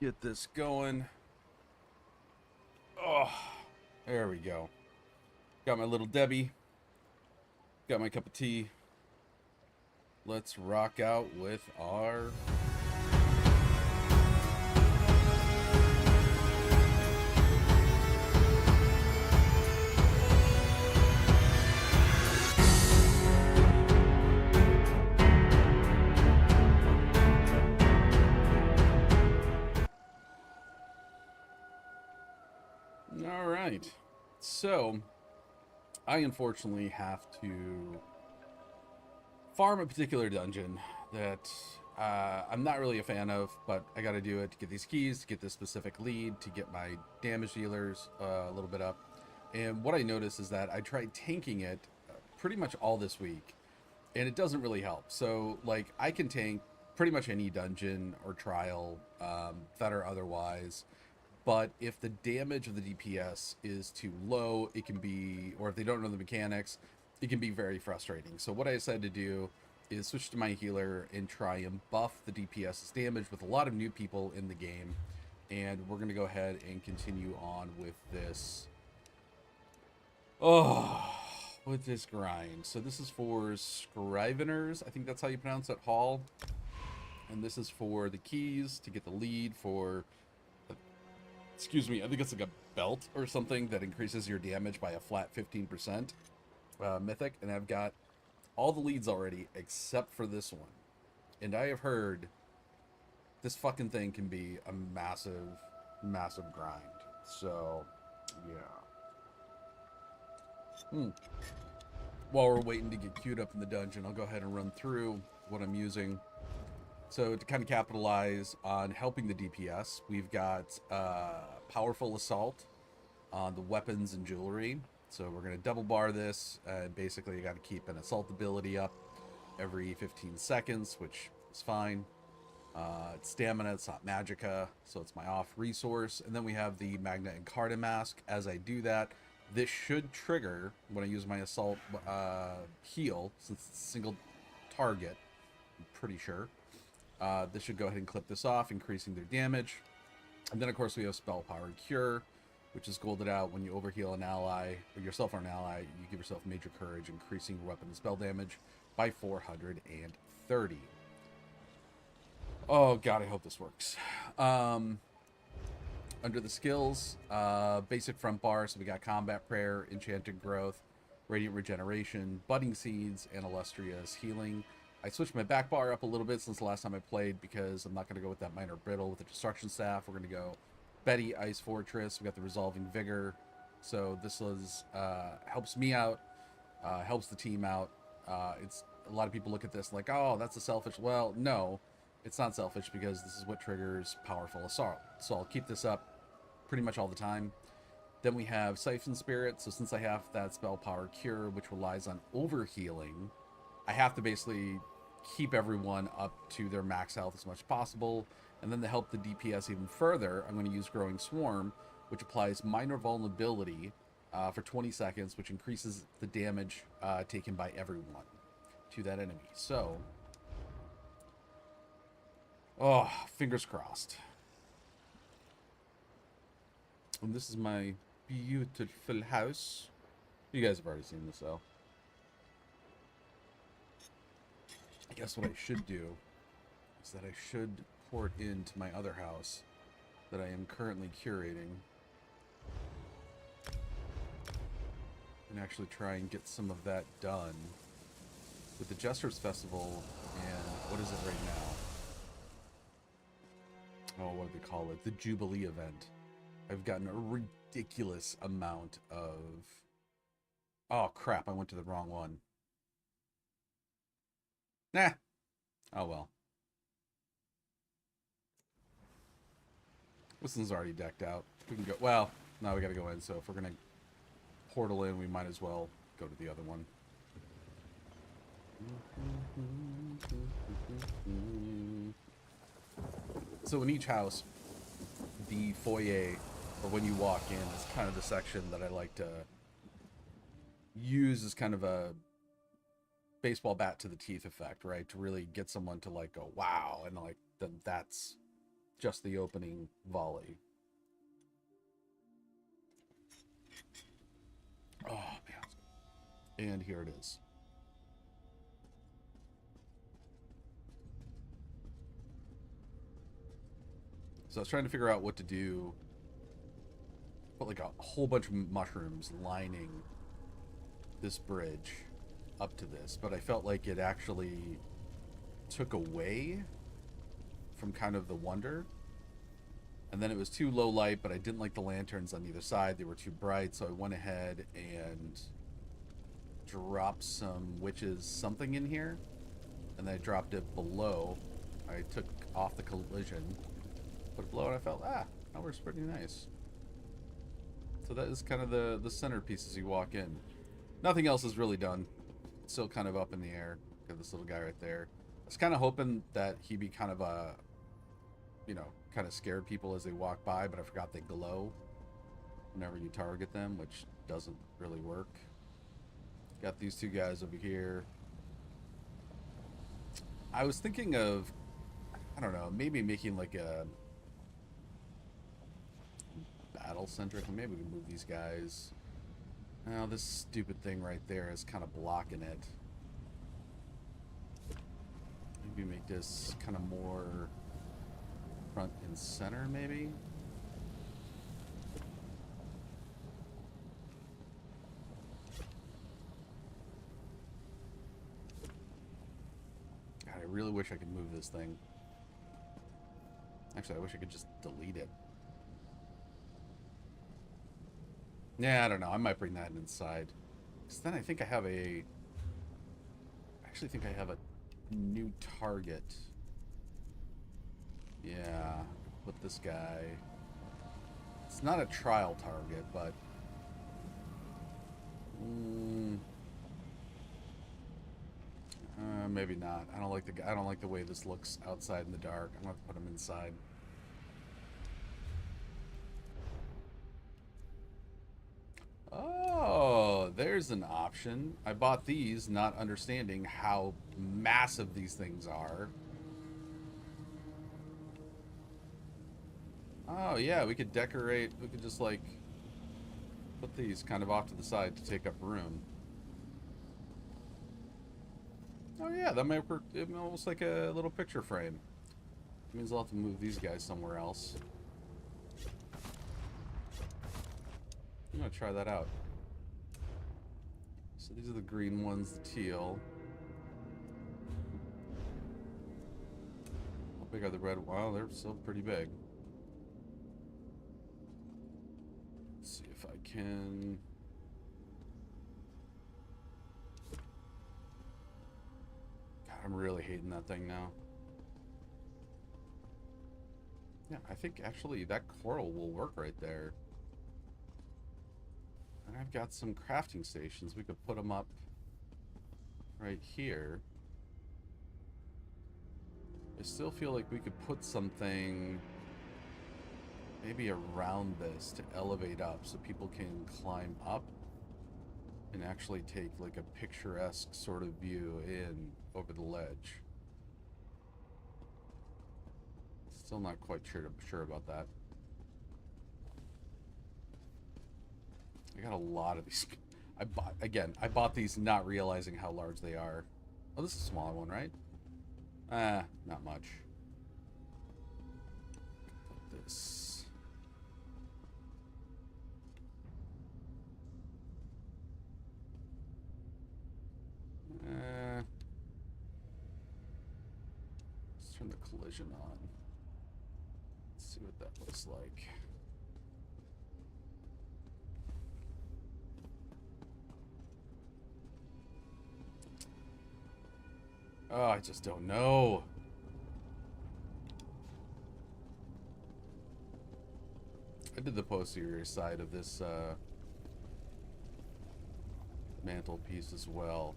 Get this going. Oh, there we go. Got my little Debbie. Got my cup of tea. Let's rock out with our... All right. So, I unfortunately have to farm a particular dungeon that I'm not really a fan of, but I got to do it to get these keys, to get this specific lead, to get my damage dealers a little bit up. And what I noticed is that I tried tanking it pretty much all this week, and it doesn't really help. So, like, I can tank pretty much any dungeon or trial that are otherwise. But if the damage of the DPS is too low, it can be, or if they don't know the mechanics, it can be very frustrating. So what I decided to do is switch to my healer and try and buff the DPS's damage with a lot of new people in the game. And we're going to go ahead and continue on with this. Oh, with this grind. So this is for Scriveners. I think that's how you pronounce it, Hall. And this is for the keys to get the lead for... Excuse me, I think it's like a belt or something that increases your damage by a flat 15%. Mythic, and I've got all the leads already except for this one. And I have heard this fucking thing can be a massive, massive grind. So, yeah. While we're waiting to get queued up in the dungeon, I'll go ahead and run through what I'm using. So to kind of capitalize on helping the DPS, we've got Powerful Assault on the weapons and jewelry. So we're going to double bar this, and basically you got to keep an assault ability up every 15 seconds, which is fine. It's stamina, it's not magicka, so it's my off resource. And then we have the Magna Incarta Mask. As I do that, this should trigger when I use my assault heal, since it's a single target, I'm pretty sure. This should go ahead and clip this off, increasing their damage. And then, of course, we have Spell Power Cure, which is golded out when you overheal an ally, or yourself or an ally. You give yourself Major Courage, increasing your weapon and spell damage by 430. Oh, God, I hope this works. Under the skills, basic front bar, so we got Combat Prayer, Enchanted Growth, Radiant Regeneration, Budding Seeds, and Illustrious Healing. I switched my back bar up a little bit since the last time I played because I'm not going to go with that Minor Brittle with the Destruction Staff. We're going to go Betty, Ice Fortress. We got the Resolving Vigor. So this is helps me out, helps the team out. It's a lot of people look at this like, oh, that's a selfish. Well, no, it's not selfish because this is what triggers Powerful Assault. So I'll keep this up pretty much all the time. Then we have Siphon Spirit. So since I have that Spell Power Cure, which relies on overhealing, I have to basically keep everyone up to their max health as much as possible. And then to help the DPS even further, I'm going to use Growing Swarm, which applies minor vulnerability for 20 seconds, which increases the damage taken by everyone to that enemy. So, oh, fingers crossed. And this is my beautiful house. You guys have already seen this, though. I guess what I should do is that I should port into my other house that I am currently curating and actually try and get some of that done with the Jester's Festival and what is it right now? Oh, what do they call it? The Jubilee event. I've gotten a ridiculous amount of... Oh, crap, I went to the wrong one. Nah. Oh, well. This one's already decked out. We can go... Well, now we gotta go in, so if we're gonna portal in, we might as well go to the other one. So in each house, the foyer, or when you walk in, is kind of the section that I like to use as kind of a baseball bat to the teeth effect, right? To really get someone to like go, wow, and like then that's just the opening volley. Oh, man. And here it is. So I was trying to figure out what to do. Put like a whole bunch of mushrooms lining this bridge up to this, but I felt like it actually took away from kind of the wonder. And then it was too low light, but I didn't like the lanterns on either side. They were too bright, so I went ahead and dropped some witches something in here. And then I dropped it below. I took off the collision, put it below, and I felt, that works pretty nice. So that is kind of the centerpiece as you walk in. Nothing else is really done. It's still kind of up in the air. Got this little guy right there. I was kind of hoping that he'd be kind of a, kind of scared people as they walk by, but I forgot they glow whenever you target them, which doesn't really work. Got these two guys over here. I was thinking of, I don't know, maybe making like a battle-centric, and maybe we can move these guys. Now, this stupid thing right there is kind of blocking it. Maybe make this kind of more front and center, maybe? God, I really wish I could move this thing. Actually, I wish I could just delete it. Yeah, I don't know. I might bring that inside. Because then I think I have a... I actually think I have a new target. Yeah. Put this guy... It's not a trial target, but... maybe not. I don't like the way this looks outside in the dark. I'm gonna have to put him inside. Oh, there's an option. I bought these not understanding how massive these things are. Oh, yeah, we could decorate. We could just, like, put these kind of off to the side to take up room. Oh, yeah, that might work almost like a little picture frame. It means I'll have to move these guys somewhere else. I'm gonna try that out. So these are the green ones, the teal. How big are the red? Wow, they're still pretty big. Let's see if I can... God, I'm really hating that thing now. Yeah, I think actually that coral will work right there. And I've got some crafting stations. We could put them up right here. I still feel like we could put something maybe around this to elevate up so people can climb up and actually take like a picturesque sort of view in over the ledge. Still not quite sure about that. I got a lot of these. I bought these not realizing how large they are. Oh, this is a smaller one, right? Not much. Put this. Let's turn the collision on. Let's see what that looks like. Oh, I just don't know. I did the posterior side of this mantelpiece as well.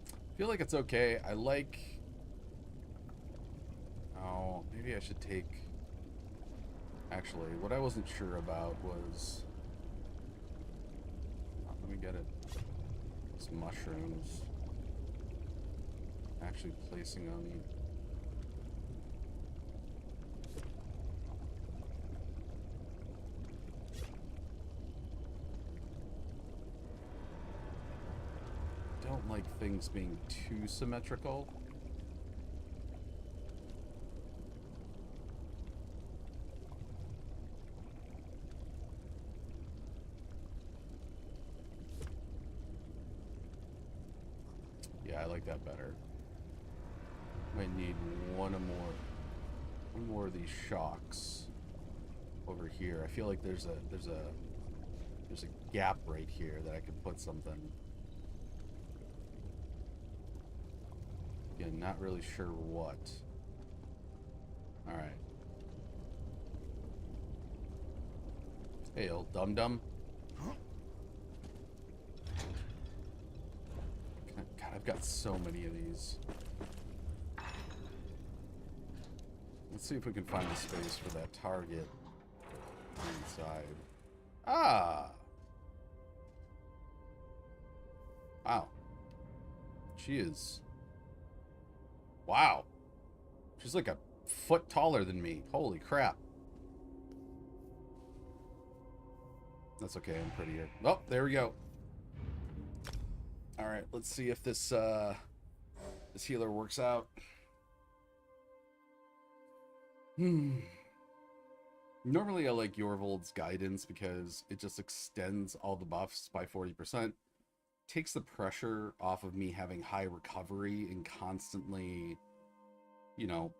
I feel like it's okay. I like... Oh, maybe I should take... Actually, what I wasn't sure about was... Oh, let me get it. Those mushrooms. Actually placing them don't like things being too symmetrical. Yeah, I like that better. Might need one more of these shocks over here. I feel like there's a gap right here that I could put something. Again, not really sure what. All right. Hey, old dum-dum. God, I've got so many of these. Let's see if we can find a space for that target inside. Ah! Wow. She is... Wow. She's like a foot taller than me. Holy crap. That's okay, I'm prettier. Oh, there we go. Alright, let's see if this this healer works out. Normally I like Yorvold's guidance because it just extends all the buffs by 40%. Takes the pressure off of me having high recovery and constantly, you know,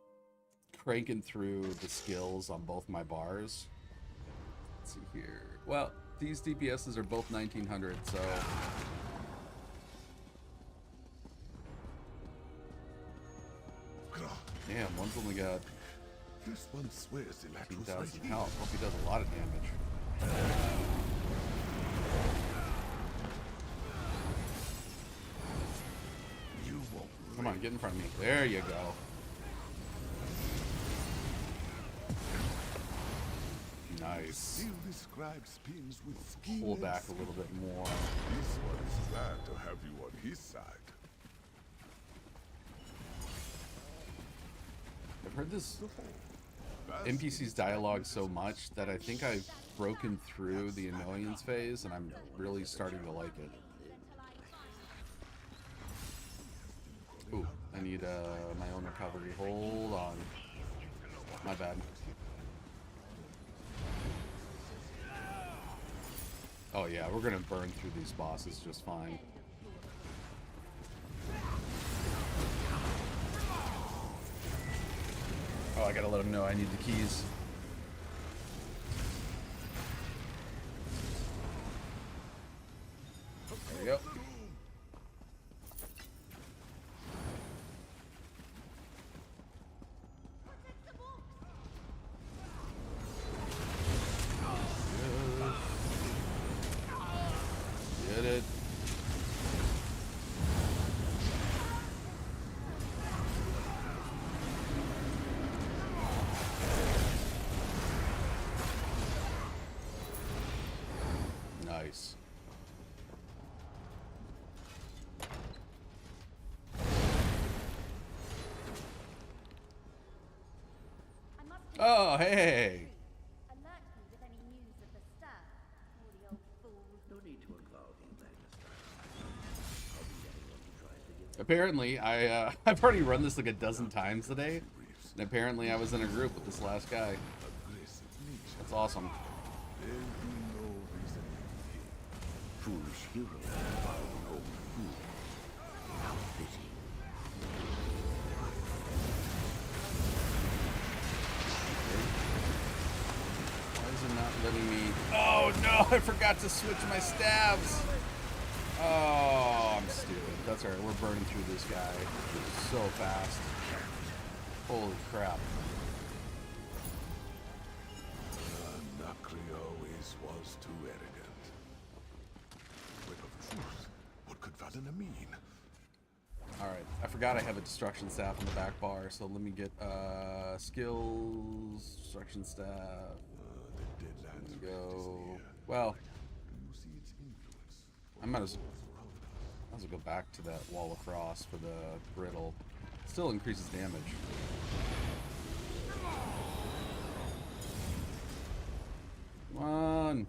cranking through the skills on both my bars. Let's see here. Well, these DPSs are both 1900, so... Damn, one's only got... This one swears 15,000 health. Hope he does a lot of damage. You won't. Come on, get in front of me. There you go. Nice. Still describes spins with Pull back a little bit more. This one is glad to have you on his side. I've heard this NPC's dialogue so much that I think I've broken through the annoyance phase and I'm really starting to like it. Ooh, I need my own recovery. Hold on. My bad. Oh yeah, we're gonna burn through these bosses just fine. Oh, I gotta let him know I need the keys. There we go. Get it. Nice. Oh, hey. Alert me with any news of the staff, or the old fool. No need to involve him, Magnus. I'll beat anyone who tries to get Apparently, I've already run this like a dozen times today, and apparently I was in a group with this last guy. That's awesome. There'll be no reason to hate. foolish hero found no fool. How fitting. Why is it not letting me? Oh no! I forgot to switch my stabs. Oh, I'm stupid. That's alright. We're burning through this guy so fast. Holy crap! Nakri always was too arrogant. Whip of truth. What could Vadana mean? Alright, I forgot I have a destruction staff on the back bar, so let me get skills, destruction staff. The Deadlands There we go. near. Well, Do you see its influence? I might as well go back to that wall of frost for the brittle. Still increases damage. Come on.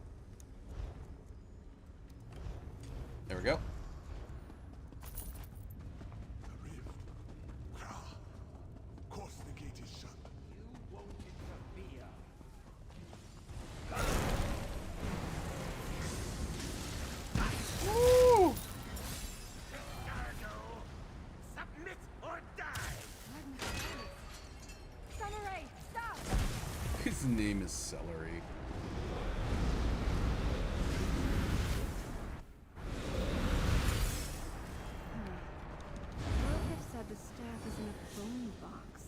name is Celery. What if said the staff is in a bone box?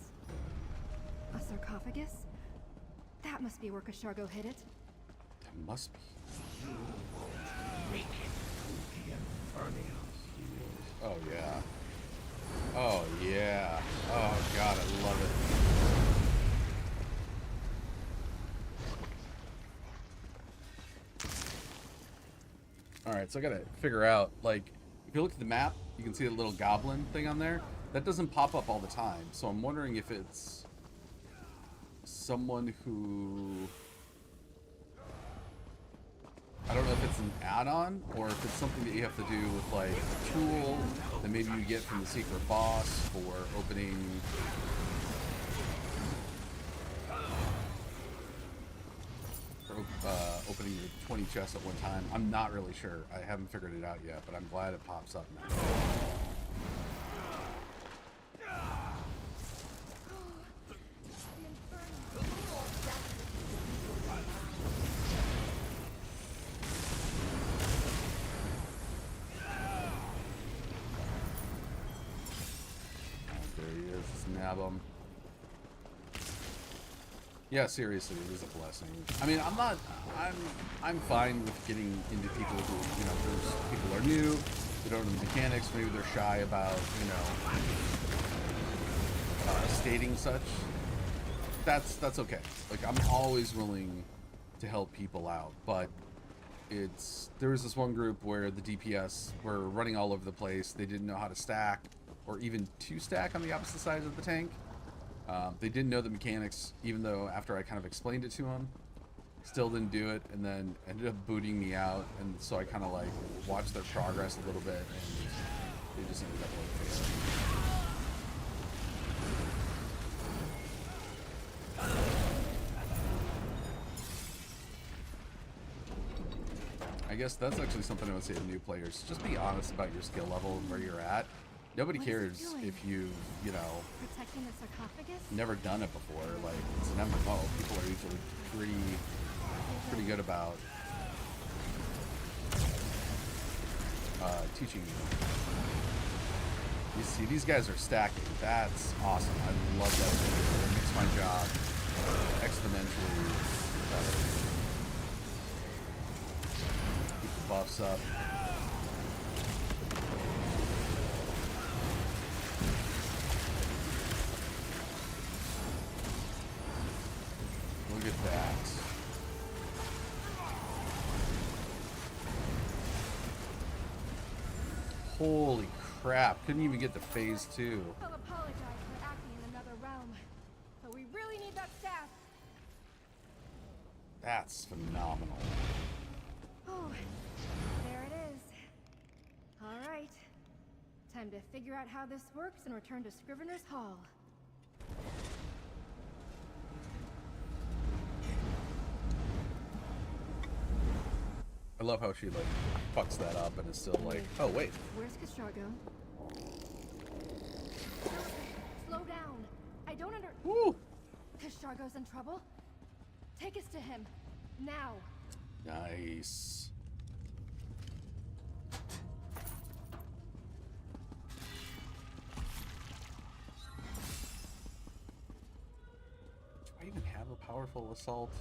A sarcophagus? That must be where Kashargo hid it. That must be. Oh yeah. Oh yeah. Oh god, I love it. Alright, so I gotta figure out, like, if you look at the map, you can see the little goblin thing on there. That doesn't pop up all the time, so I'm wondering if it's someone who... I don't know if it's an add-on, or if it's something that you have to do with, like, a tool that maybe you get from the secret boss for opening... opening the 20 chests at one time. I'm not really sure. I haven't figured it out yet, but I'm glad it pops up now. There he is. Just nab him. Yeah, seriously, it is a blessing. I mean, I'm fine with getting into people who, you know, those people are new, they don't know the mechanics, maybe they're shy about, you know, stating such. That's okay. Like, I'm always willing to help people out, but there was this one group where the DPS were running all over the place. They didn't know how to stack, or even to stack on the opposite sides of the tank. They didn't know the mechanics, even though after I kind of explained it to them, still didn't do it, and then ended up booting me out, and so I kind of like watched their progress a little bit, and they just ended up like failing. I guess that's actually something I would say to new players. Just be honest about your skill level and where you're at. Nobody cares if you've, you know, Protecting the sarcophagus? never done it before. Like, it's an MMO. People are usually pretty good about teaching you. You see, these guys are stacking. That's awesome. I love that. It makes my job exponentially better. Keep the buffs up. Look at that. Holy crap. Couldn't even get to phase 2. I'll apologize for acting in another realm, but we really need that staff. That's phenomenal. Oh, there it is. All right. Time to figure out how this works and return to Scrivener's Hall. I love how she, like, fucks that up and is still like, oh, wait. Where's Kashargo? Slow down. I don't Woo! Kashargo's in trouble? Take us to him. Now. Nice. Do I even have a powerful assault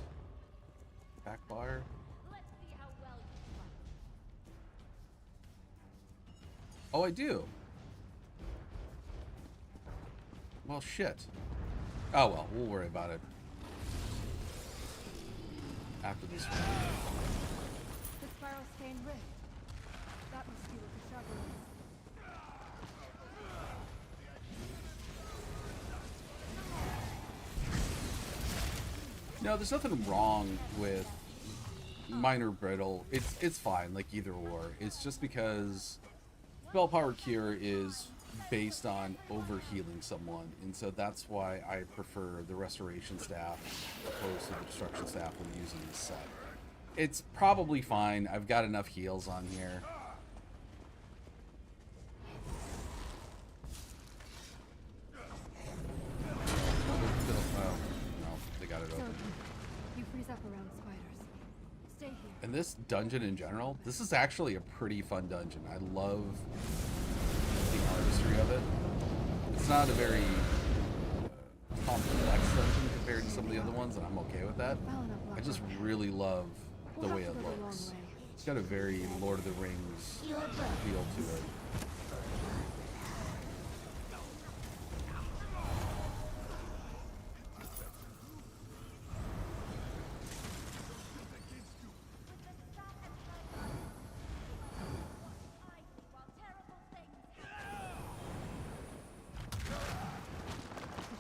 back bar? Let's see how well you fight. Oh, I do. Well, shit. Oh, well, we'll worry about it after this one. The spiral stained rift. That must be what Kashargo is. No, there's nothing wrong with minor brittle. It's fine, like either or. It's just because spell power cure is based on overhealing someone, and so that's why I prefer the restoration staff opposed to the destruction staff when using this set. It's probably fine. I've got enough heals on here. Oh, no, they got it open. And this dungeon in general, this is actually a pretty fun dungeon. I love the artistry of it. It's not a very complex dungeon compared to some of the other ones, and I'm okay with that. I just really love the way it looks. It's got a very Lord of the Rings feel to it.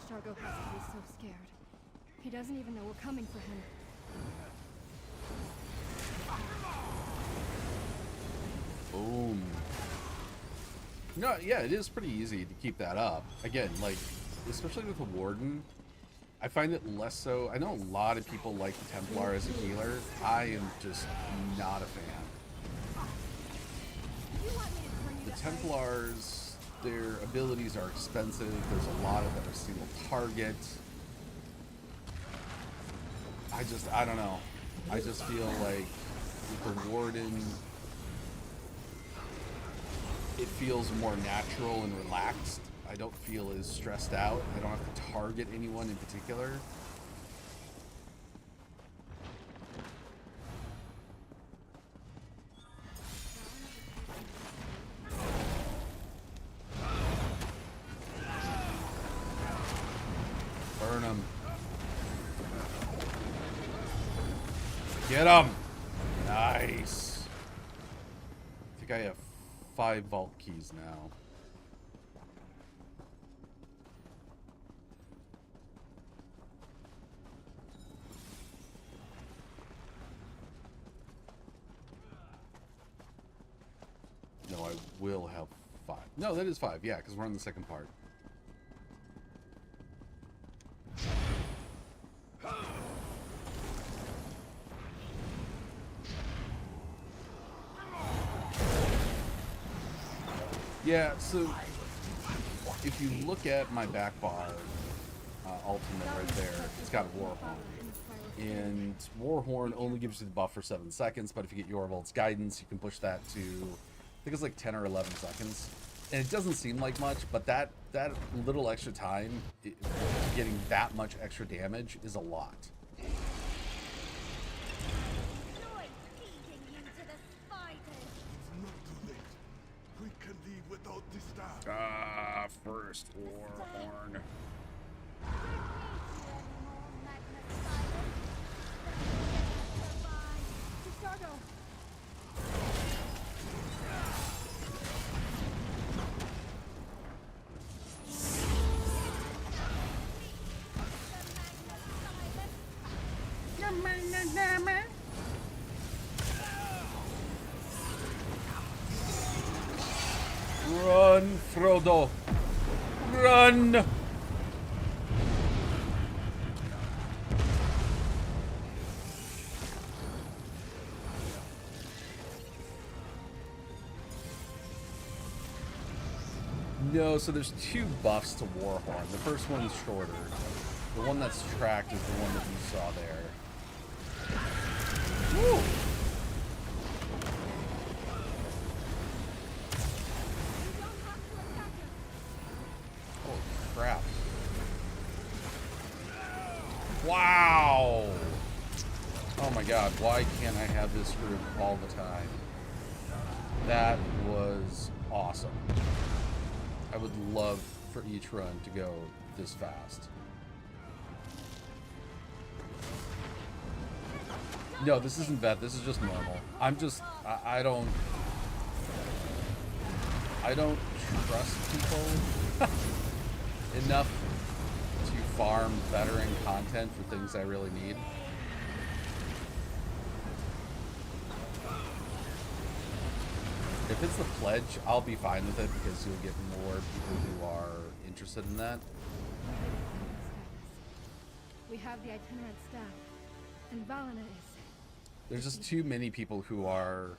Shargo has to be so scared. He doesn't even know we're coming for him. Boom. No, yeah, it is pretty easy to keep that up. Again, like, especially with the Warden, I find it less so. I know a lot of people like the Templar as a healer. I am just not a fan. The Templars, their abilities are expensive. There's a lot of that are single target. I don't know. I just feel like with the Warden, it feels more natural and relaxed. I don't feel as stressed out. I don't have to target anyone in particular. Burn him. Get him. Nice. I think I have 5 vault keys now. No, I will have 5. No, that is 5. Yeah, because we're on the second part. Yeah, so if you look at my back bar ultimate right there, it's got a Warhorn. And Warhorn only gives you the buff for 7 seconds, but if you get Yorvolt's Guidance, you can push that to, I think it's like 10 or 11 seconds. And it doesn't seem like much, but that little extra time, getting that much extra damage is a lot. First Warhorn. Run, Frodo. Run! No, so there's 2 buffs to Warhorn. The first one's shorter. The one that's tracked is the one that you saw there. Woo! Crap. Wow! Oh my god, why can't I have this group all the time? That was awesome. I would love for each run to go this fast. No, this isn't vet, this is just normal. I don't trust people enough to farm veteran content for things I really need. If it's the pledge, I'll be fine with it because you'll get more people who are interested in that. We have the itinerant staff, and Valina is. There's just too many people who are.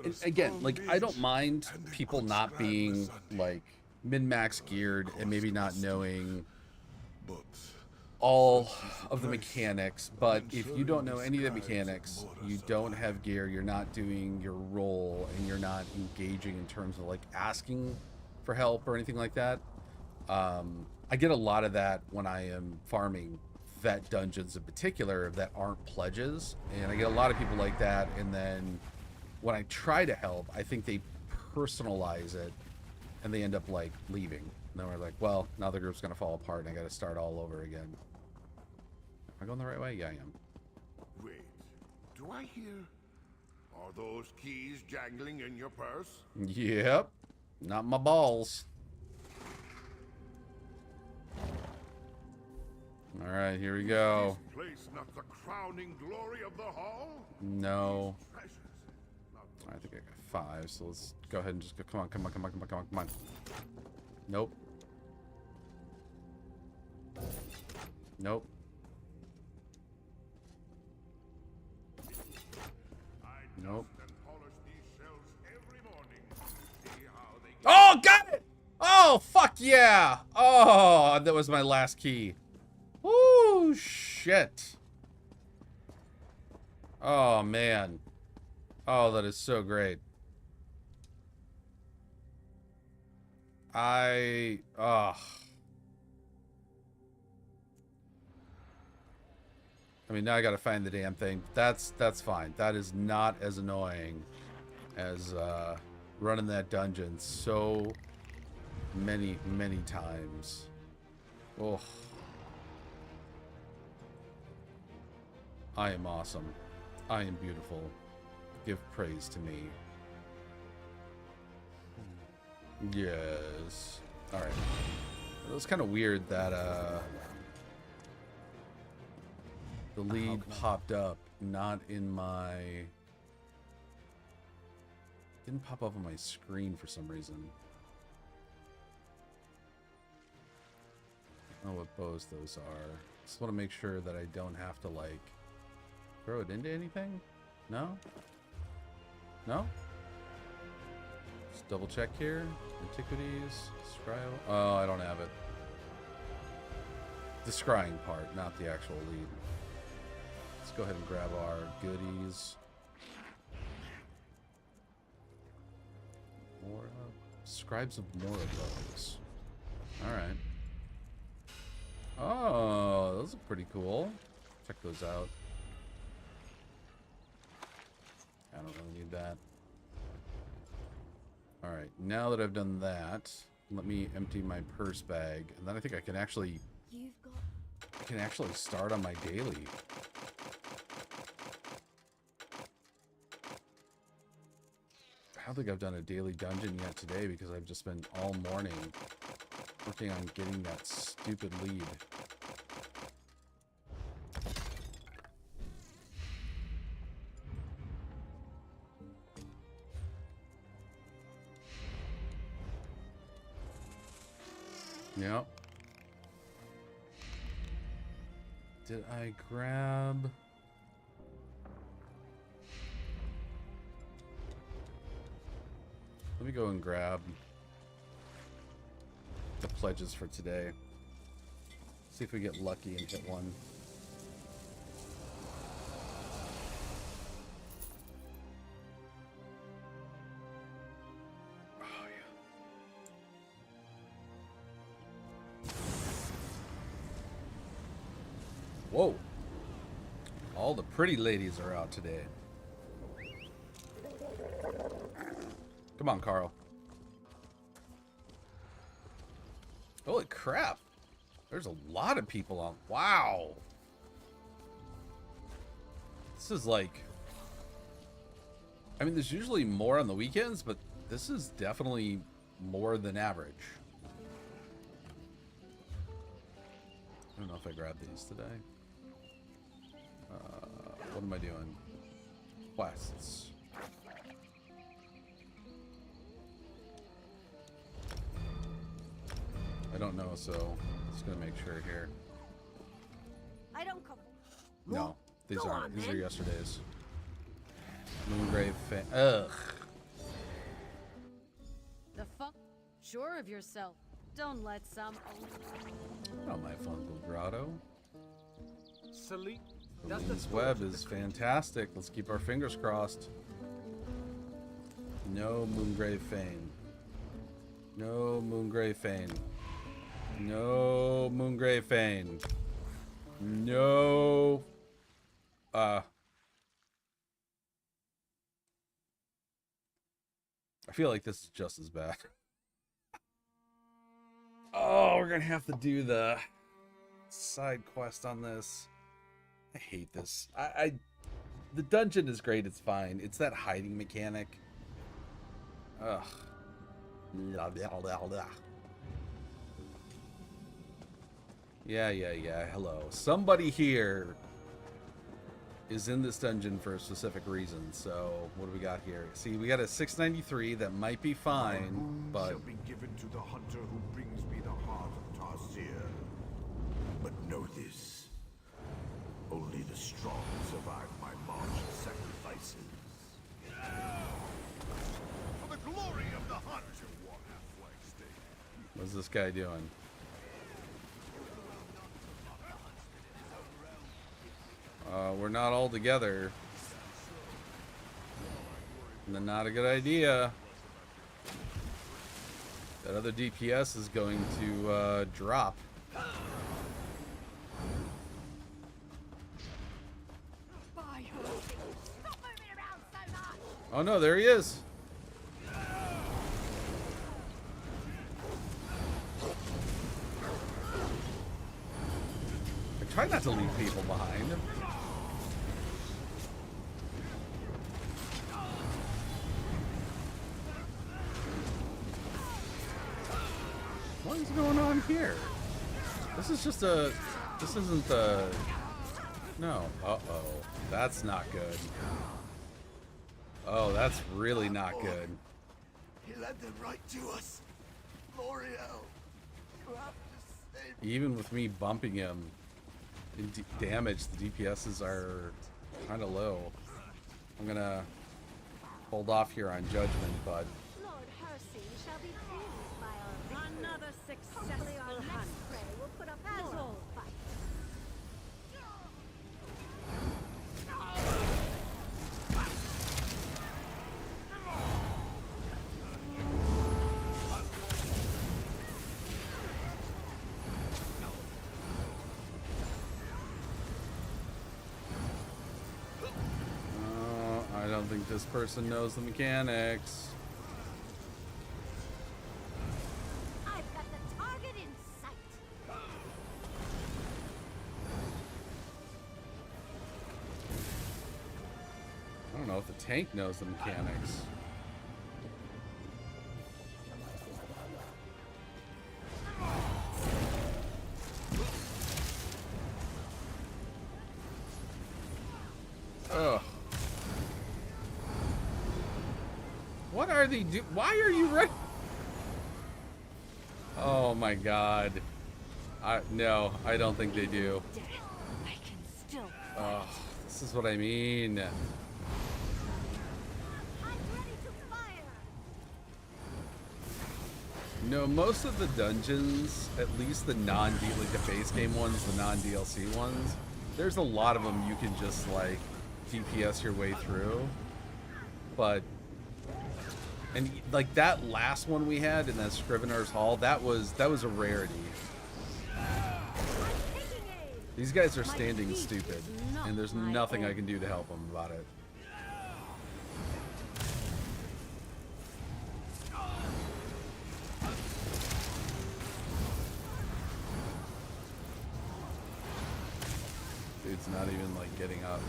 And again, like, I don't mind people not being like min-max geared and maybe not knowing all of the mechanics, but if you don't know any of the mechanics, you don't have gear, you're not doing your role, and you're not engaging in terms of like asking for help or anything like that. I get a lot of that when I am farming vet dungeons in particular that aren't pledges, and I get a lot of people like that, and then when I try to help, I think they personalize it and they end up like leaving. And then we're like, well, now the group's gonna fall apart and I gotta start all over again. Am I going the right way? Yeah, I am. Wait, do I hear? Are those keys jangling in your purse? Yep. Not my balls. Alright, here we go. Is this place not the crowning glory of the hall? No. Treasures. I think I got 5, so let's go ahead and just go. Come on, come on, come on, come on, come on, come on. Nope. Nope. Nope. Oh, got it! Oh, fuck yeah! Oh, that was my last key. Woo, shit. Oh, man. Oh, that is so great. I mean, now I gotta find the damn thing. That's fine. That is not as annoying as running that dungeon so many times. Oh, I am awesome. I am beautiful. Give praise to me. Yes. Alright. It was kind of weird that the lead popped up, not in my... Didn't pop up on my screen for some reason. I don't know what bows those are. Just want to make sure that I don't have to, like, throw it into anything? No? No? Just double check here. Antiquities. Scry. Oh, I don't have it. The scrying part, not the actual lead. Let's go ahead and grab our goodies. More scribes of more of those. Alright. Oh, those are pretty cool. Check those out. I don't really need that. Alright, now that I've done that, let me empty my purse bag, and then I think I can actually start on my daily. I don't think I've done a daily dungeon yet today because I've just spent all morning working on getting that stupid lead. Yep. Did I grab... Let me go and grab the pledges for today. See if we get lucky and hit one. Oh, yeah. Whoa. All the pretty ladies are out today. Come on, Carl. Holy crap. There's a lot of people on. Wow. This is like... I mean, there's usually more on the weekends, but this is definitely more than average. I don't know if I grabbed these today. What am I doing? Quests. I don't know, so just gonna make sure here. I don't come. No, these Go aren't. on, These then. are yesterday's. Moongrave fan. Ugh. The fuck? Sure of yourself. Don't let some... Oh, my Fungal Grotto. Celine. That's the Celine's thought web of is the creature. fantastic. Let's keep our fingers crossed. No Moongrave Fane. No Moongrave Fane. No Moongrave Fane. No. I feel like this is just as bad. Oh, we're gonna have to do the side quest on this. I hate this. The dungeon is great, it's fine. It's that hiding mechanic. Ugh. Blah, blah, blah, blah. Yeah. Hello. Somebody here is in this dungeon for a specific reason. So, what do we got here? See, we got a 693 that might be fine, but shall be given to the hunter who brings me the heart of Tarsir. But know this: only the strong survive my march of sacrifices. For the glory of the hunter, what's this guy doing? We're not all together. And not a good idea. That other DPS is going to drop. Oh no, there he is. I try not to leave people behind. What is going on here? This is just a... This isn't the... No. Uh-oh. That's not good. Oh, that's really not good. he led them right to us. L'Oreal, you have to save me. Even with me bumping him in damage, the DPSs are kind of low. I'm gonna hold off here on judgment, but Lord Hersey shall be pleased by our victory. Another Hopefully successful our next hunt. prey will put up As more of a always. fight. I don't think this person knows the mechanics. I've got the target in sight. I don't know if the tank knows the mechanics. Ugh. What are they do? Why are you ready? Oh my god. No, I don't think they do. I can still. Ugh, this is what I mean. I'm ready to fire. No, most of the dungeons, at least the like the base game ones, the non-DLC ones, there's a lot of them you can just like DPS your way through. But and like that last one we had in that Scrivener's Hall, that was a rarity. These guys are standing stupid, and there's nothing I can do to help them about it. Dude's not even like getting up.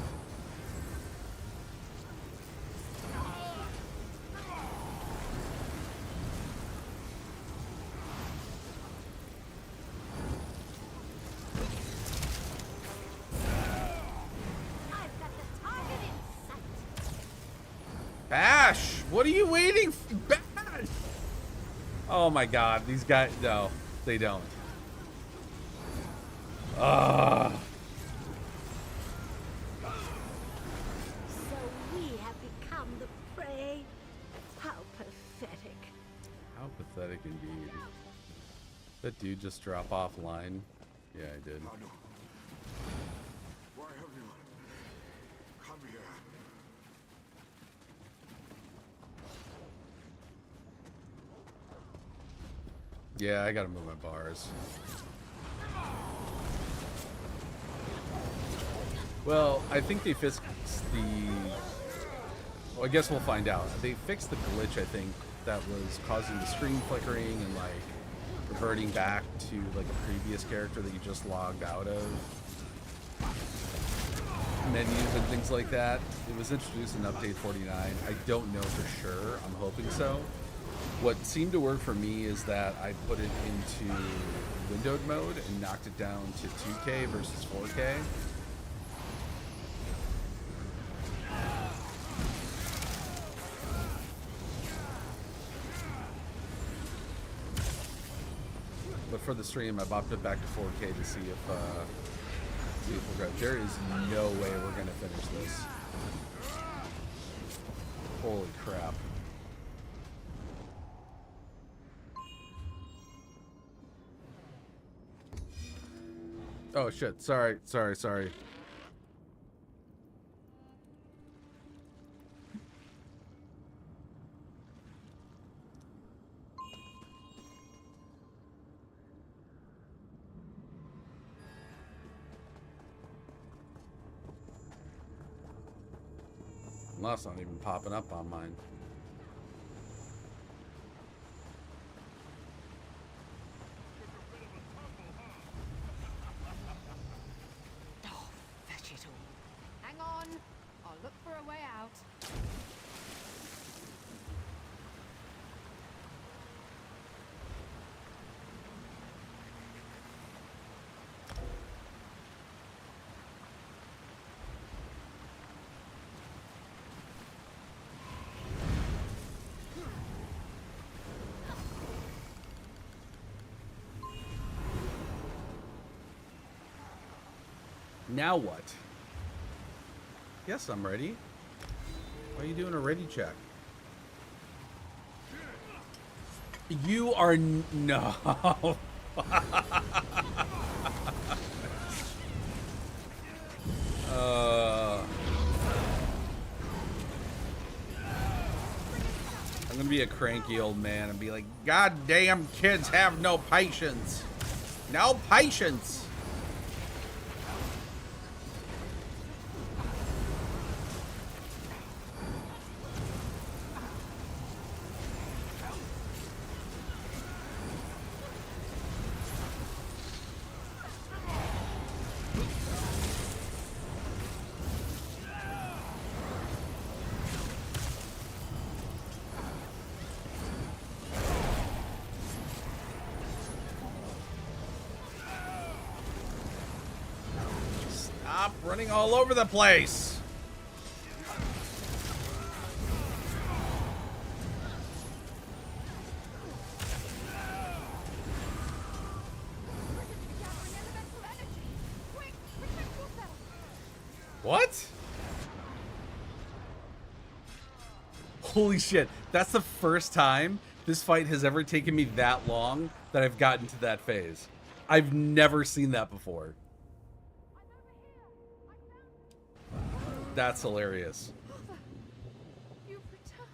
I've got the target in sight. Bash! What are you waiting for? Bash! Oh my god, these guys, no, they don't. Ah. So we have become the prey. How pathetic. How pathetic indeed. That dude just drop offline? Yeah, I did. Yeah, I gotta move my bars. Well, I think they fixed the... Well, I guess we'll find out. They fixed the glitch, I think, that was causing the screen flickering and, like, reverting back to, like, a previous character that you just logged out of. Menus and things like that. It was introduced in Update 49. I don't know for sure. I'm hoping so. What seemed to work for me is that I put it into windowed mode and knocked it down to 2K versus 4K. But for the stream, I bopped it back to 4K to see if we're good. There is no way we're gonna finish this. Holy crap. Oh shit, sorry. That's not even popping up on mine. Oh, fetch it all. Hang on. I'll look for a way out. Now what? Yes, I'm ready. Why are you doing a ready check? You are no. I'm gonna be a cranky old man and be like, God damn, kids have no patience. No patience. Stop running all over the place. What? Holy shit. That's the first time this fight has ever taken me that long that I've gotten to that phase. I've never seen that before. That's hilarious. You've returned.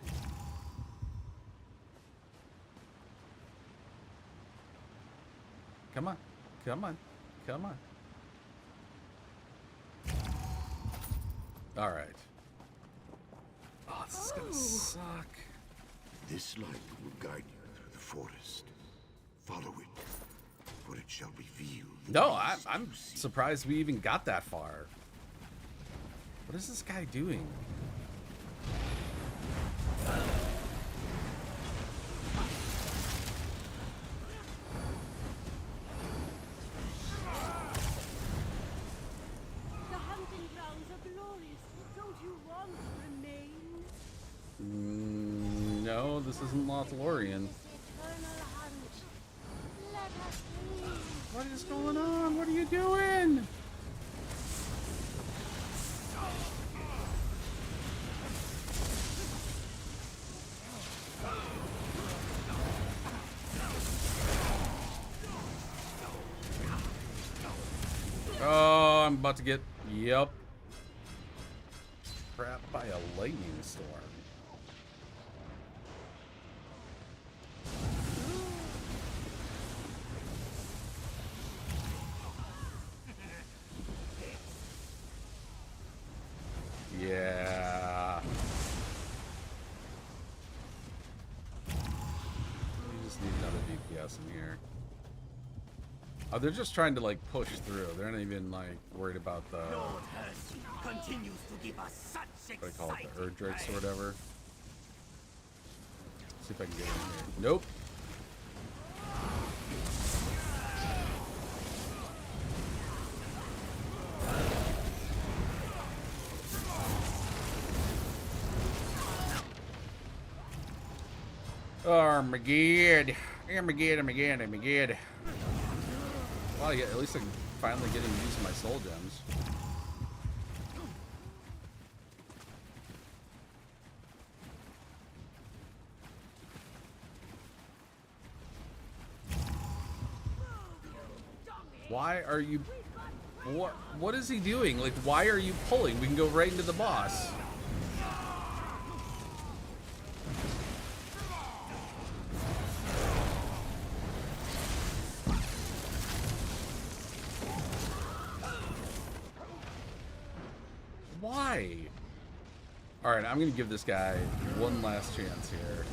Come on. Come on. Come on. All right. Oh, this is gonna suck. This light will guide you through the forest. Follow it, for it shall reveal. No, I'm surprised we even got that far. What is this guy doing? The hunting grounds are glorious. Don't you want to remain? No, this isn't Lothlorien. Eternal hunt. Let us leave. What is going on? What are you doing? Oh, I'm about to get, yep, trapped by a lightning storm. Oh, they're just trying to like push through. They're not even like worried about the Lord Hersey continues to give us such what do I call it, the exciting Erdrix or days. whatever. See if I can get in here. Nope. Armageddon. Armageddon. Well, yeah, at least I'm finally getting to use my soul gems. Why are you... What is he doing? Like, why are you pulling? We can go right into the boss. Why? Alright, I'm gonna give this guy one last chance here.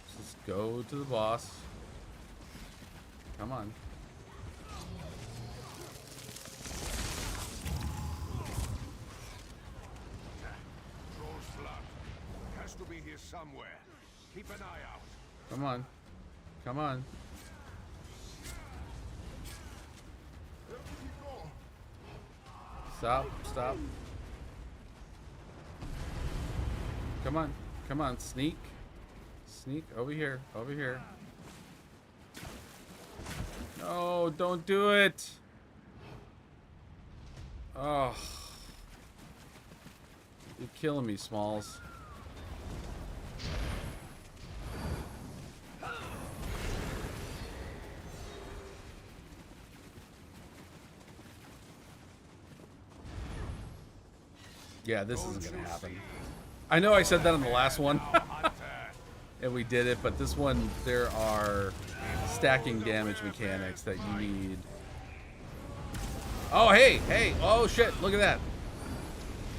Let's just go to the boss. Come on. Troll's blood. Has to be here somewhere. Keep an eye out. Come on. Come on. Stop. Stop. Come on. Come on. Sneak. Sneak. Over here. Over here. No, don't do it. Oh. You're killing me, Smalls. Yeah, this isn't gonna happen. I know I said that on the last one. And we did it, but this one, there are stacking damage mechanics that you need. Oh, hey, hey, oh shit, look at that.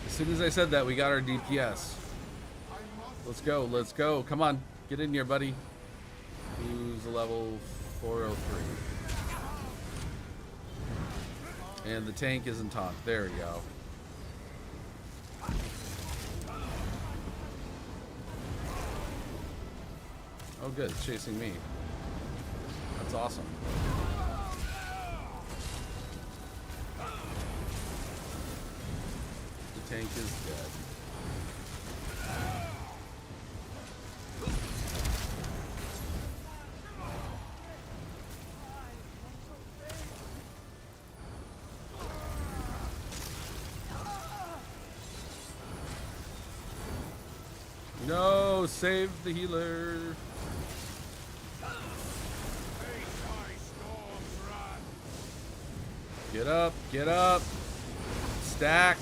As soon as I said that, we got our DPS. Let's go, come on, get in here, buddy. Who's a level 403? And the tank isn't taunt, there we go. Oh good, it's chasing me. That's awesome. The tank is dead. No, save the healer. Get up. Stack.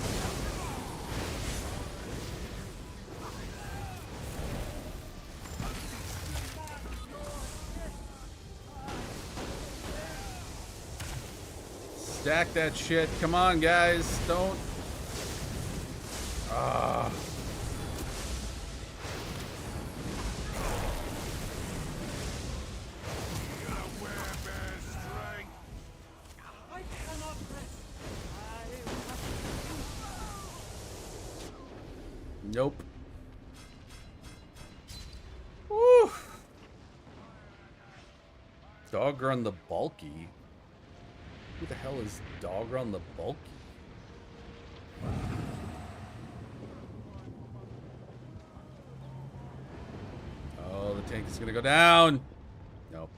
Stack that shit. Come on, guys. Don't. Ah. Nope. Woo. Dogrun the Bulky? Who the hell is Dogrun the Bulky? Oh, the tank is gonna go down. Nope.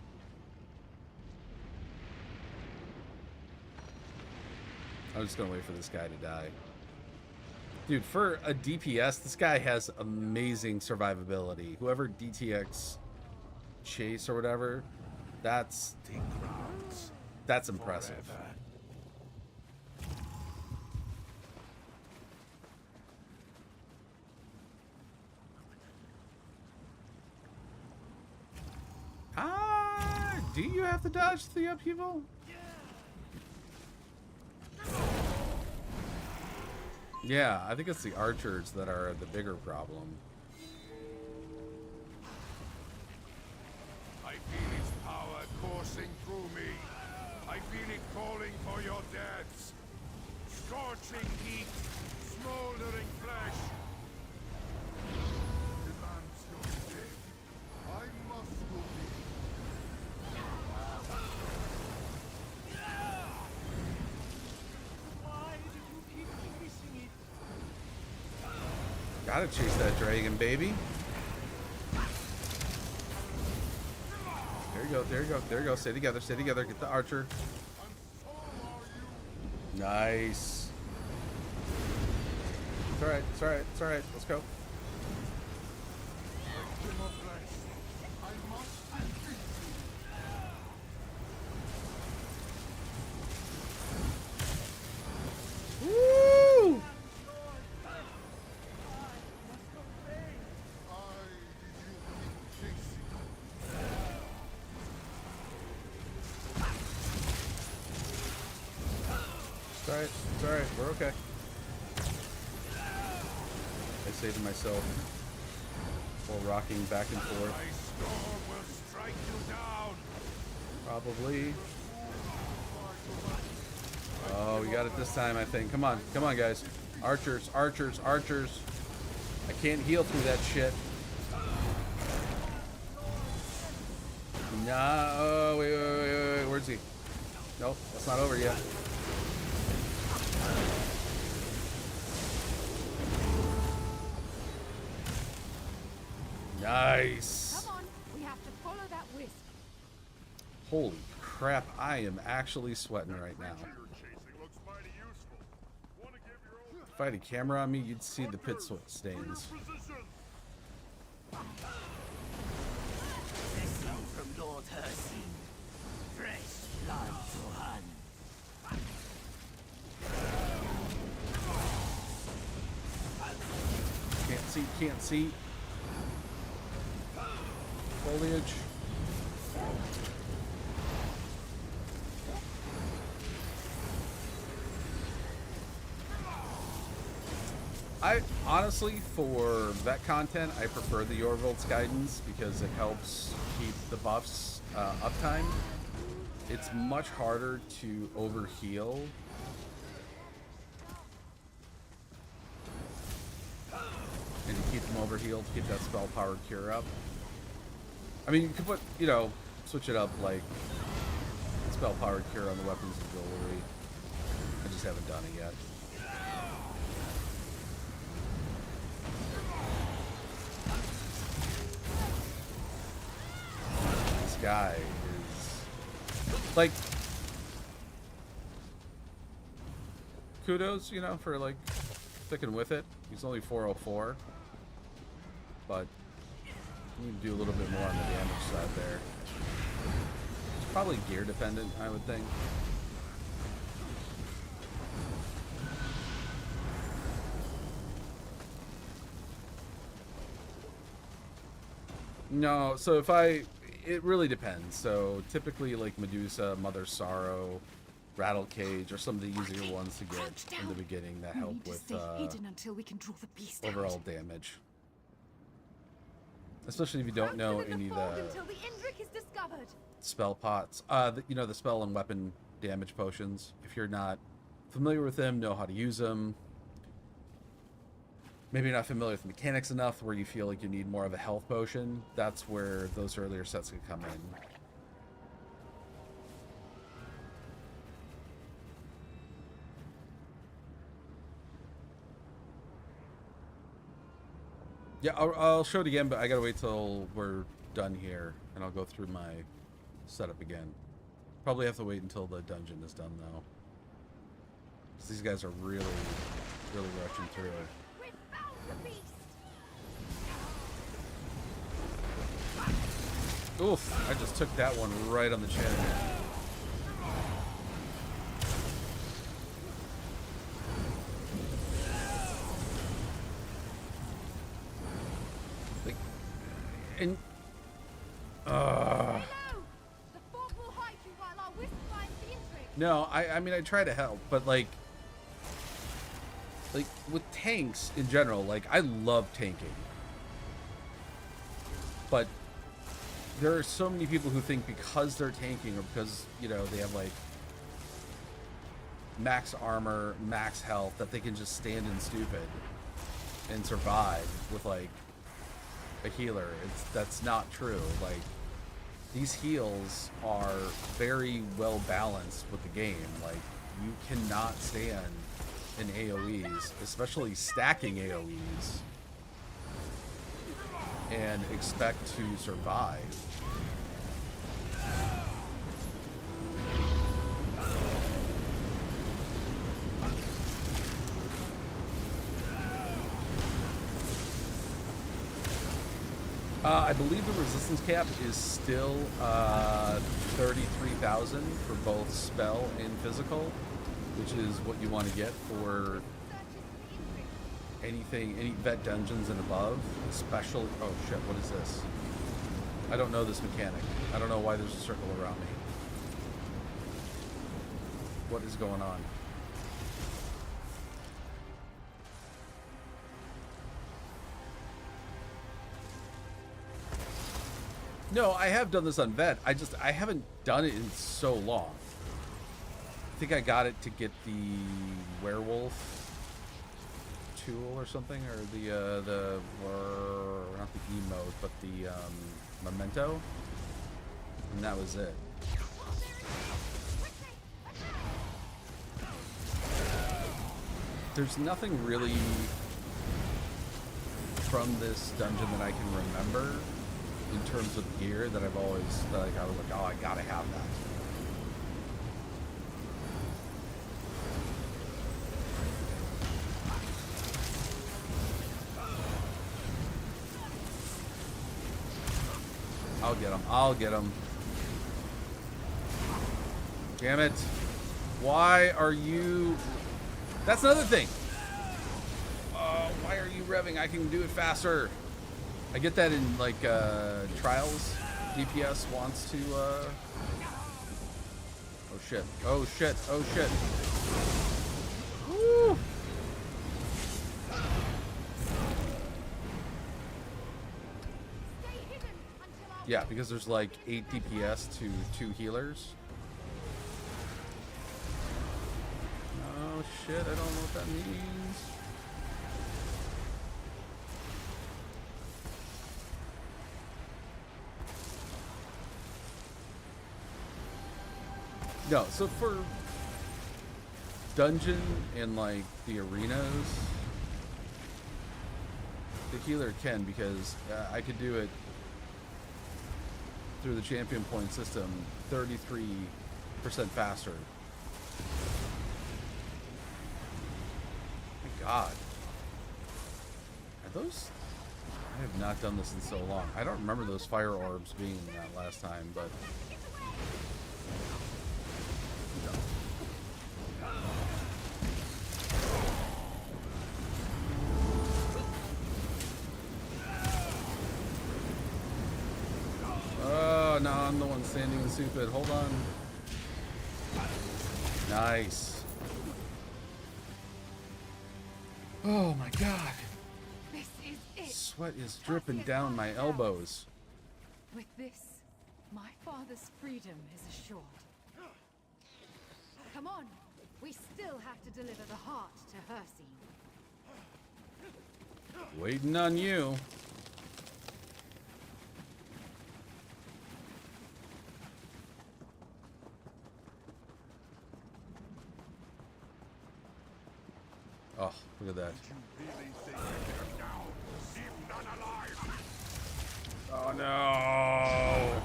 I'm just gonna wait for this guy to die. Dude, for a DPS, this guy has amazing survivability. Whoever DTX Chase or whatever, that's impressive. Do you have to dodge the upheaval? Yeah, I think it's the archers that are the bigger problem. coursing through me. I feel it calling for your deaths. Scorching heat, smoldering flesh. Demands your death. I must go in. Why did you keep chasing it? Gotta chase that dragon, baby. There you go, there you go, there you go. Stay together, stay together. Get the archer. Nice. It's alright, it's alright, it's alright. Let's go. Woo! It's alright, it's alright, we're okay. I saved myself while rocking back and forth. My storm will strike you down. Probably. Oh, we got it this time, I think. Come on, come on, guys. Archers, archers, archers. I can't heal through that shit. Nah, oh, wait. Where's he? Nope, that's not over yet. Nice. Come on, we have to follow that wisp. Holy crap, I am actually sweating right now. If I had a camera on me, you'd see the pit sweat stains. Blessing from Lord Hersin. Fresh blood to hand. Can't see. Foliage. I honestly, for that content, I prefer the Yorvolt's guidance because it helps keep the buffs uptime. It's much harder to overheal. And to keep them overhealed, to keep that spell powered cure up. I mean, you could put, you know, switch it up like spell powered cure on the weapons and jewelry. I just haven't done it yet. This guy is like, kudos, you know, for like sticking with it. He's only 404, but you need to do a little bit more on the damage side there. It's probably gear dependent, I would think. No, so if it really depends. So typically like Medusa, Mother Sorrow, Rattle Cage are some of the easier ones to get in the beginning that help with Until we can draw the beast overall damage. Especially if you don't know any of the until the Indrik is discovered. spell pots. You know, the spell and weapon damage potions. If you're not familiar with them, know how to use them. Maybe you're not familiar with the mechanics enough where you feel like you need more of a health potion. That's where those earlier sets can come in. Yeah, I'll show it again, but I gotta wait till we're done here, and I'll go through my setup again. Probably have to wait until the dungeon is done, though. 'Cause these guys are really, really rushing through. We found the beast! Oof, I just took that one right on the chin. Like, and Hello! The fort will hide you while our wisp finds the Indrik. no, I mean I try to help, but like with tanks in general, like I love tanking, but there are so many people who think because they're tanking or because, you know, they have like max armor, max health, that they can just stand in stupid and survive with like a healer. That's not true. Like, these heals are very well balanced with the game. Like, you cannot stand in AoEs, especially stacking AoEs, and expect to survive. I believe the resistance cap is still 33,000 for both spell and physical, which is what you want to get for anything, any vet dungeons and above, especially. Oh shit, what is this? I don't know this mechanic. I don't know why there's a circle around me. What is going on? No, I have done this on vet. I haven't done it in so long. I think I got it to get the werewolf tool or something, or or not the emote, but the memento, and that was it. There's nothing really from this dungeon that I can remember in terms of gear that I was like, oh, I gotta have that. I'll get him. Damn it. Why are you... That's another thing. Why are you revving? I can do it faster. I get that in, like, trials. DPS wants to, Oh, shit. Oh, shit. Oh, shit. Woo! Yeah, because there's, like, 8 DPS to 2 healers. Oh, shit. I don't know what that means. No, so for dungeon and like the arenas, the healer can, because I could do it through the champion point system 33% faster. My God. Are those... I have not done this in so long. I don't remember those fire orbs being in that last time, but... Oh, no, I'm the one standing in stupid. Hold on. Nice. Oh my God. This is it. Sweat is dripping down my elbows. With this, my father's freedom is assured. Come on, we still have to deliver the heart to Hersey. Waiting on you. Oh, look at that. Oh no!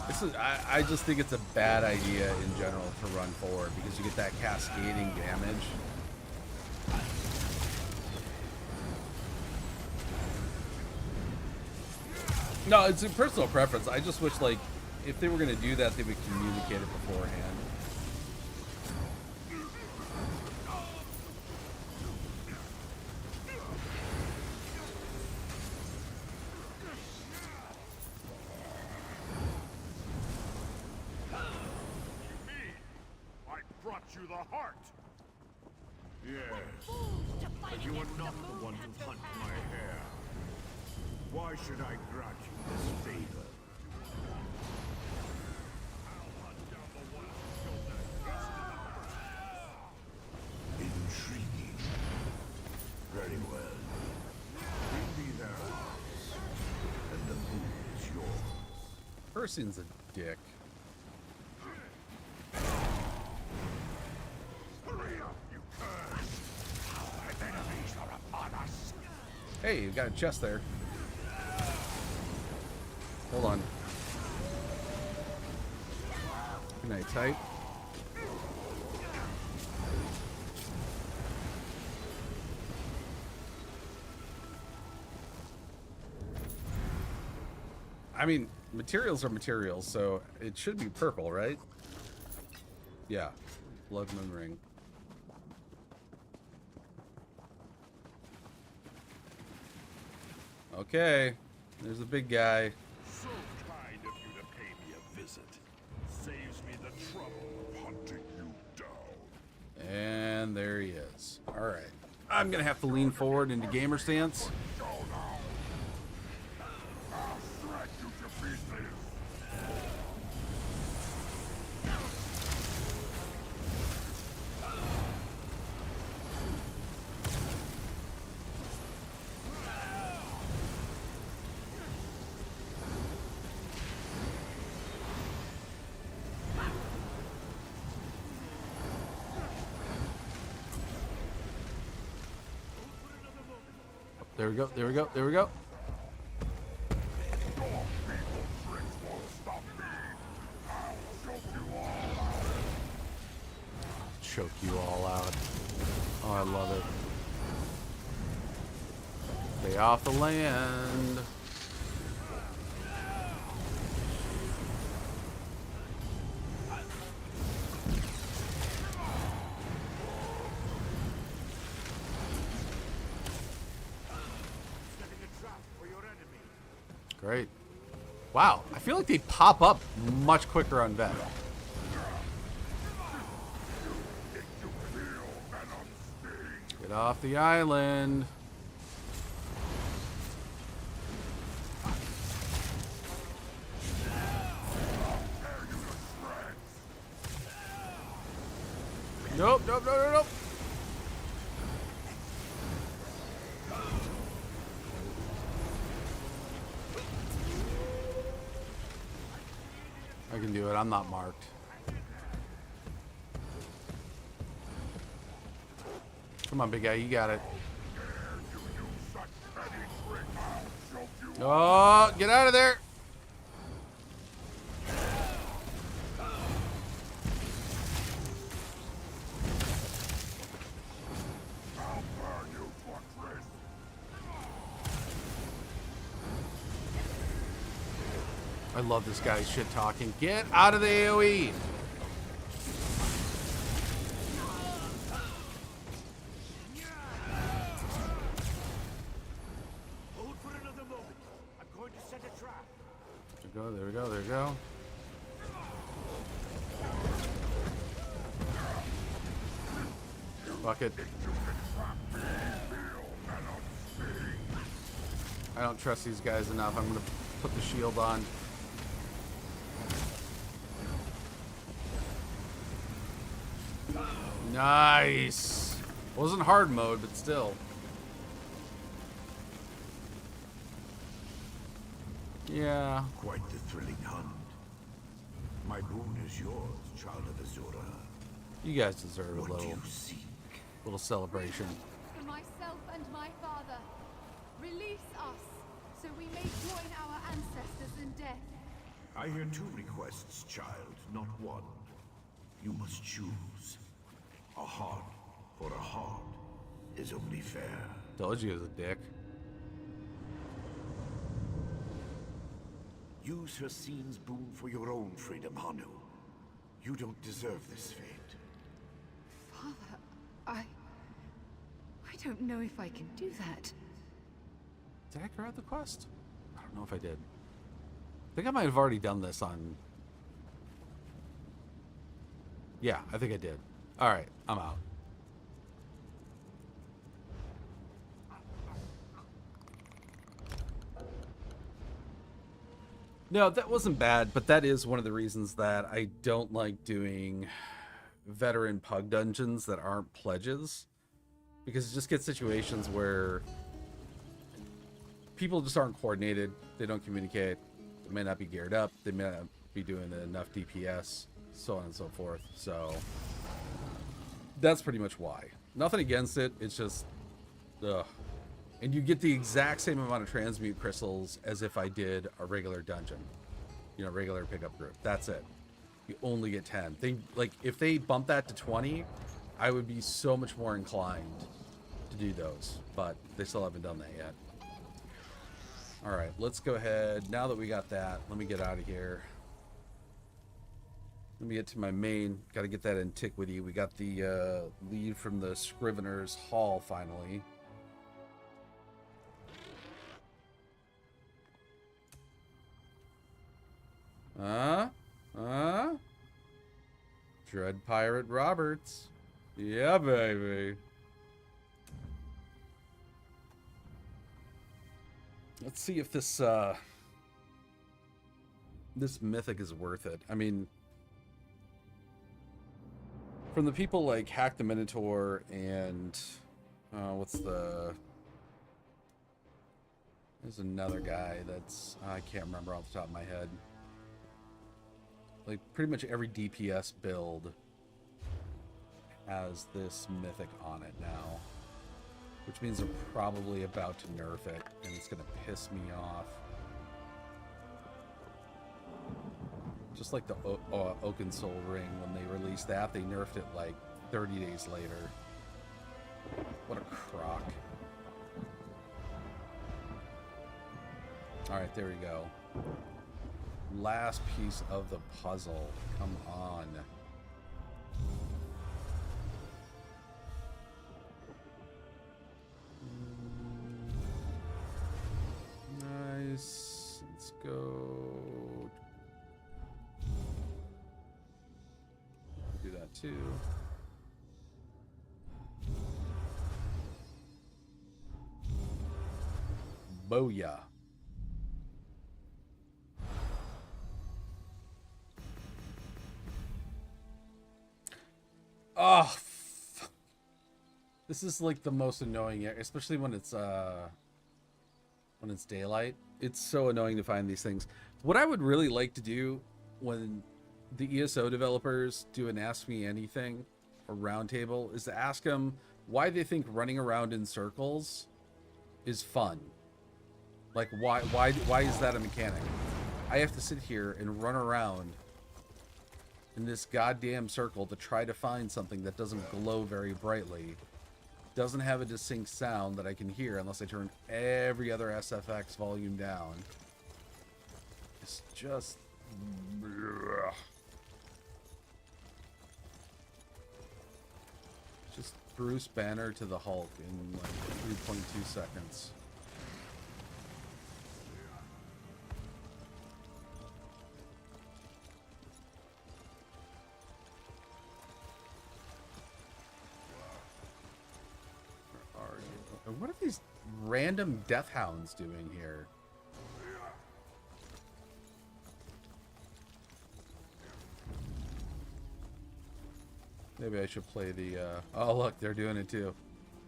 This is, I just think it's a bad idea in general to run forward, because you get that cascading damage. No, it's a personal preference. I just wish, like, if they were going to do that, they would communicate it beforehand. I brought you the heart. Yes. not the one to hunt my hair. Why should I grant you this favor? Intriguing. Very well. Bring me their hearts, and the moon is yours. Persian's a dick. Hurry up, you curse! Our enemies are upon us. Hey, you got a chest there. Hold on. Good night, tight. I mean, materials are materials, so it should be purple, right? Yeah. Blood Moon Ring. Okay. There's the big guy. So kind of you to pay me a visit. Saves me the trouble of hunting you down. And there he is. Alright. I'm gonna have to lean forward into gamer stance. Go now. I'll shred you to pieces. There we go, there we go, there we go. Choke you all out. Oh, I love it. Stay off the land. Setting a trap for your enemy. Great. Wow, I feel like they pop up much quicker on Vet. Get off the island. Nope, nope, nope, nope, nope. I can do it. I'm not marked. Come on, big guy. You got it. Oh, get out of there. I love this guy's shit talking. Get out of the AoE. Hold for another moment. I'm going to set a trap. There we go, there we go, there we go. Fuck it. I don't trust these guys enough. I'm gonna put the shield on. Nice. Wasn't hard mode, but still. Yeah. Quite the thrilling hunt. My boon is yours, child of Azura. You guys deserve a What do little you seek? celebration. For myself and my father, release us, so we may join our ancestors in death. I hear two requests, child, not one. You must choose. A heart for a heart is only fair. Told you he was a dick. Use Hercine's boon for your own freedom, Hanu. You don't deserve this fate. Father, I don't know if I can do that. Did I grab the quest? I don't know if I did. I think I might have already done this on... Yeah, I think I did. Alright, I'm out. No, that wasn't bad, but that is one of the reasons that I don't like doing veteran pug dungeons that aren't pledges, because it just gets situations where people just aren't coordinated, they don't communicate, they may not be geared up, they may not be doing enough DPS, so on and so forth. So that's pretty much why. Nothing against it, it's just ugh. And you get the exact same amount of transmute crystals as if I did a regular dungeon. You know, regular pickup group. That's it. You only get 10. They, like, if they bump that to 20, I would be so much more inclined to do those. But they still haven't done that yet. Alright, let's go ahead. Now that we got that, let me get out of here. Let me get to my main. Got to get that antiquity. We got the lead from the Scrivener's Hall finally. Dread Pirate Roberts. Yeah, baby. Let's see if this this mythic is worth it. I mean, from the people like Hack the Minotaur and there's another guy that's I can't remember off the top of my head. Like pretty much every DPS build has this mythic on it now, which means they're probably about to nerf it, and it's gonna piss me off. Just like the Oaken Soul Ring, when they released that, they nerfed it like 30 days later. What a crock. Alright, there we go. Last piece of the puzzle. Come on. Nice. Let's go. Do that too. Booyah. Oh, this is like the most annoying, especially when it's daylight. It's so annoying to find these things. What I would really like to do when the ESO developers do an Ask Me Anything or roundtable is to ask them why they think running around in circles is fun. Like why is that a mechanic? I have to sit here and run around in this goddamn circle to try to find something that doesn't glow very brightly, doesn't have a distinct sound that I can hear unless I turn every other SFX volume down. It's just bleh. Just Bruce Banner to the Hulk in like 3.2 seconds. What are these random death hounds doing here? Maybe I should play the oh look, they're doing it too.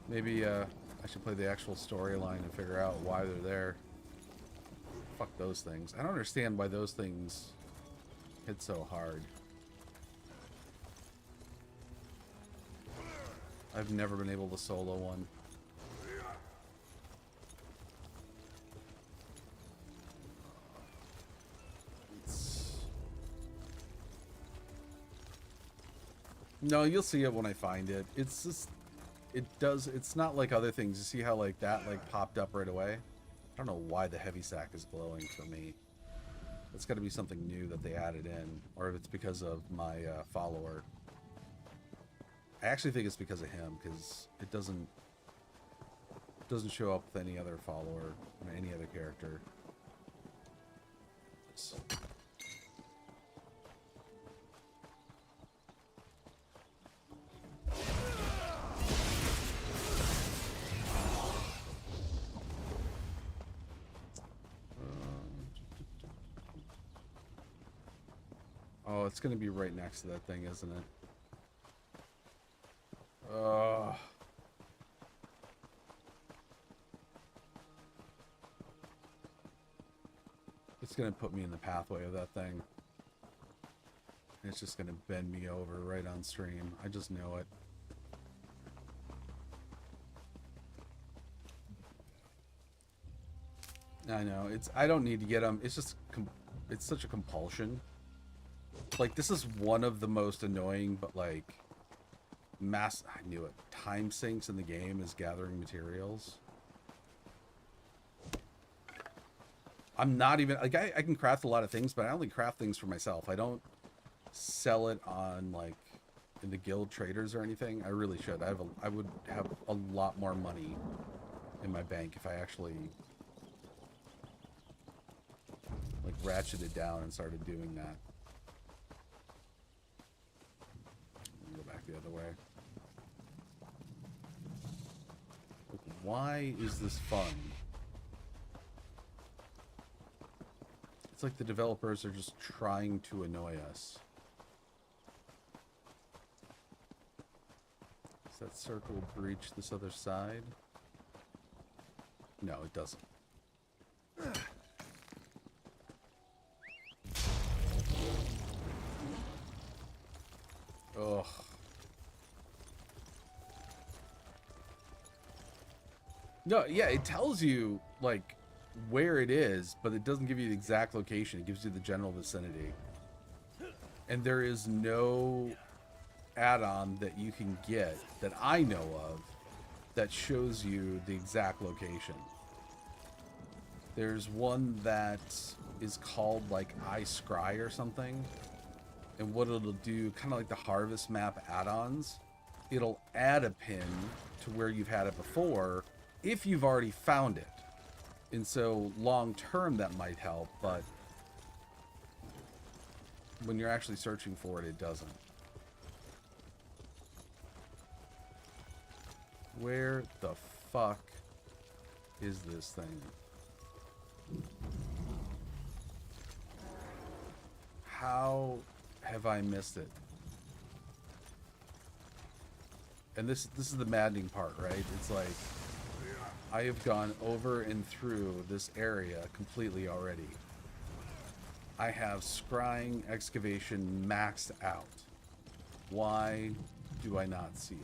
Maybe I should play the actual storyline and figure out why they're there. Fuck those things. I don't understand why those things hit so hard. I've never been able to solo one. No, you'll see it when I find it. It's just, it's not like other things. You see how like that like popped up right away? I don't know why the heavy sack is glowing for me. It's got to be something new that they added in, or if it's because of my follower. I actually think it's because of him, because it doesn't show up with any other follower or any other character. So. Oh, it's gonna be right next to that thing, isn't it? Ugh. It's gonna put me in the pathway of that thing. It's just gonna bend me over right on stream. I just know it. I know. I don't need to get them. It's just, it's such a compulsion. Like, this is one of the most annoying, but like, I knew it. Time sinks in the game is gathering materials. I'm not even, like, I can craft a lot of things, but I only craft things for myself. I don't sell it on, like, in the guild traders or anything. I really should. I would have a lot more money in my bank if I actually, like, ratcheted down and started doing that. Go back the other way. Like, why is this fun? It's like the developers are just trying to annoy us. Does that circle breach this other side? No, it doesn't. Ugh. No, yeah, it tells you, like, where it is, but it doesn't give you the exact location. It gives you the general vicinity. And there is no add-on that you can get that I know of that shows you the exact location. There's one that is called, like, I Scry or something. And what it'll do, kind of like the Harvest Map add-ons, it'll add a pin to where you've had it before if you've already found it. And so long term that might help, but when you're actually searching for it, it doesn't. Where the fuck is this thing? How have I missed it? And this is the maddening part, right? It's like I have gone over and through this area completely already. I have scrying excavation maxed out. Why do I not see it?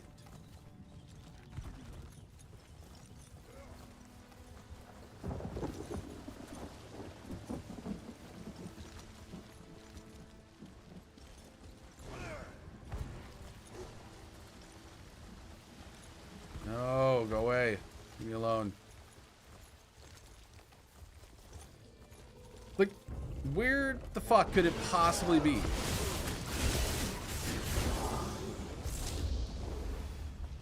No, go away. Leave me alone. Like, where the fuck could it possibly be?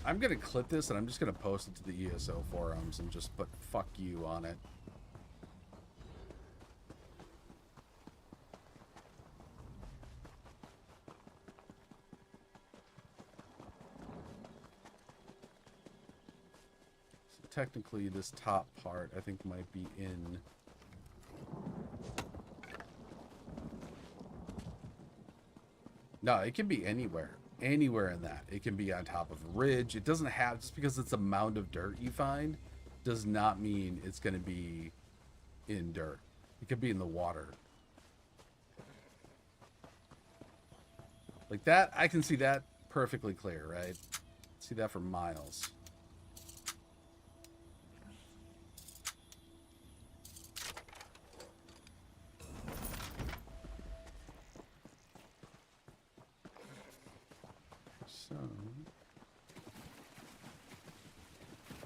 I'm gonna clip this and I'm just gonna post it to the ESO forums and just put "fuck you" on it. So technically this top part I think might be in... No, it can be anywhere. Anywhere in that. It can be on top of a ridge. It doesn't have, just because it's a mound of dirt you find, does not mean it's going to be in dirt. It could be in the water. Like that, I can see that perfectly clear, right? See that for miles. So,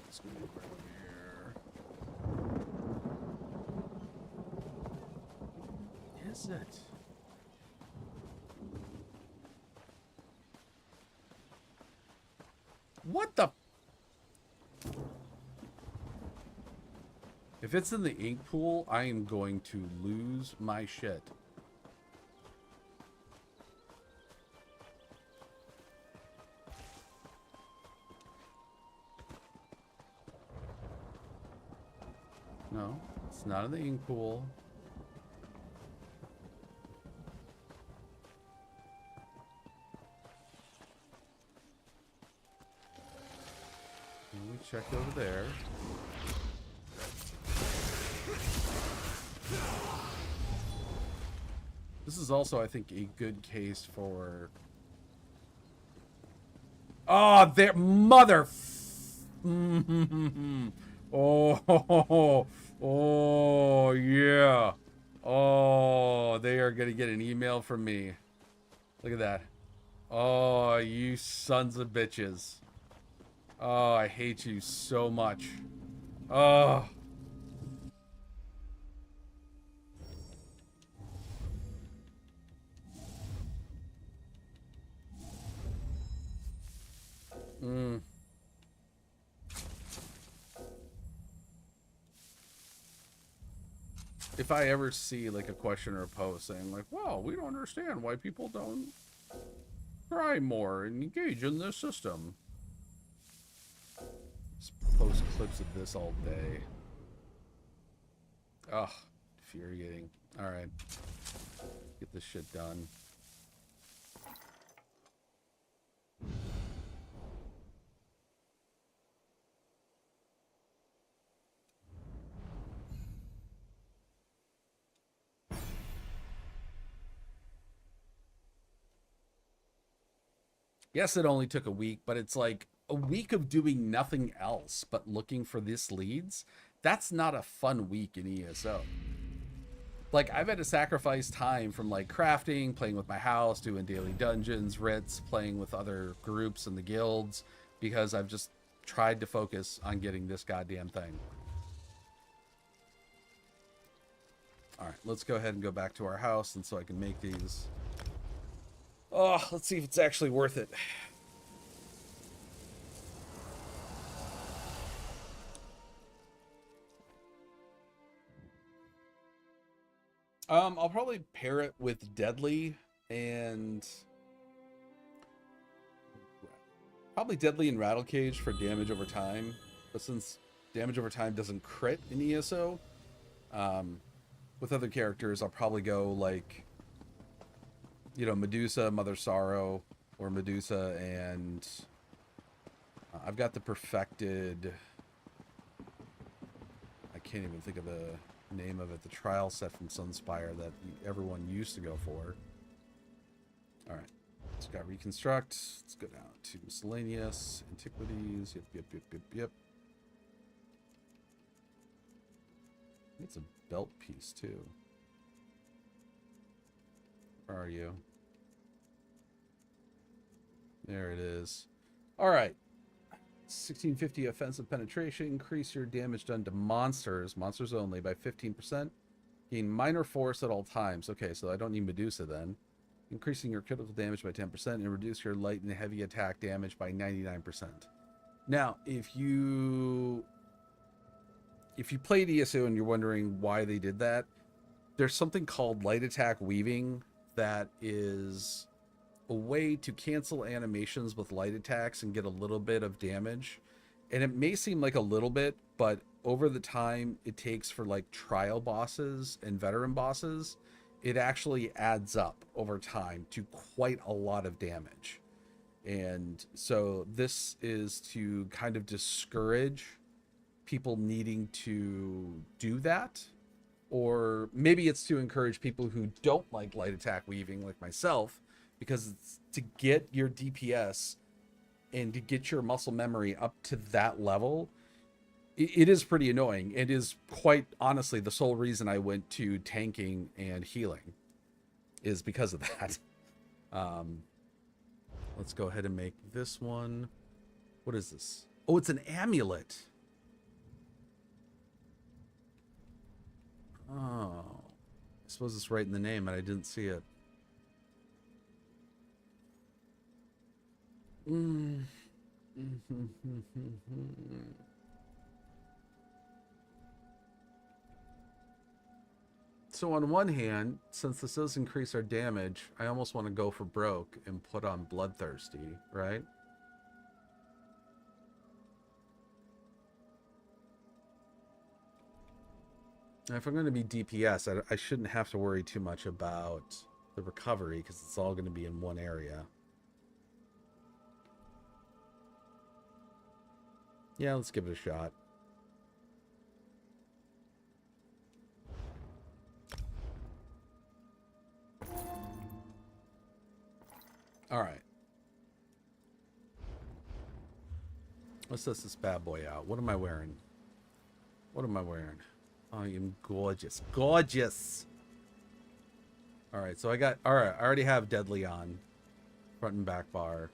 let's go over here. Is it? What the? If it's in the ink pool, I am going to lose my shit. No, it's not in the ink pool. check over there. This is also, I think, a good case for... Oh, there, mother... Oh, oh, yeah. Oh, they are going to get an email from me. Look at that. Oh, you sons of bitches. Oh, I hate you so much. Oh. If I ever see like a question or a post saying like, well, we don't understand why people don't try more and engage in this system. Just post clips of this all day. Ugh, infuriating. Alright. Get this shit done. Yes, it only took a week, but it's like a week of doing nothing else but looking for this leads. That's not a fun week in ESO. Like, I've had to sacrifice time from like crafting, playing with my house, doing daily dungeons, writs, playing with other groups and the guilds, because I've just tried to focus on getting this goddamn thing. All right, let's go ahead and go back to our house, and so I can make these. Oh, let's see if it's actually worth it. I'll probably pair it with Deadly and probably Deadly and Rattle Cage for damage over time. But since damage over time doesn't crit in ESO, with other characters, I'll probably go like, you know, Medusa, Mother Sorrow, or Medusa and I've got the perfected, I can't even think of the name of it, the trial set from Sunspire that everyone used to go for. All right, let's got Reconstruct. Let's go down to Miscellaneous, Antiquities. Yep. It's a belt piece too. Where are you? There it is. All right. 1650 offensive penetration. Increase your damage done to monsters only, by 15%. Gain minor force at all times. Okay, so I don't need Medusa then. Increasing your critical damage by 10% and reduce your light and heavy attack damage by 99%. Now, if you played ESO and you're wondering why they did that, there's something called light attack weaving that is a way to cancel animations with light attacks and get a little bit of damage. And it may seem like a little bit, but over the time it takes for like trial bosses and veteran bosses, it actually adds up over time to quite a lot of damage. And so this is to kind of discourage people needing to do that. Or maybe it's to encourage people who don't like light attack weaving like myself, because it's to get your DPS and to get your muscle memory up to that level, it is pretty annoying. It is quite honestly the sole reason I went to tanking and healing, is because of that. Let's go ahead and make this one. What is this? Oh, it's an amulet. Oh, I suppose it's right in the name and I didn't see it. So on one hand, since this does increase our damage, I almost want to go for broke and put on Bloodthirsty, right? Now, if I'm going to be DPS, I shouldn't have to worry too much about the recovery, because it's all going to be in one area. Yeah, let's give it a shot. All right. Let's test this bad boy out. What am I wearing? What am I wearing? I am gorgeous. Gorgeous! Alright, so I got... Alright, I already have Deadly on. Front and back bar.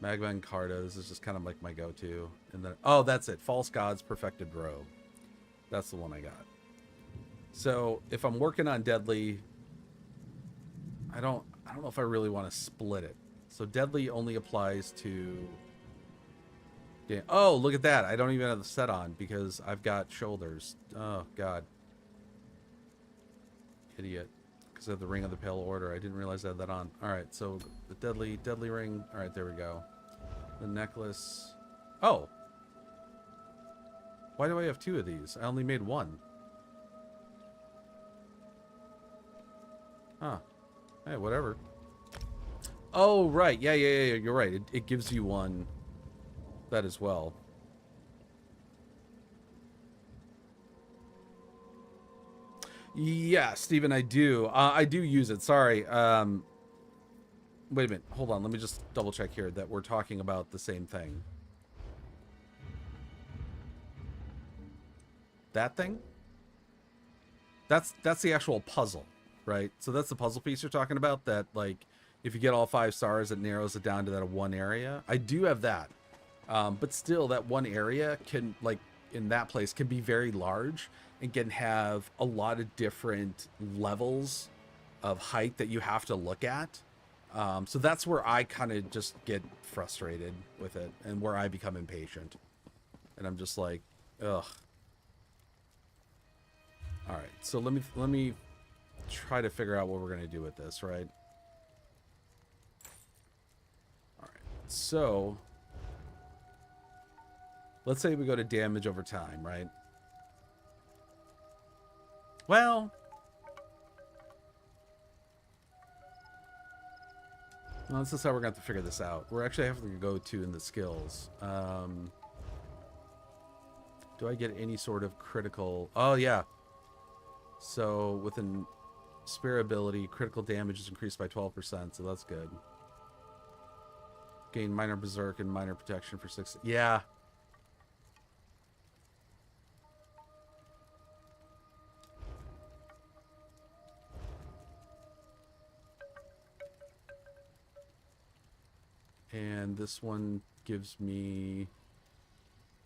Magma and Cartas is just kind of like my go-to. And then... Oh, that's it. False Gods Perfected Row. That's the one I got. So, if I'm working on Deadly... I don't know if I really want to split it. So, Deadly only applies to... Oh, look at that. I don't even have the set on because I've got shoulders. Oh, God. Idiot. Because I have the Ring of the Pale Order. I didn't realize I had that on. Alright, so the Deadly Ring. Alright, there we go. The necklace. Oh! Why do I have two of these? I only made one. Huh. Hey, whatever. Oh, right. Yeah, you're right. It gives you one... that as well. Yeah, Steven, I do. I do use it. Sorry. Wait a minute. Hold on. Let me just double check here that we're talking about the same thing. That thing? That's the actual puzzle, right? So that's the puzzle piece you're talking about that, like, if you get all 5 stars, it narrows it down to that one area. I do have that. But still, that one area can, like, in that place, can be very large and can have a lot of different levels of height that you have to look at. So that's where I kind of just get frustrated with it and where I become impatient. And I'm just like, ugh. All right, so let me try to figure out what we're going to do with this, right? All right, so... let's say we go to damage over time, right? Well, this is how we're going to have to figure this out. We're actually having to go to in the skills. Do I get any sort of critical... oh, yeah. So, with an Spear ability, critical damage is increased by 12%, so that's good. Gain minor berserk and minor protection for 6... yeah. And this one gives me...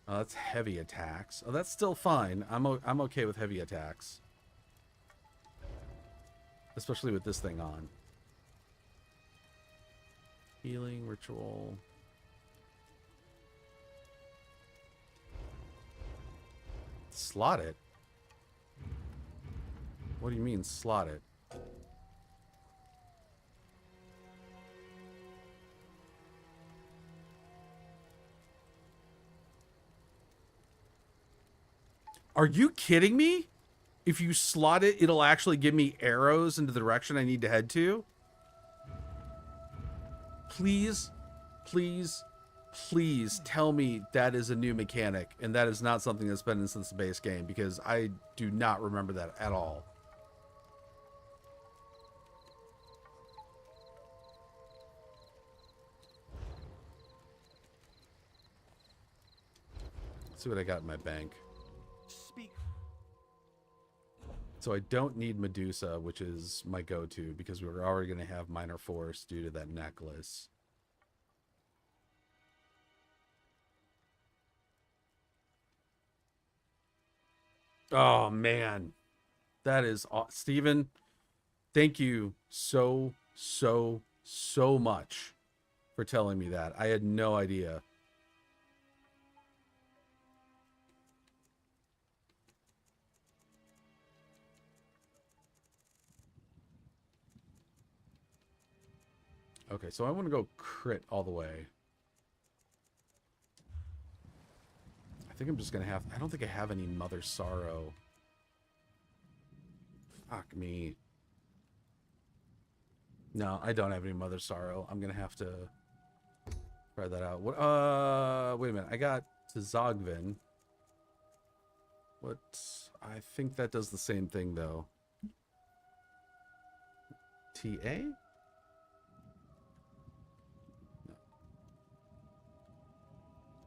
oh, that's heavy attacks. Oh, that's still fine. I'm okay with heavy attacks. Especially with this thing on. Healing, ritual... slot it? What do you mean, slot it? Are you kidding me? If you slot it, it'll actually give me arrows into the direction I need to head to? Please, please, please tell me that is a new mechanic and that is not something that's been in since the base game, because I do not remember that at all. Let's see what I got in my bank. Speak. So I don't need Medusa, which is my go-to, because we were already going to have minor force due to that necklace. Oh, man. That is... Steven, thank you so much for telling me that. I had no idea. Okay, so I want to go crit all the way. I think I'm just going to have... I don't think I have any Mother Sorrow. Fuck me. No, I don't have any Mother Sorrow. I'm going to have to try that out. What? Wait a minute. I got to Zogvin. What? I think that does the same thing, though. TA? No.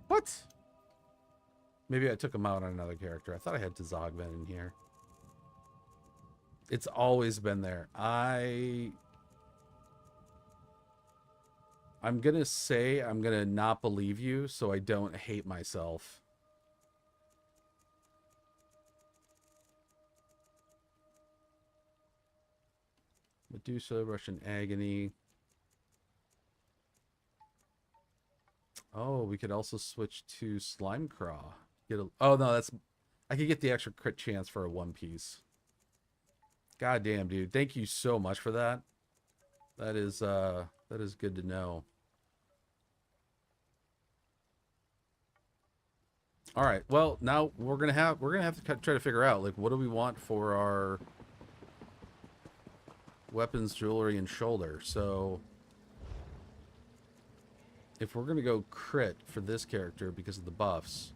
What? Maybe I took him out on another character. I thought I had to Zogvin in here. It's always been there. I'm gonna say I'm gonna not believe you so I don't hate myself. Medusa, Russian Agony. Oh, we could also switch to Slime Craw. Oh no, that's... I could get the extra crit chance for a one piece. God damn, dude. Thank you so much for that. That is good to know. All right. Well, now we're gonna have to try to figure out, like, what do we want for our weapons, jewelry, and shoulder. So if we're gonna go crit for this character because of the buffs,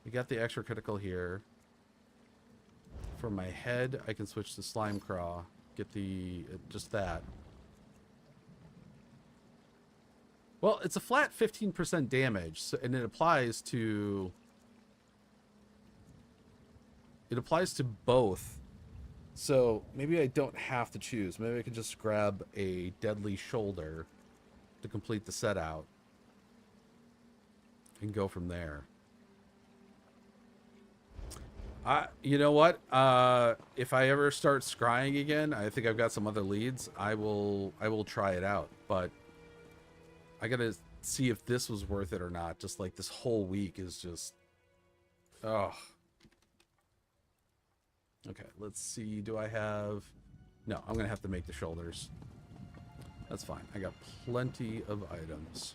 we got the extra critical here. For my head, I can switch to Slime Craw. Get the just that. Well, it's a flat 15% damage, so, and it applies to both. So maybe I don't have to choose. Maybe I can just grab a deadly shoulder to complete the set out and go from there. You know what? If I ever start scrying again, I think I've got some other leads. I will try it out, but I gotta see if this was worth it or not. Just like this whole week is just, oh. Okay, let's see. Do I have? No, I'm gonna have to make the shoulders. That's fine. I got plenty of items.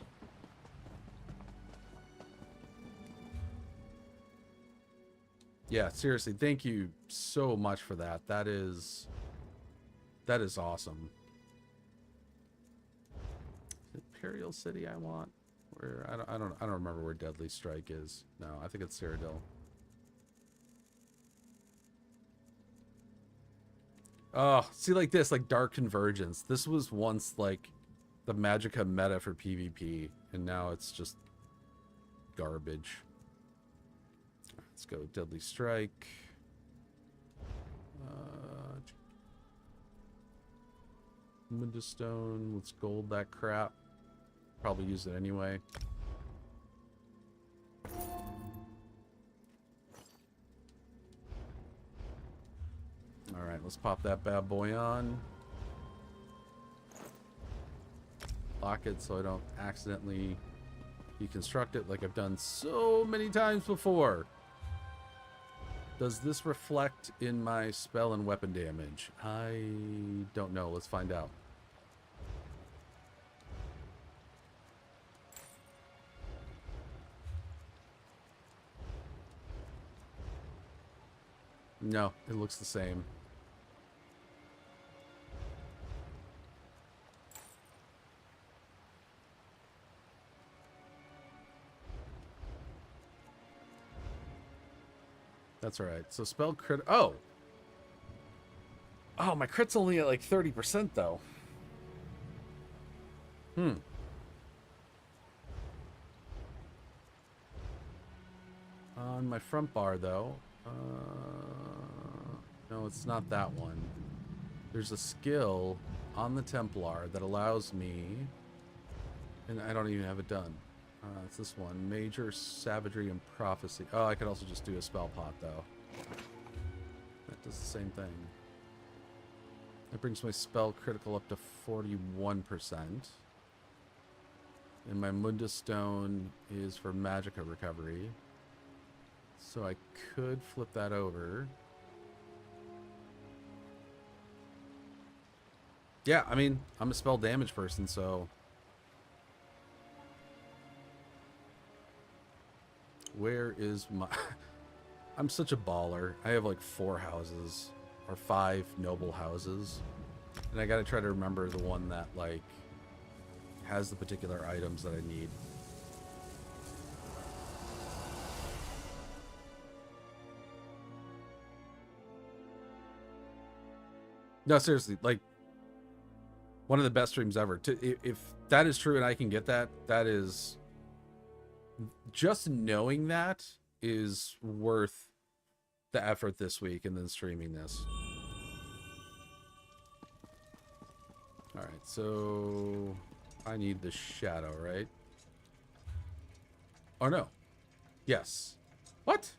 Yeah, seriously, thank you so much for that. That is awesome. Imperial City I want? Where I don't remember where Deadly Strike is. No, I think it's Cyrodiil. Oh, see, like this, like Dark Convergence. This was once like the Magicka meta for PvP, and now it's just garbage. Let's go Deadly Strike. Moonstone. Let's gold that crap. Probably use it anyway. Alright, let's pop that bad boy on. Lock it so I don't accidentally deconstruct it like I've done so many times before. Does this reflect in my spell and weapon damage? I don't know. Let's find out. No, it looks the same. That's all right. So spell crit. Oh, my crit's only at like 30% though. On my front bar though. No, it's not that one. There's a skill on the Templar that allows me, and I don't even have it done. It's this one. Major Savagery and Prophecy. Oh, I could also just do a spell pot, though. That does the same thing. That brings my spell critical up to 41%. And my Mundus Stone is for Magicka recovery. So I could flip that over. Yeah, I mean, I'm a spell damage person, so... Where is my... I'm such a baller. I have like 4 houses. Or 5 noble houses. And I gotta try to remember the one that, like... has the particular items that I need. No, seriously, like one of the best streams ever. If that is true and I can get that, that is just knowing that is worth the effort this week and then streaming this. All right, so I need the shadow, right? Oh no. Yes. What?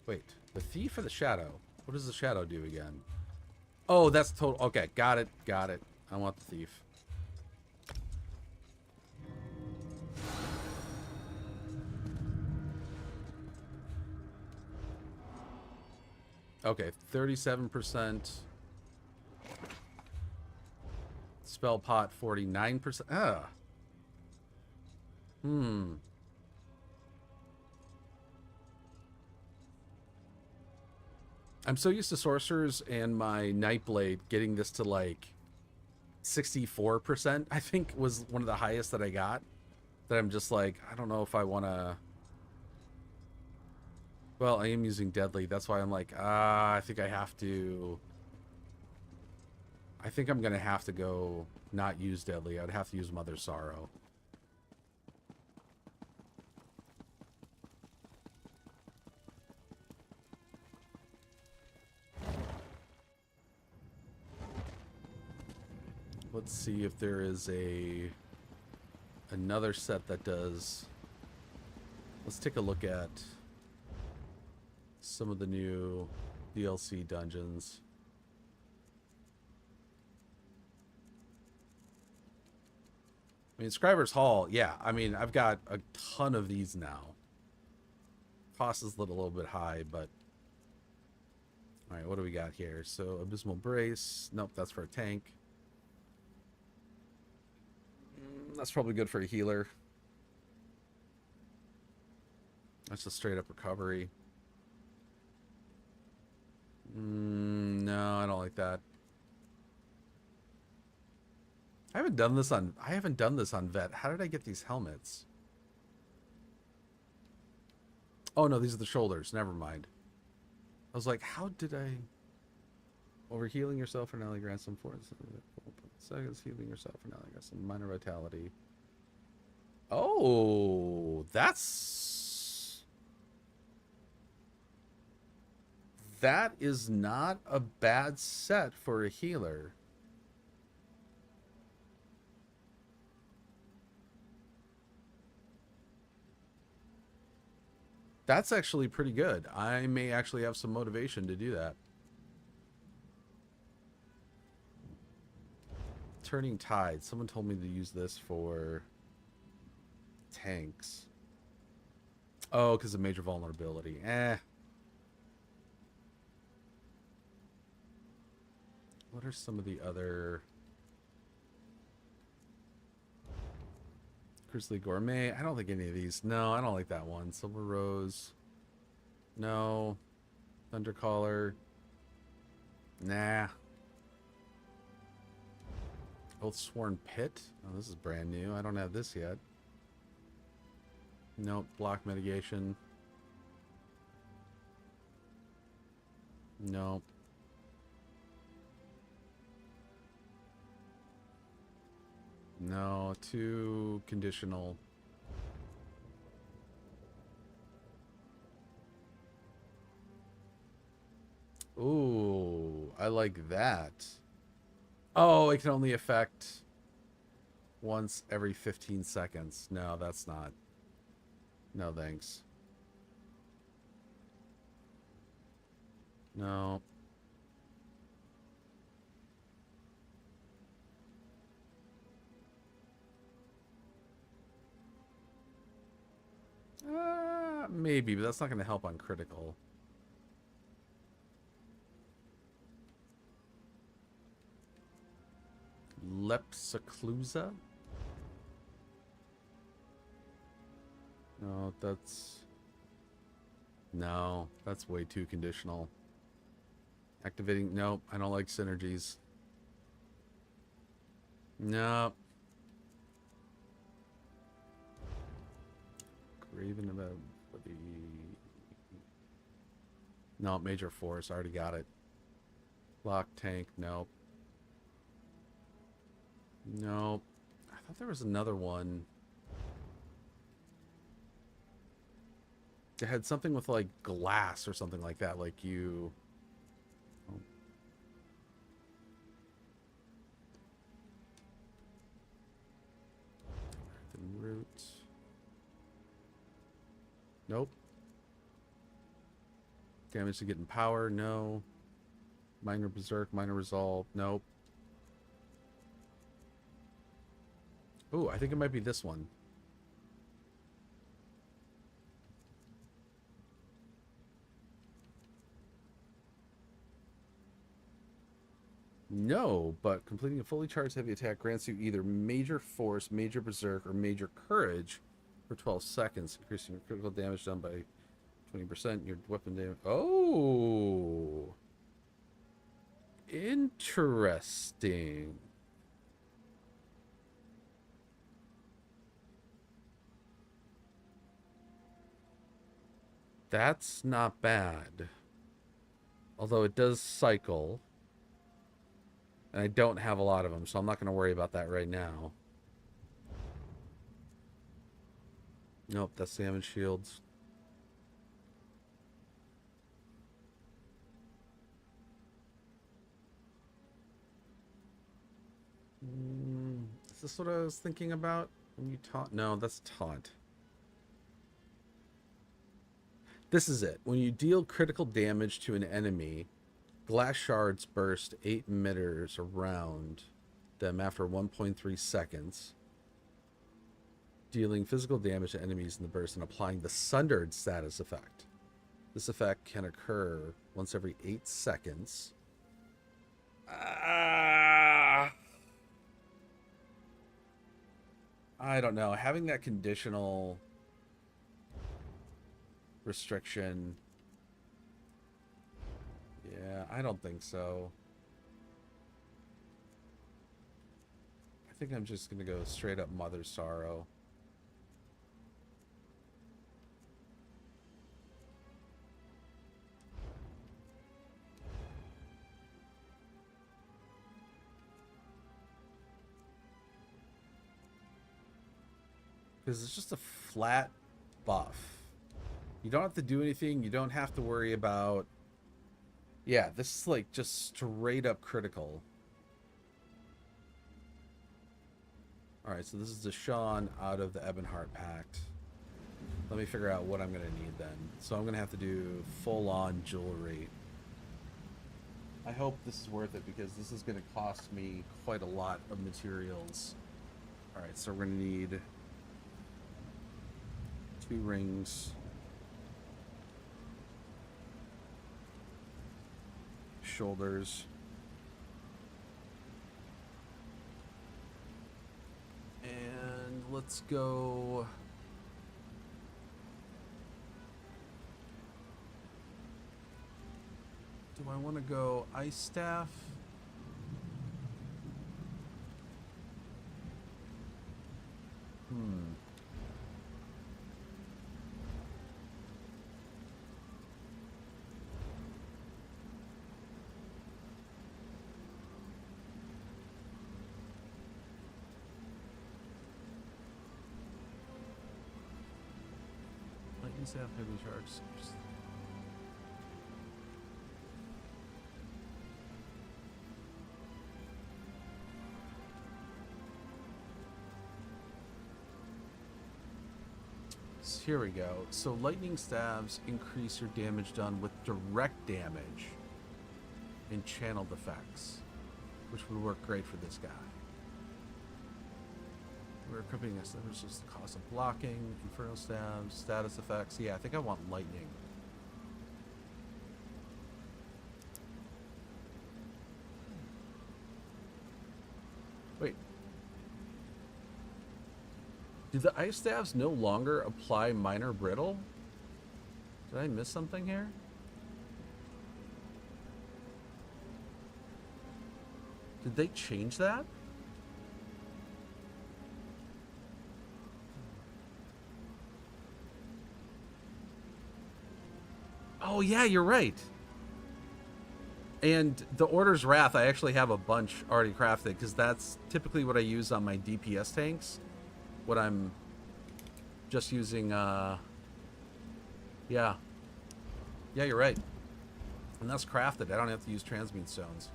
Wait, the thief or the shadow? What does the shadow do again? Oh, that's total. Okay, got it. Got it. I want the thief. Okay, 37%. Spell pot 49%. Ah. I'm so used to sorcerers and my Nightblade getting this to like 64%, I think was one of the highest that I got. That I'm just like, I don't know if I want to. Well, I am using Deadly. That's why I'm like, I think I have to. I think I'm going to have to go not use Deadly. I'd have to use Mother Sorrow. Let's see if there is another set that does. Let's take a look at some of the new DLC dungeons. I mean, Scriber's Hall, yeah. I mean, I've got a ton of these now. Cost is a little bit high, but... Alright, what do we got here? So, Abysmal Brace. Nope, that's for a tank. That's probably good for a healer. That's just straight up recovery. No, I don't like that. I haven't done this on Vet. How did I get these helmets? Oh no, these are the shoulders. Never mind. I was like, how did I... Overhealing yourself for now, grant some force. Seconds, healing yourself for now, grant some minor vitality. Oh, that's... That is not a bad set for a healer. That's actually pretty good. I may actually have some motivation to do that. Turning Tide. Someone told me to use this for tanks. Oh, because of major vulnerability. What are some of the other... Grizzly Gourmet. I don't think any of these. No, I don't like that one. Silver Rose. No. Thundercaller. Nah. Oathsworn Pit. Oh, this is brand new. I don't have this yet. Nope. Block mitigation. Nope. No, too conditional. Ooh, I like that. Oh, it can only affect once every 15 seconds. No, that's not. No, thanks. No. Maybe, but that's not going to help on critical. Lepsaclusa? No, that's... No, that's way too conditional. Activating... Nope, I don't like synergies. No. Graven about the. No, major force. I already got it. Lock tank. Nope. Nope. I thought there was another one. It had something with like glass or something like that. Like you. Oh. Earthen root. Nope. Damage to getting power. No. Minor berserk. Minor resolve. Nope. Ooh, I think it might be this one. No, but completing a fully charged heavy attack grants you either major force, major berserk, or major courage for 12 seconds, increasing your critical damage done by 20%. Your weapon damage. Oh, interesting. That's not bad. Although it does cycle. And I don't have a lot of them, so I'm not going to worry about that right now. Nope, that's damage shields. Is this what I was thinking about when you taunt? No, that's taunt. This is it. When you deal critical damage to an enemy, glass shards burst 8 meters around them after 1.3 seconds, dealing physical damage to enemies in the burst and applying the Sundered status effect. This effect can occur once every 8 seconds. I don't know. Having that conditional restriction... Yeah, I don't think so. I think I'm just going to go straight up Mother Sorrow. Because it's just a flat buff. You don't have to do anything. You don't have to worry about... Yeah, this is like just straight up critical. Alright, so this is Deshaun out of the Ebonheart Pact. Let me figure out what I'm going to need then. So I'm going to have to do full-on jewelry. I hope this is worth it because this is going to cost me quite a lot of materials. Alright, so we're going to need 2 rings. Shoulders. And let's go... Do I want to go Ice Staff? Lightning Staff, heavy charge. Here we go. So lightning stabs increase your damage done with direct damage and channeled effects, which would work great for this guy. We're equipping us. That was just the cost of blocking, infernal stabs, status effects. Yeah, I think I want lightning. Wait. Do the ice staves no longer apply minor brittle? Did I miss something here? Did they change that? Oh, yeah, you're right. And the Order's Wrath, I actually have a bunch already crafted, because that's typically what I use on my DPS tanks. What I'm just using, yeah. Yeah, you're right. And that's crafted. I don't have to use transmute stones.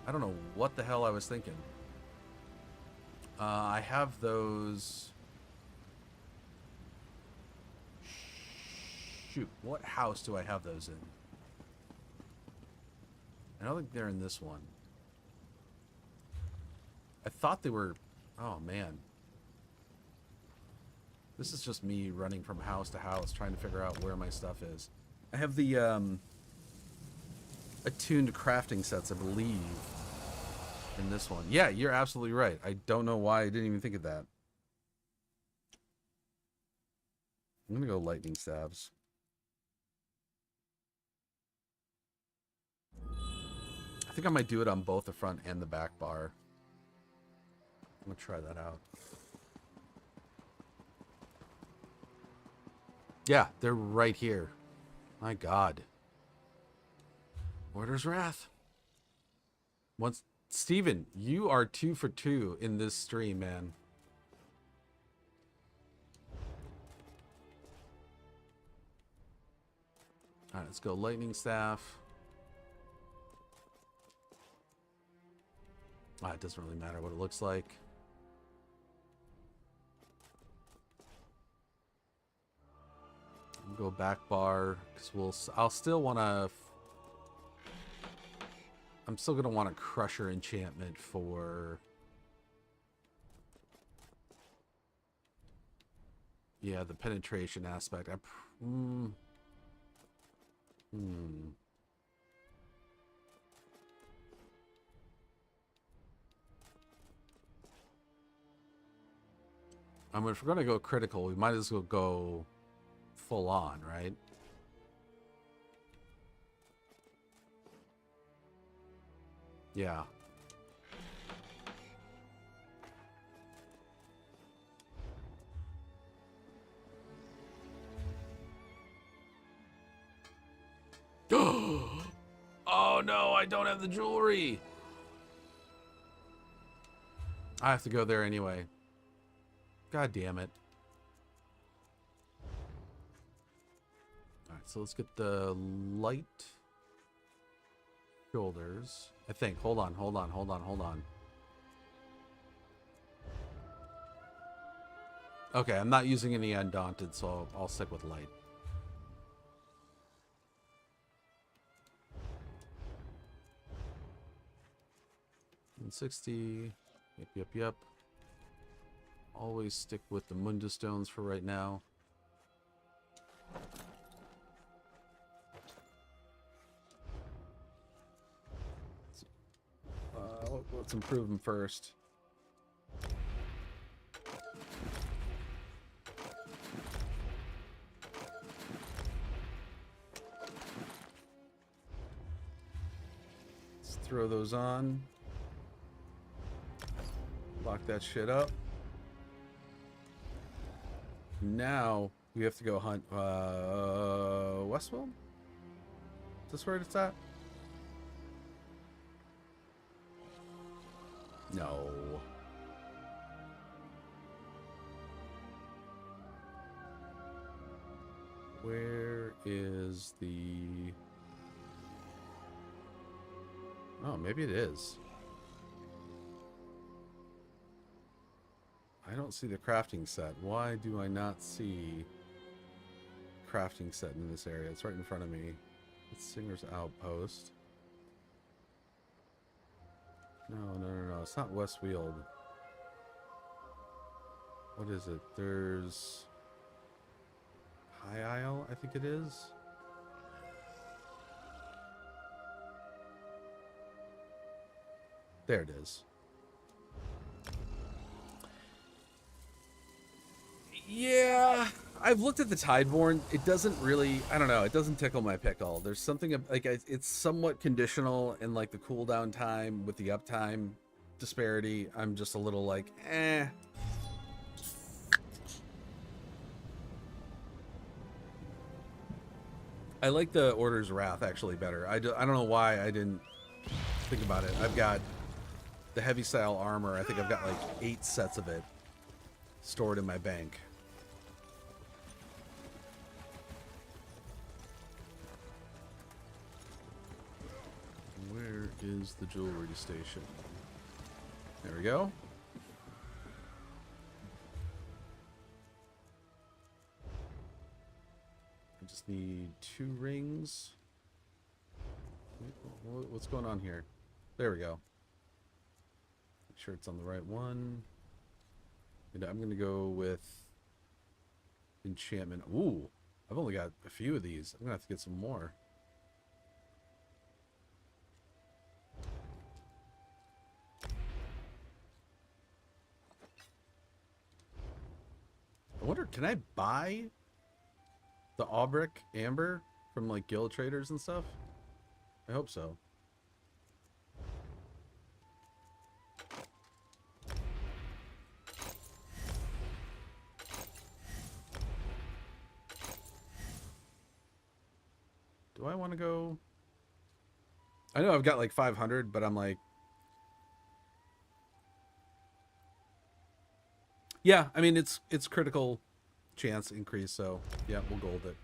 I don't know what the hell I was thinking. I have those... Shoot, what house do I have those in? I don't think they're in this one. I thought they were... Oh, man. This is just me running from house to house trying to figure out where my stuff is. I have the attuned crafting sets, I believe, in this one. Yeah, you're absolutely right. I don't know why I didn't even think of that. I'm gonna go lightning stabs. I think I might do it on both the front and the back bar. I'm gonna try that out. Yeah, they're right here. My God. Order's Wrath. Once, Steven, you are 2 for 2 in this stream, man. Alright, let's go lightning staff. It doesn't really matter what it looks like. Go back bar, because I'll still want to... I'm still going to want a Crusher enchantment for... Yeah, the penetration aspect. I mean, if we're going to go critical, we might as well go full on, right? Yeah. Oh no, I don't have the jewelry. I have to go there anyway. God damn it. Alright, so let's get the light shoulders. I think. Hold on. Okay, I'm not using any Undaunted, so I'll stick with light. $160. Yep. Always stick with the Mundus stones for right now. Let's improve them first. Let's throw those on. Lock that shit up. Now we have to go hunt Westfield? Is this where it's at? No. Where is the... Oh, maybe it is. I don't see the crafting set. Why do I not see crafting set in this area? It's right in front of me. It's Singer's Outpost. No. It's not Westfield. What is it? There's High Isle, I think it is. There it is. Yeah, I've looked at the Tideborn. It doesn't really, I don't know, it doesn't tickle my pickle. There's something like it's somewhat conditional in like the cooldown time with the uptime disparity. I'm just a little like, eh. I like the Order's Wrath actually better. I don't know why I didn't think about it. I've got the heavy style armor. I think I've got like 8 sets of it stored in my bank. Where is the jewelry station? There we go. I just need 2 rings. What's going on here? There we go. Make sure it's on the right one. And I'm going to go with enchantment. Ooh, I've only got a few of these. I'm going to have to get some more. I wonder, can I buy the Aubric Amber from like guild traders and stuff? I hope so. Do I want to go? I know I've got like 500, but I'm like, yeah, I mean it's critical chance increase, so yeah, we'll gold it.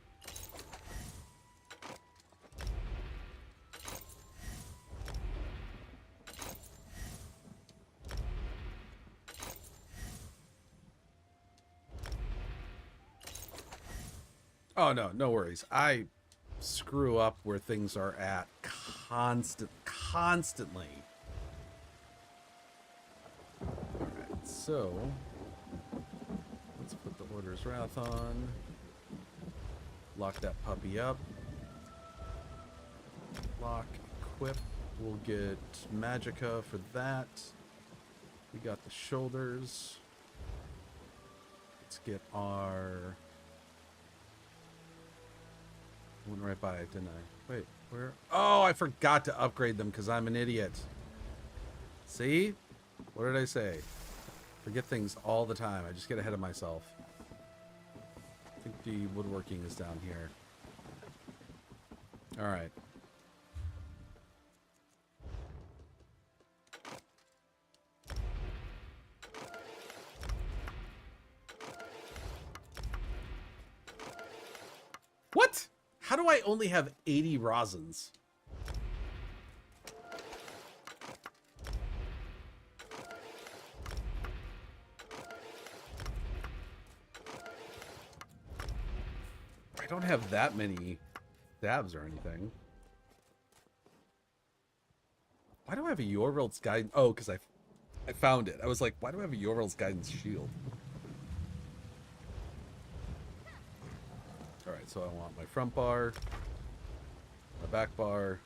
Oh no, no worries. I screw up where things are at constantly. Alright, so let's put the Order's Wrath on. Lock that puppy up. Lock, equip. We'll get Magicka for that. We got the shoulders. Let's get our... Went right by it, didn't I? Wait, where? Oh, I forgot to upgrade them because I'm an idiot. See? What did I say? Forget things all the time. I just get ahead of myself. I think the woodworking is down here. Alright. What? How do I only have 80 rosins? I don't have that many dabs or anything. Why do I have a Yorvel's Guidance? Oh, because I found it. I was like, why do I have a Yorvel's Guidance shield? Alright, so I want my front bar, my back bar.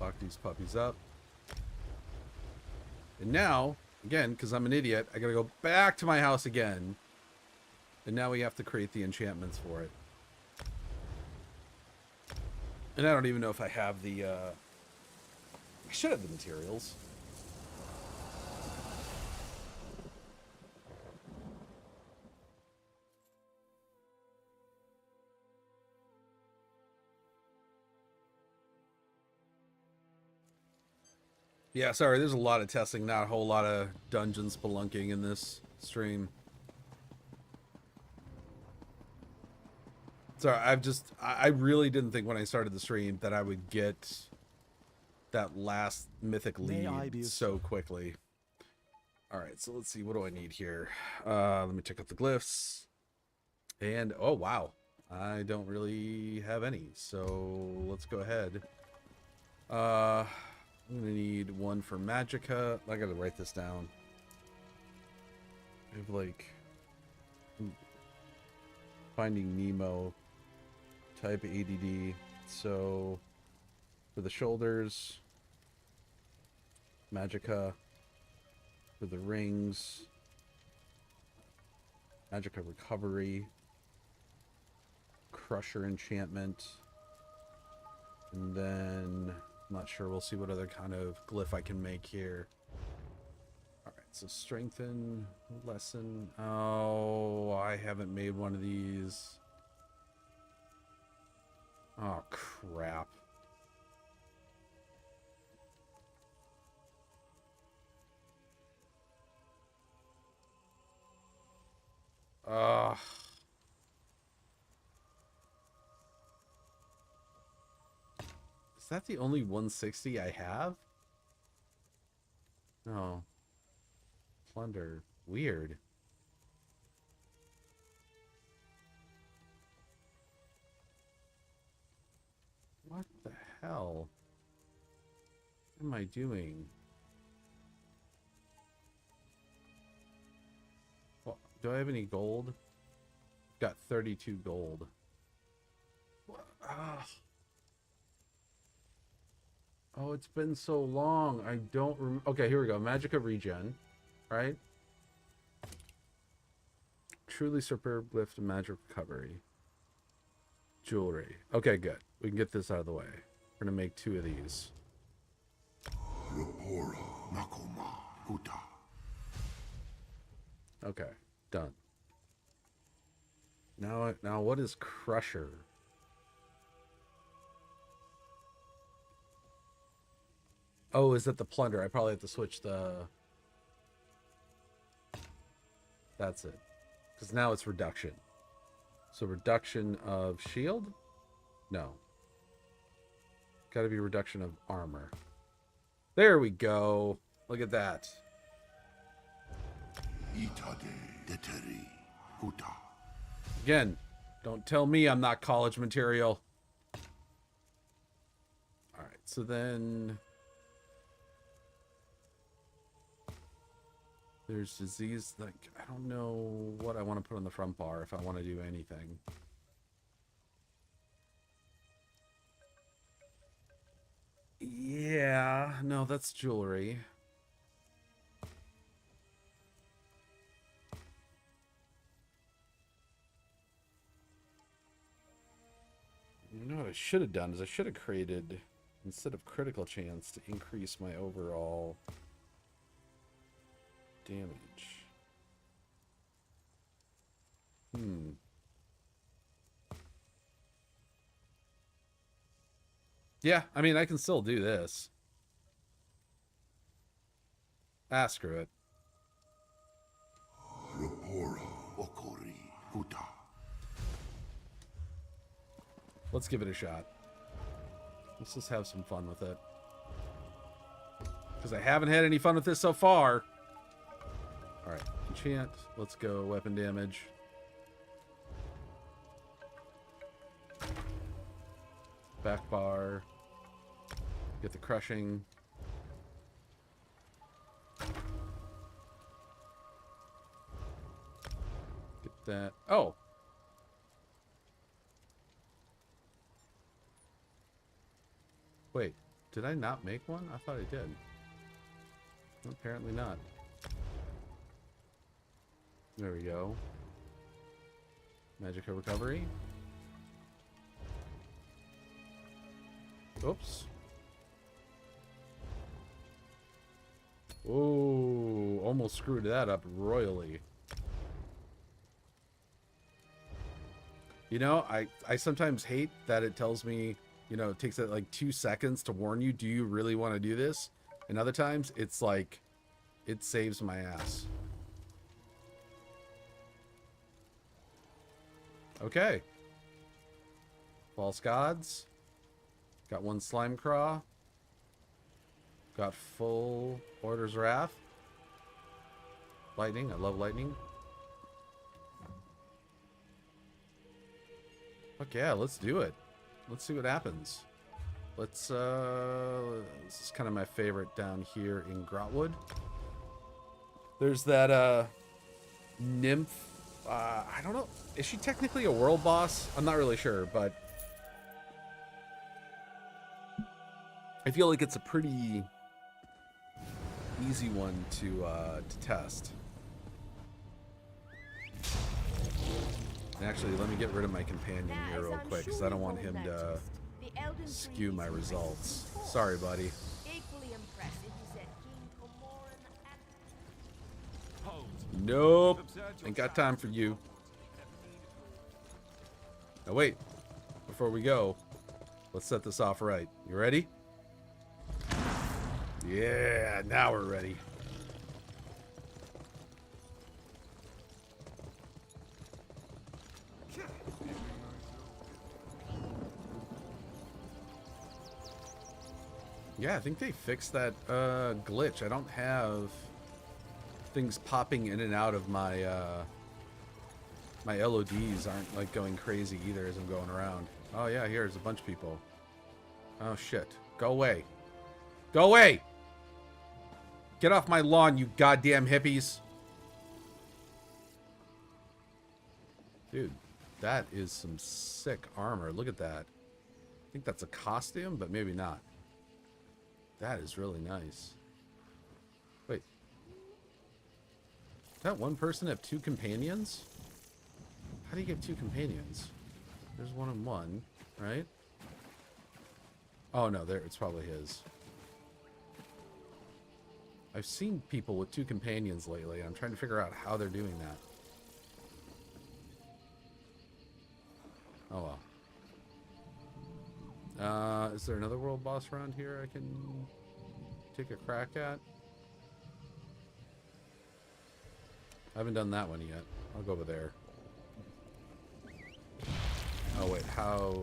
Lock these puppies up. And now, again, because I'm an idiot, I gotta go back to my house again. And now we have to create the enchantments for it. And I don't even know if I have the, I should have the materials. Yeah, sorry, there's a lot of testing, not a whole lot of dungeon spelunking in this stream. Sorry, I really didn't think when I started the stream that I would get that last mythic lead so quickly. Alright, so let's see, what do I need here? Let me check out the glyphs. And, oh wow, I don't really have any, so let's go ahead. I'm gonna need one for Magicka. I gotta write this down. I have like Finding Nemo type ADD. So for the shoulders, Magicka. For the rings, Magicka Recovery, Crusher Enchantment, and then I'm not sure. We'll see what other kind of glyph I can make here. Alright, so strengthen, lesson. Oh, I haven't made one of these. Oh, crap. Ugh. Is that the only 160 I have? No. Plunder. Weird. What the hell? What am I doing? Well, do I have any gold? Got 32 gold. Ah. Oh, it's been so long. I don't remember. Okay, here we go. Magic of regen, right? Truly superb lift and magic recovery. Jewelry. Okay, good. We can get this out of the way. We're gonna make 2 of these. Rapora, Nakoma, Huta. Okay, done. Now what is Crusher? Oh, is that the plunder? I probably have to switch the... That's it. Because now it's reduction. So reduction of shield? No. Got to be reduction of armor. There we go. Look at that. Itade, Deteri, Huta. Again, don't tell me I'm not college material. Alright, so then... There's disease, like, I don't know what I want to put on the front bar if I want to do anything. Yeah, no, that's jewelry. You know what I should have done is I should have created, instead of critical chance, to increase my overall damage. Yeah, I mean, I can still do this. Ah, screw it. Rapora, Okori, Huta. Let's give it a shot. Let's just have some fun with it. Because I haven't had any fun with this so far. Alright, enchant. Let's go weapon damage. Back bar. Get the crushing. Get that. Oh! Wait, did I not make one? I thought I did. Apparently not. There we go. Magic of recovery. Oops. Oh, almost screwed that up royally. You know, I sometimes hate that it tells me, you know, it takes it like 2 seconds to warn you, do you really want to do this? And other times, it's like, it saves my ass. Okay. False gods. Got 1 slime craw. Got full Order's Wrath. Lightning. I love lightning. Fuck yeah, let's do it. Let's see what happens. Let's, this is kind of my favorite down here in Grotwood. There's that, nymph. I don't know. Is she technically a world boss? I'm not really sure, but I feel like it's a pretty easy one to test. And actually, let me get rid of my companion here real quick, because I don't want him to skew my results. Sorry, buddy. Equally impressive is that King Comoran Nope. Ain't got time for you. Now wait. Before we go, let's set this off right. You ready? Yeah, now we're ready. Yeah, I think they fixed that glitch. I don't have things popping in and out of my my LODs aren't like going crazy either as I'm going around. Oh yeah, here's a bunch of people. Oh shit. Go away. Go away! Get off my lawn, you goddamn hippies. Dude, that is some sick armor. Look at that. I think that's a costume, but maybe not. That is really nice. Wait. Does that one person have two companions? How do you get two companions? There's one and one, right? Oh no, there it's probably his. I've seen people with two companions lately. I'm trying to figure out how they're doing that. Oh well. Is there another world boss around here I can take a crack at? I haven't done that one yet. I'll go over there. Oh wait, how...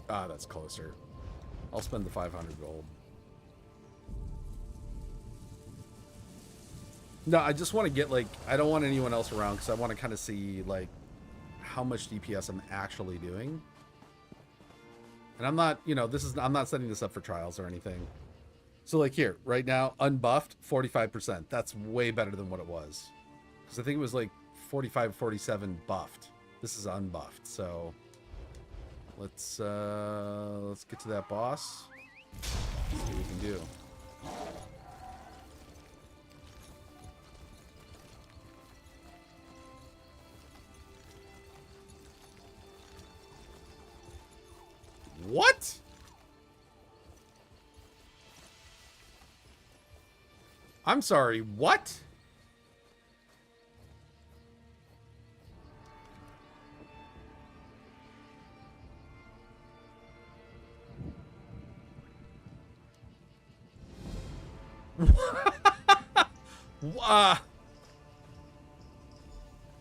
Ah, that's closer. I'll spend the 500 gold. No, I just want to get, like... I don't want anyone else around because I want to kind of see, like, how much DPS I'm actually doing. And I'm not, you know, I'm not setting this up for trials or anything. So, like, here, right now, unbuffed, 45%. That's way better than what it was. Because I think it was, like, 45, 47 buffed. This is unbuffed, so... Let's get to that boss. See what we can do. What? I'm sorry, what?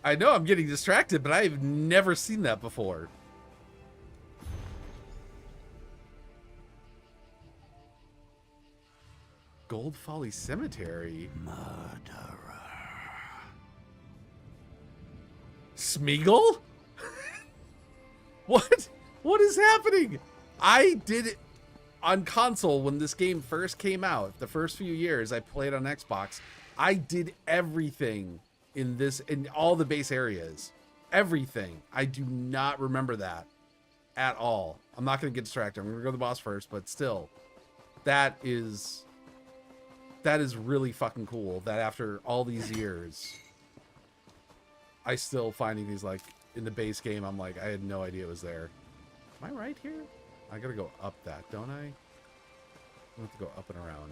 I know I'm getting distracted, but I've never seen that before. Gold Folly Cemetery. Murderer. Smeagol? What? What is happening? I did it on console when this game first came out. The first few years I played on Xbox, I did everything in all the base areas. Everything. I do not remember that at all. I'm not going to get distracted. I'm going to go to the boss first, but still, that is really fucking cool that after all these years, I still finding these, like, in the base game, I'm like, I had no idea it was there. Am I right here? I gotta go up that, don't I? I have to go up and around.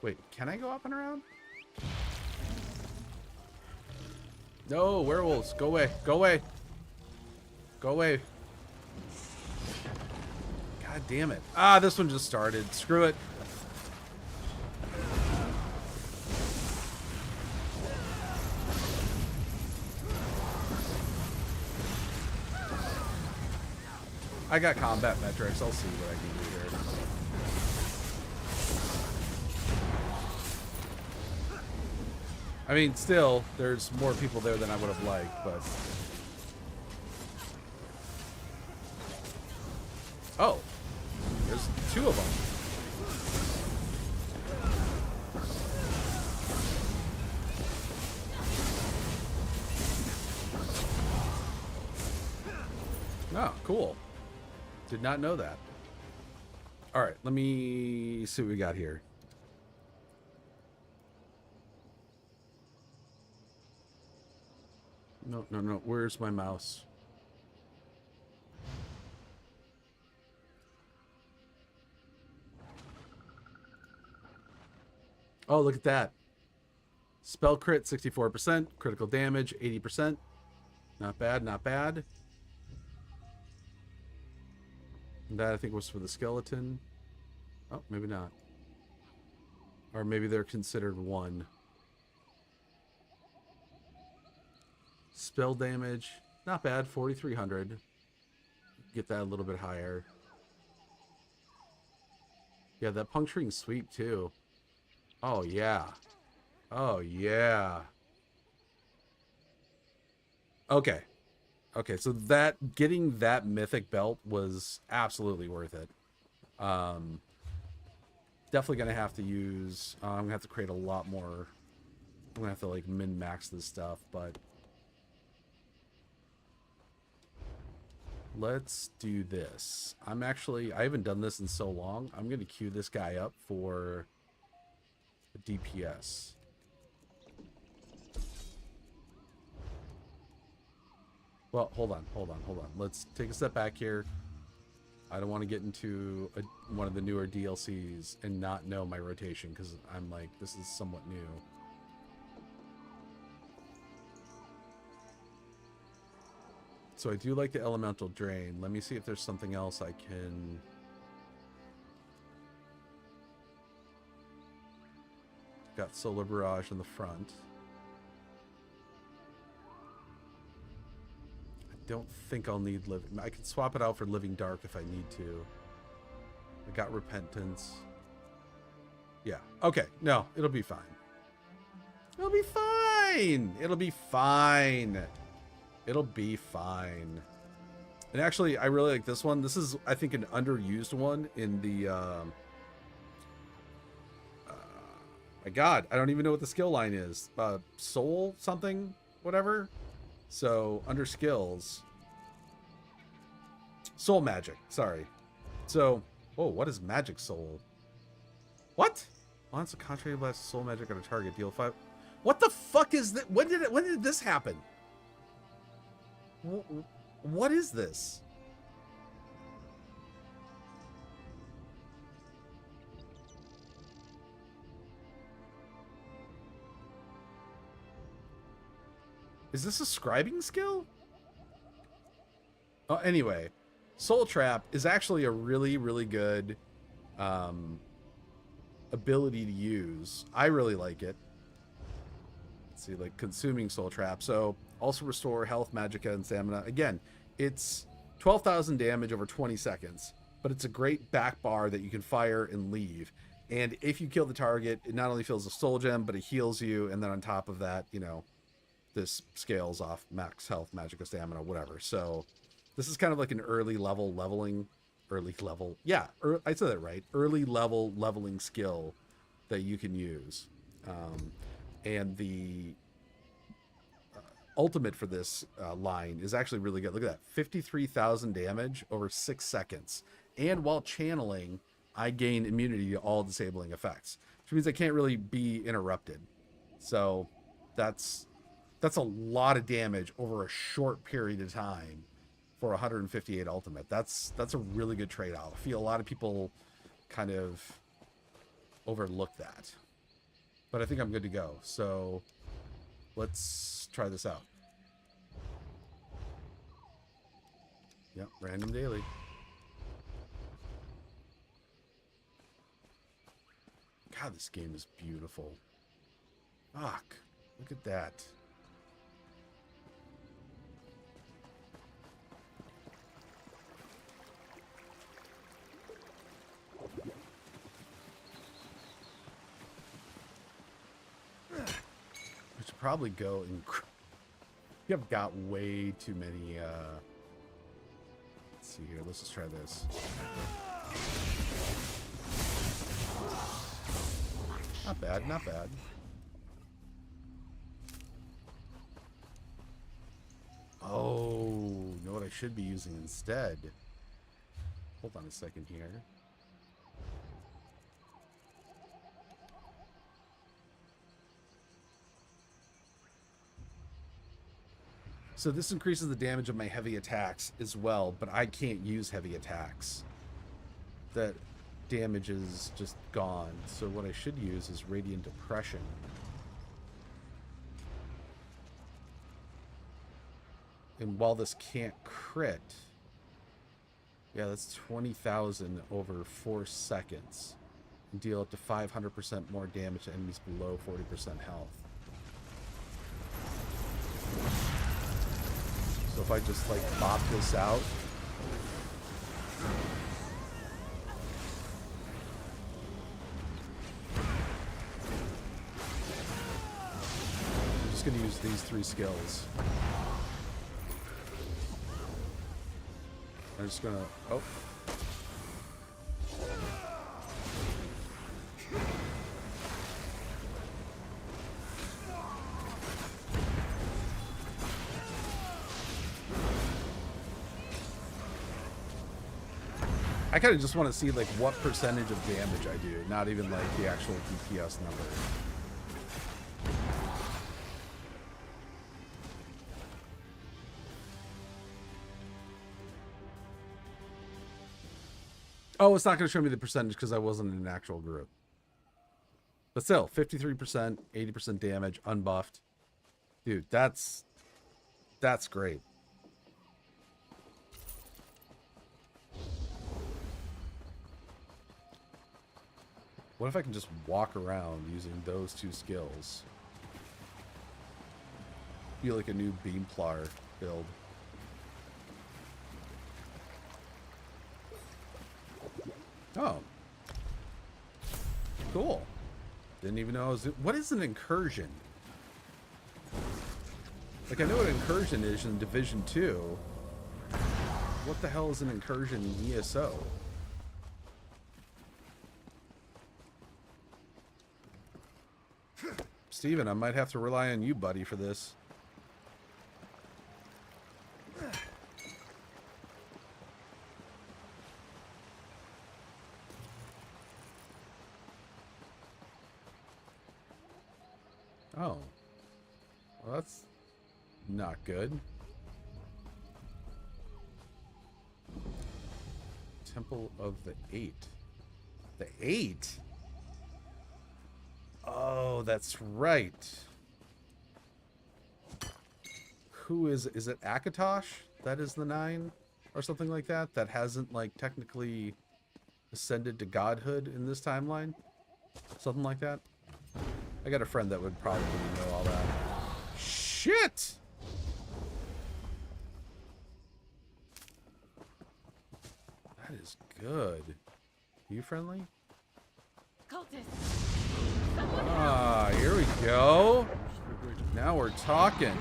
Wait, can I go up and around? No, werewolves, go away, go away. Go away. God damn it. Ah, this one just started. Screw it. I got combat metrics. I'll see what I can do here. I mean, still, there's more people there than I would have liked, but... Oh. There's two of them. Oh, cool. Did not know that. All right, let me see what we got here. No, no, no. Where's my mouse? Oh, look at that. Spell crit 64%, critical damage 80%. Not bad, not bad. That I think was for the skeleton. Oh, maybe not. Or maybe they're considered one. Spell damage, not bad, 4,300. Get that a little bit higher. Yeah, that puncturing sweep too. Oh yeah. Oh yeah. Okay. Okay, so that getting that mythic belt was absolutely worth it. Definitely gonna have to use. I'm gonna have to create a lot more. I'm gonna have to like min max this stuff, but let's do this. I haven't done this in so long. I'm gonna queue this guy up for a DPS. Well, hold on. Let's take a step back here. I don't want to get into one of the newer DLCs and not know my rotation, because I'm like, this is somewhat new. So I do like the elemental drain. Let me see if there's something else I can... Got solar barrage in the front. Don't think I'll need living. I can swap it out for living dark if I need to. I got repentance. Yeah. Okay. No, it'll be fine. It'll be fine. It'll be fine. It'll be fine. And actually, I really like this one. This is, I think, an underused one in the. My God, I don't even know what the skill line is. Soul something, whatever. So, under skills, soul magic, sorry. So, whoa, what is magic soul? What? Once a concentrated blast of soul magic on a target, deal 5. What the fuck is that? When did this happen? What is this? Is this a scribing skill? Oh, anyway, Soul Trap is actually a really, really good ability to use. I really like it. Let's see, like consuming Soul Trap. So also restore health, magicka, and stamina. Again, it's 12,000 damage over 20 seconds, but it's a great back bar that you can fire and leave. And if you kill the target, it not only fills a soul gem, but it heals you. And then on top of that, you know, this scales off max health, magicka, stamina, whatever. So this is kind of like an early level leveling, yeah, I said that right. Early level leveling skill that you can use. And the ultimate for this line is actually really good. Look at that, 53,000 damage over 6 seconds. And while channeling, I gain immunity to all disabling effects, which means I can't really be interrupted. So that's a lot of damage over a short period of time for 158 ultimate. That's a really good trade-off. I feel a lot of people kind of overlook that. But I think I'm good to go. So let's try this out. Yep, random daily. God, this game is beautiful. Fuck, look at that. I should probably go and... You have got way too many... Let's see here. Let's just try this. Not bad, not bad. Oh, you know what I should be using instead? Hold on a second here. So this increases the damage of my heavy attacks as well, but I can't use heavy attacks. That damage is just gone. So what I should use is Radiant Depression. And while this can't crit, yeah, that's 20,000 over 4 seconds. And deal up to 500% more damage to enemies below 40% health. So if I just like pop this out. I'm just going to use these 3 skills. I'm just gonna, oh. I kind of just want to see like what percentage of damage I do, not even like the actual DPS number. Oh, it's not going to show me the percentage because I wasn't in an actual group. But still, 53%, 80% damage, unbuffed. Dude, that's great. What if I can just walk around using those 2 skills? Be like a new Beamplar build. Oh. Cool. Didn't even know I was... What is an incursion? Like, I know what an incursion is in Division 2. What the hell is an incursion in ESO? Steven, I might have to rely on you, buddy, for this. Oh. Well, that's not good. Temple of the Eight. The Eight? Oh, that's right. Who is it Akatosh? That is the 9? Or something like that? That hasn't, like, technically ascended to godhood in this timeline? Something like that? I got a friend that would probably know all that. Shit! That is good. You friendly? Ah, here we go. Now we're talking.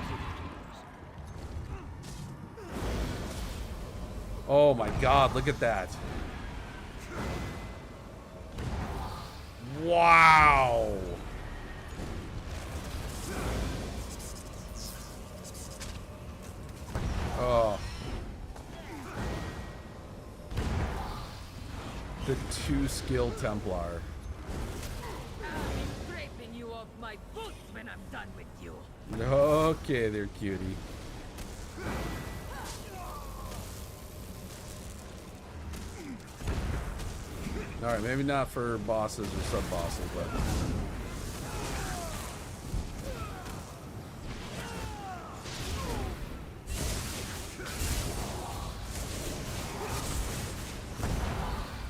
Oh my god, look at that. Wow. Oh. The 2-skill Templar. Scraping you off my boots when I'm done with you. Okay, there, cutie. Alright, maybe not for bosses or sub-bosses, but...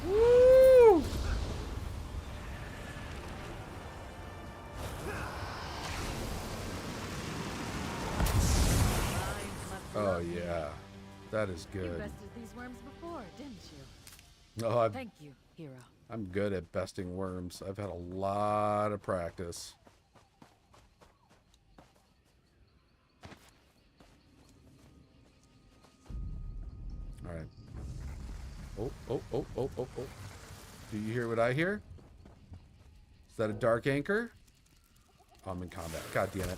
Woo! Oh, yeah. That is You good. bested these worms before, didn't you? Oh, Thank you, hero. I'm good at besting worms. I've had a lot of practice. All right. Oh, oh, oh, oh, oh, oh. Do you hear what I hear? Is that a dark anchor? Oh, I'm in combat. God damn it.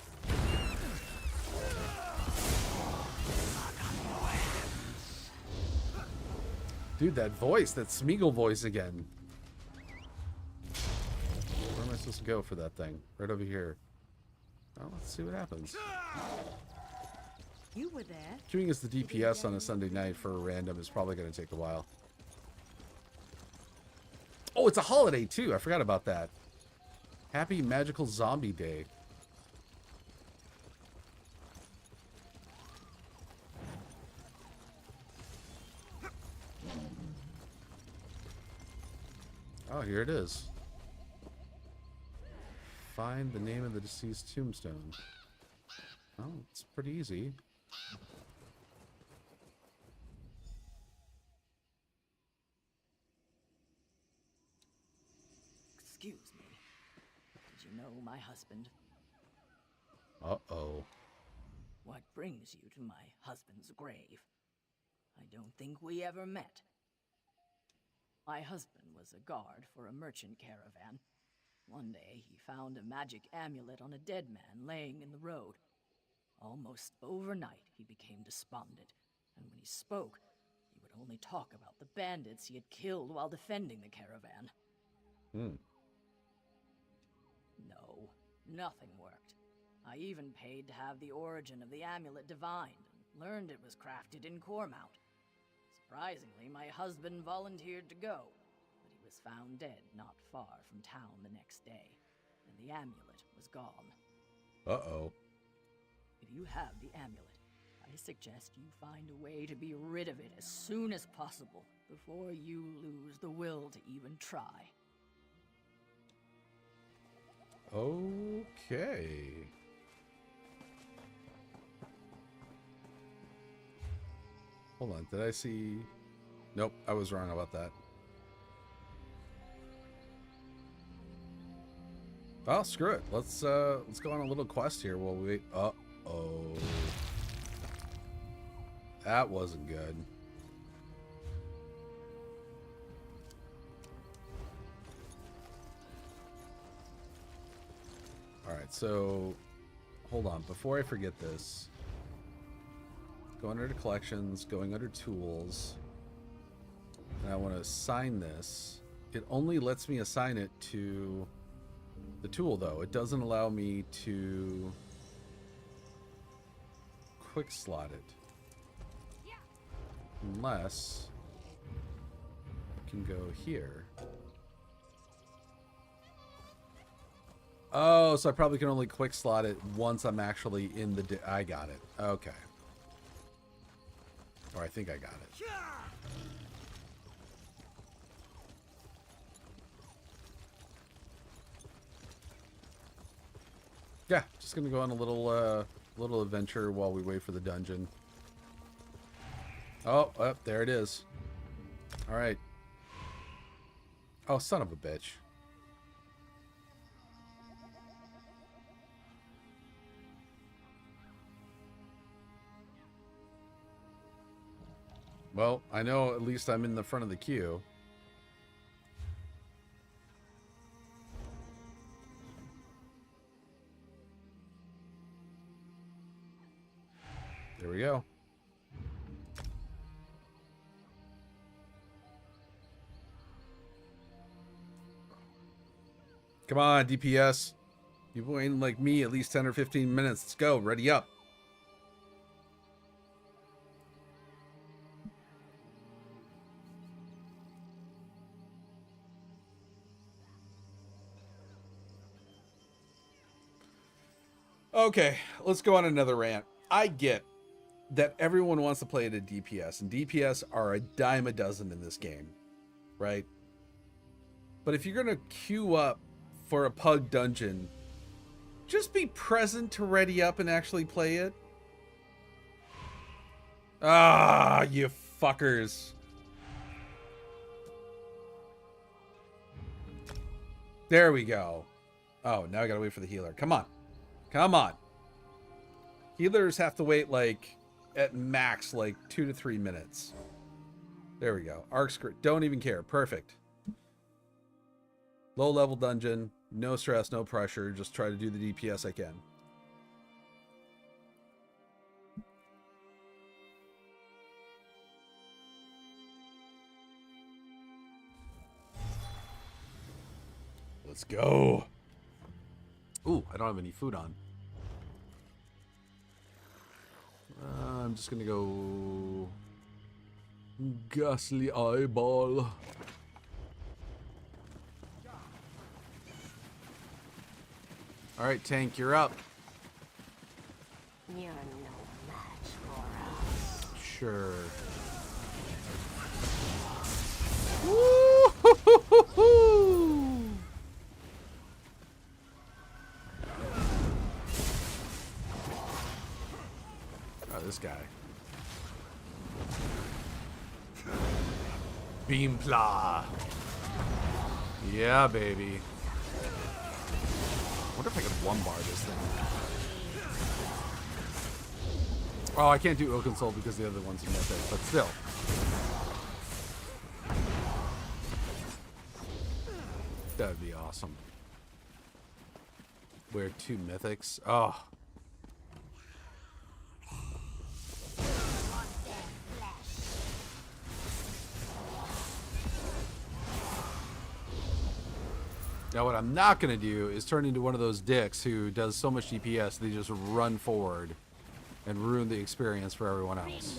Dude, that voice, that Smeagol voice again. Where am I supposed to go for that thing? Right over here. Oh, let's see what happens. You were there. Queuing as the DPS on a Sunday night for a random is probably going to take a while. Oh, it's a holiday too. I forgot about that. Happy Magical Zombie Day. Oh, here it is. Find the name of the deceased tombstone. Oh, it's pretty easy. Excuse me. Did you know my husband? Uh-oh. What brings you to my husband's grave? I don't think we ever met. My husband was a guard for a merchant caravan. One day, he found a magic amulet on a dead man laying in the road. Almost overnight, he became despondent, and when he spoke, he would only talk about the bandits he had killed while defending the caravan. No, nothing worked. I even paid to have the origin of the amulet divined, and learned it was crafted in Cormount. Surprisingly, my husband volunteered to go, but he was found dead not far from town the next day, and the amulet was gone. Uh-oh. If you have the amulet, I suggest you find a way to be rid of it as soon as possible, before you lose the will to even try. Okay. Hold on, did I see... Nope, I was wrong about that. Well, screw it. Let's go on a little quest here while we wait. Uh-oh. That wasn't good. Alright, so... Hold on, before I forget this... Go under to collections, going under tools. And I want to assign this. It only lets me assign it to the tool, though. It doesn't allow me to quick slot it. Unless I can go here. Oh, so I probably can only quick slot it once I'm actually in the... I got it. Okay. Or I think I got it. Yeah, just gonna go on a little adventure while we wait for the dungeon. Oh, there it is. All right. Oh, son of a bitch. Well, I know at least I'm in the front of the queue. There we go. Come on, DPS. You've been waiting like me at least 10 or 15 minutes. Let's go. Ready up. Okay, let's go on another rant. I get that everyone wants to play at a DPS, and DPS are a dime a dozen in this game, right? But if you're going to queue up for a pug dungeon, just be present to ready up and actually play it. Ah, you fuckers. There we go. Oh, now I gotta wait for the healer. Come on. Come on. Healers have to wait like at max like 2 to 3 minutes. There we go. Arc script. Don't even care. Perfect. Low level dungeon. No stress, no pressure. Just try to do the DPS I can. Let's go. Ooh, I don't have any food on. I'm just gonna go ghastly eyeball. All right, tank, you're up. You're no match for us. Sure. Woo-hoo-hoo-hoo-hoo! this guy. Beampla. Yeah, baby. I wonder if I could one bar this thing. Oh, I can't do Oaken Soul because the other one's mythic, but still. That'd be awesome. Wear 2 mythics. Oh. Now what I'm not going to do is turn into one of those dicks who does so much DPS they just run forward and ruin the experience for everyone else.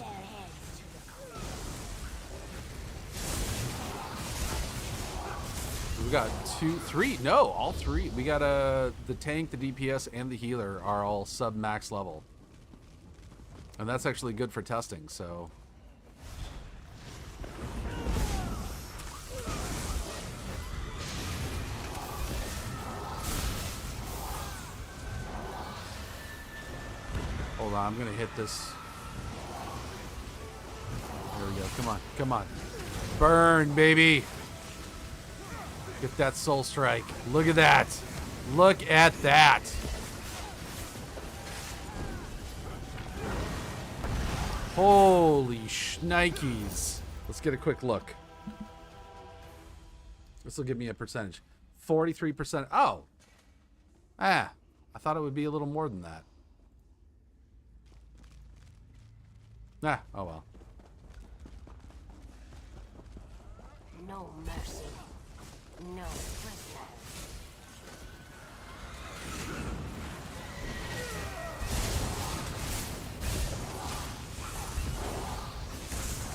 We got 2, 3, no, all 3. We got the tank, the DPS, and the healer are all sub-max level. And that's actually good for testing, so... Hold on, I'm gonna hit this. There we go. Come on, come on. Burn, baby. Get that soul strike. Look at that. Look at that. Holy shnikes. Let's get a quick look. This will give me a percentage. 43%. Oh. I thought it would be a little more than that. Oh well. No mercy. No prisoner.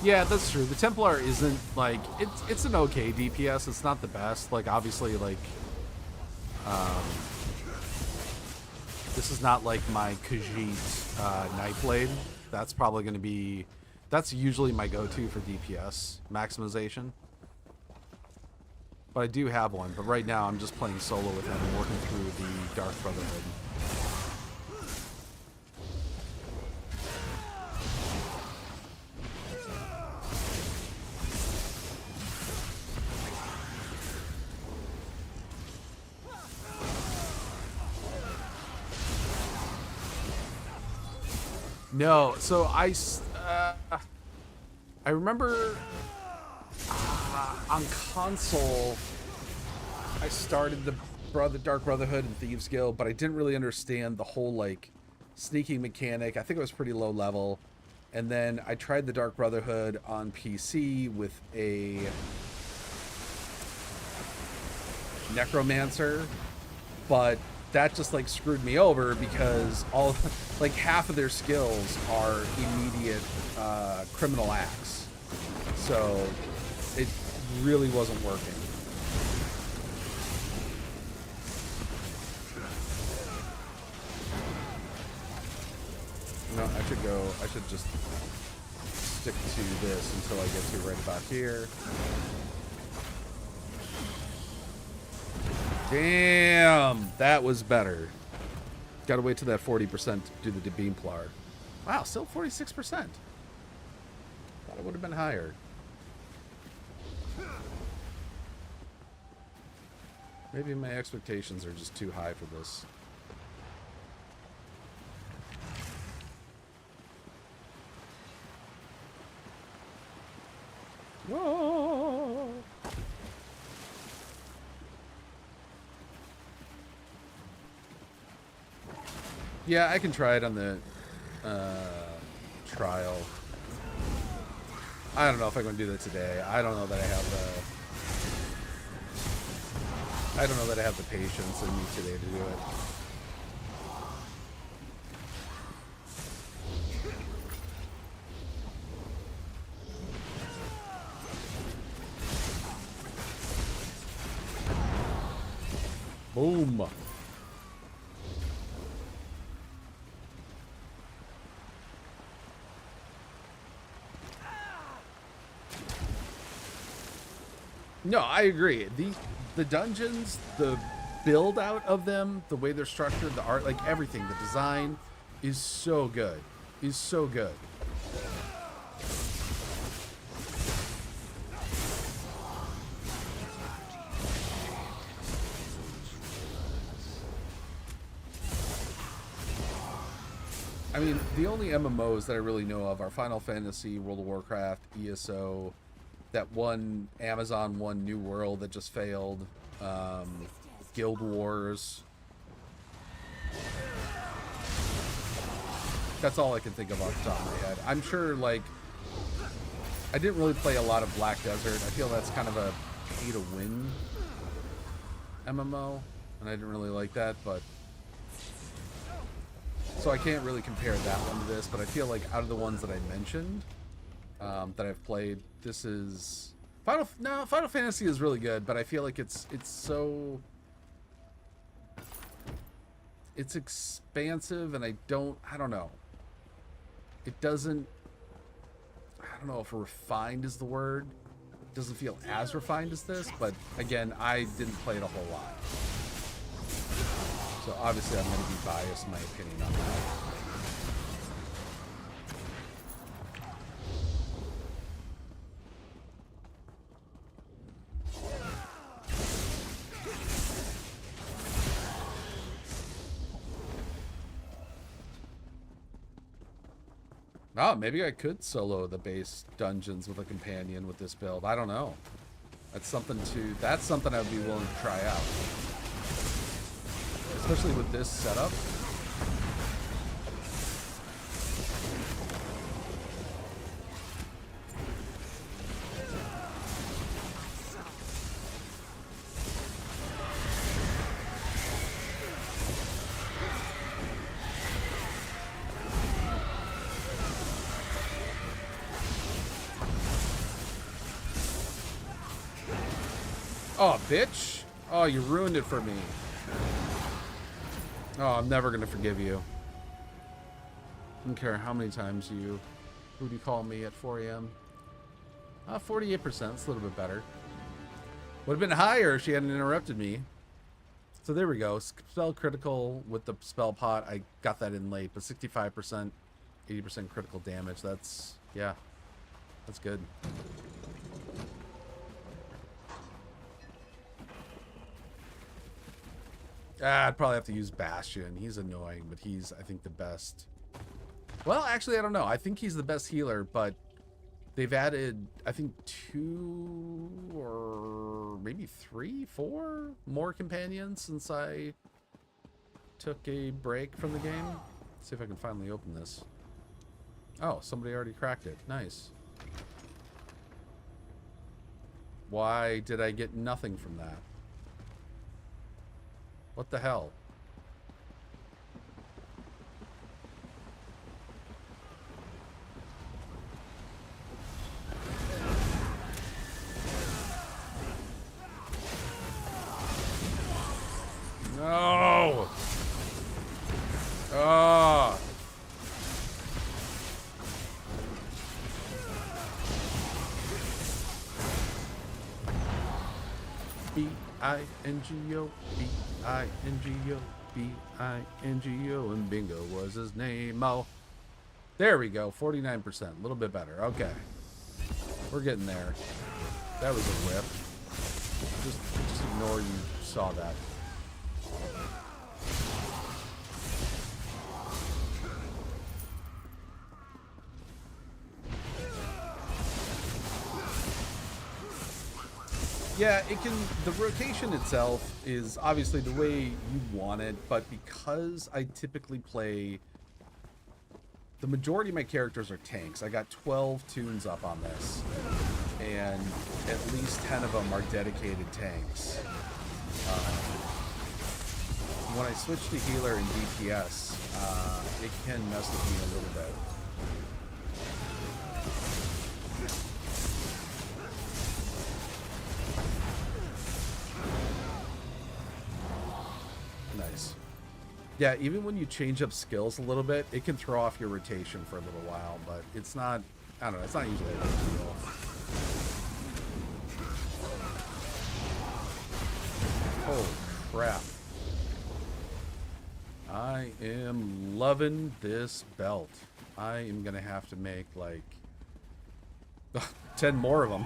Yeah, that's true. The Templar isn't like it's an okay DPS. It's not the best. Like obviously like this is not like my Khajiit Nightblade. That's probably going to be... That's usually my go-to for DPS maximization. But I do have one. But right now I'm just playing solo with him and working through the Dark Brotherhood. No, so I remember on console I started the Dark Brotherhood and Thieves Guild, but I didn't really understand the whole like sneaking mechanic. I think it was pretty low level, and then I tried the Dark Brotherhood on PC with a Necromancer, but that just like screwed me over because all like half of their skills are immediate criminal acts, so it really wasn't working. No, I should just stick to this until I get to right about here. Damn, that was better. Gotta wait till that 40% to do the Beamplar. Wow, still 46%. Thought it would have been higher. Maybe my expectations are just too high for this. Whoa! Yeah, I can try it on the trial. I don't know if I'm going to do that today. I don't know that I have the patience in me today to do it. Boom. No, I agree. The dungeons, the build out of them, the way they're structured, the art, like everything, the design is so good. is so good. I mean, the only MMOs that I really know of are Final Fantasy, World of Warcraft, ESO, that one Amazon one New World that just failed, Guild Wars. That's all I can think of off the top of my head. I'm sure, like, I didn't really play a lot of Black Desert. I feel that's kind of a pay-to-win MMO, and I didn't really like that, but... So I can't really compare that one to this, but I feel like out of the ones that I mentioned, that I've played, this is... Final Fantasy is really good, but I feel like it's so... It's expansive, and I don't know. It doesn't... I don't know if refined is the word. It doesn't feel as refined as this, but again, I didn't play it a whole lot. So obviously I'm going to be biased in my opinion on that. Oh, maybe I could solo the base dungeons with a companion with this build. I don't know. That's something I would be willing to try out. Especially with this setup. Oh, bitch. Oh, you ruined it for me. Oh, I'm never going to forgive you. I don't care how many times you... Who do you call me at 4 a.m.? 48%. It's a little bit better. Would have been higher if she hadn't interrupted me. So there we go. Spell critical with the spell pot. I got that in late, but 65%, 80% critical damage. That's... Yeah. That's good. I'd probably have to use Bastion. He's annoying, but he's, I think, the best. Well, actually, I don't know. I think he's the best healer, but they've added, I think, 2 or maybe 3, 4 more companions since I took a break from the game. Let's see if I can finally open this. Oh, somebody already cracked it. Nice. Why did I get nothing from that? What the hell? No! Oh! B-I-N-G-O, B-I-N-G-O, B-I-N-G-O, and Bingo was his name. Oh, there we go, 49%, a little bit better. Okay, we're getting there. That was a whip. Just ignore you saw that. Yeah, it can, the rotation itself is obviously the way you want it, but because I typically play, the majority of my characters are tanks. I got 12 tunes up on this, and at least 10 of them are dedicated tanks. When I switch to healer and DPS, it can mess with me a little bit. Nice. Yeah, even when you change up skills a little bit, it can throw off your rotation for a little while, but it's not, I don't know, it's not usually a big deal. Holy crap. I am loving this belt. I am gonna have to make like 10 more of them.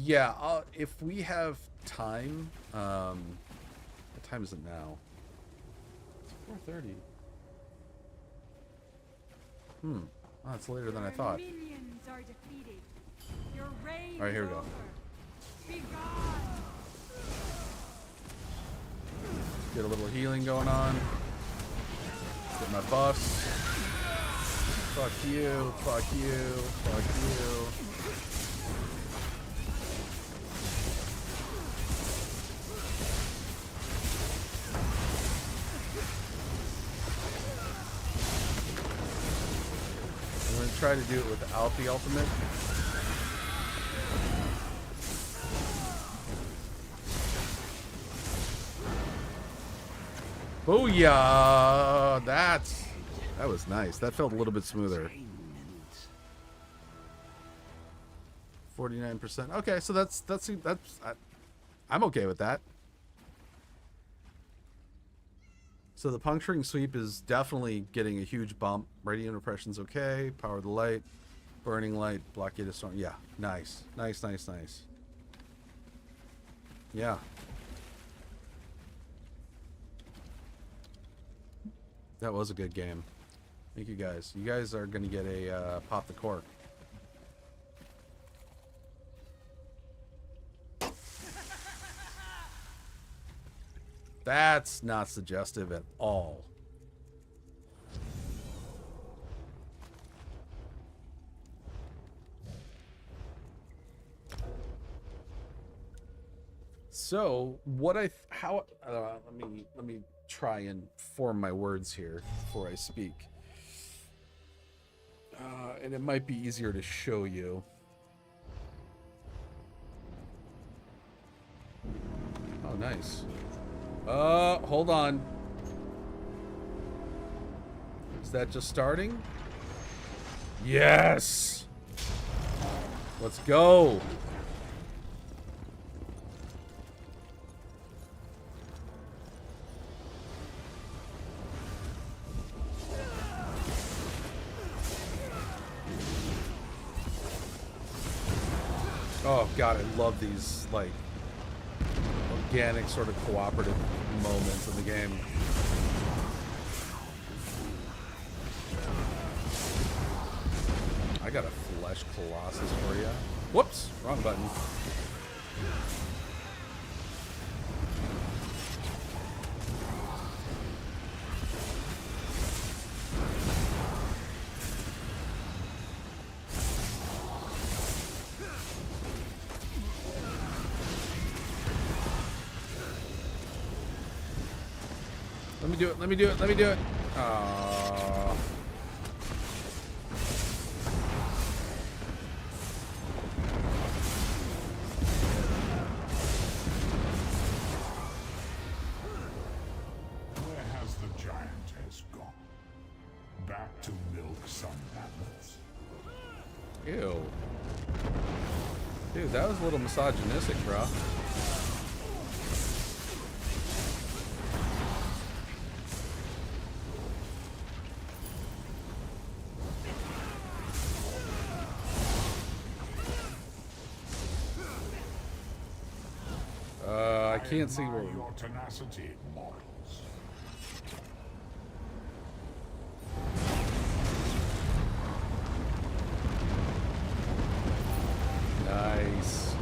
Yeah, if we have time, what time is it now? It's 4:30. Oh, it's later than I thought. Minions are defeated. Your reign All right, here we is go. over. Be gone. Get a little healing going on. Get my buffs. Fuck you, fuck you, fuck you. I'm gonna try to do it without the ultimate. Booyah! That was nice. That felt a little bit smoother. 49%. Okay, so that's I'm okay with that. So the puncturing sweep is definitely getting a huge bump. Radiant repression's okay. Power of the light, burning light, blockade of storm. Yeah, nice, nice, nice, nice. Yeah. That was a good game. Thank you guys. You guys are gonna get a pop the cork. That's not suggestive at all. So what let me try and form my words here before I speak. And it might be easier to show you. Oh, nice. Hold on. Is that just starting? Yes! Let's go! Oh god, I love these, like, organic sort of cooperative moments in the game. I got a Flesh Colossus for you. Whoops! Wrong button. Let me do it, let me do it, let me do it. Aww. Where has the giantess gone? Back to milk some mammoths? Ew. Dude, that was a little misogynistic, bro. I can't see where Your tenacity, mortals. Nice.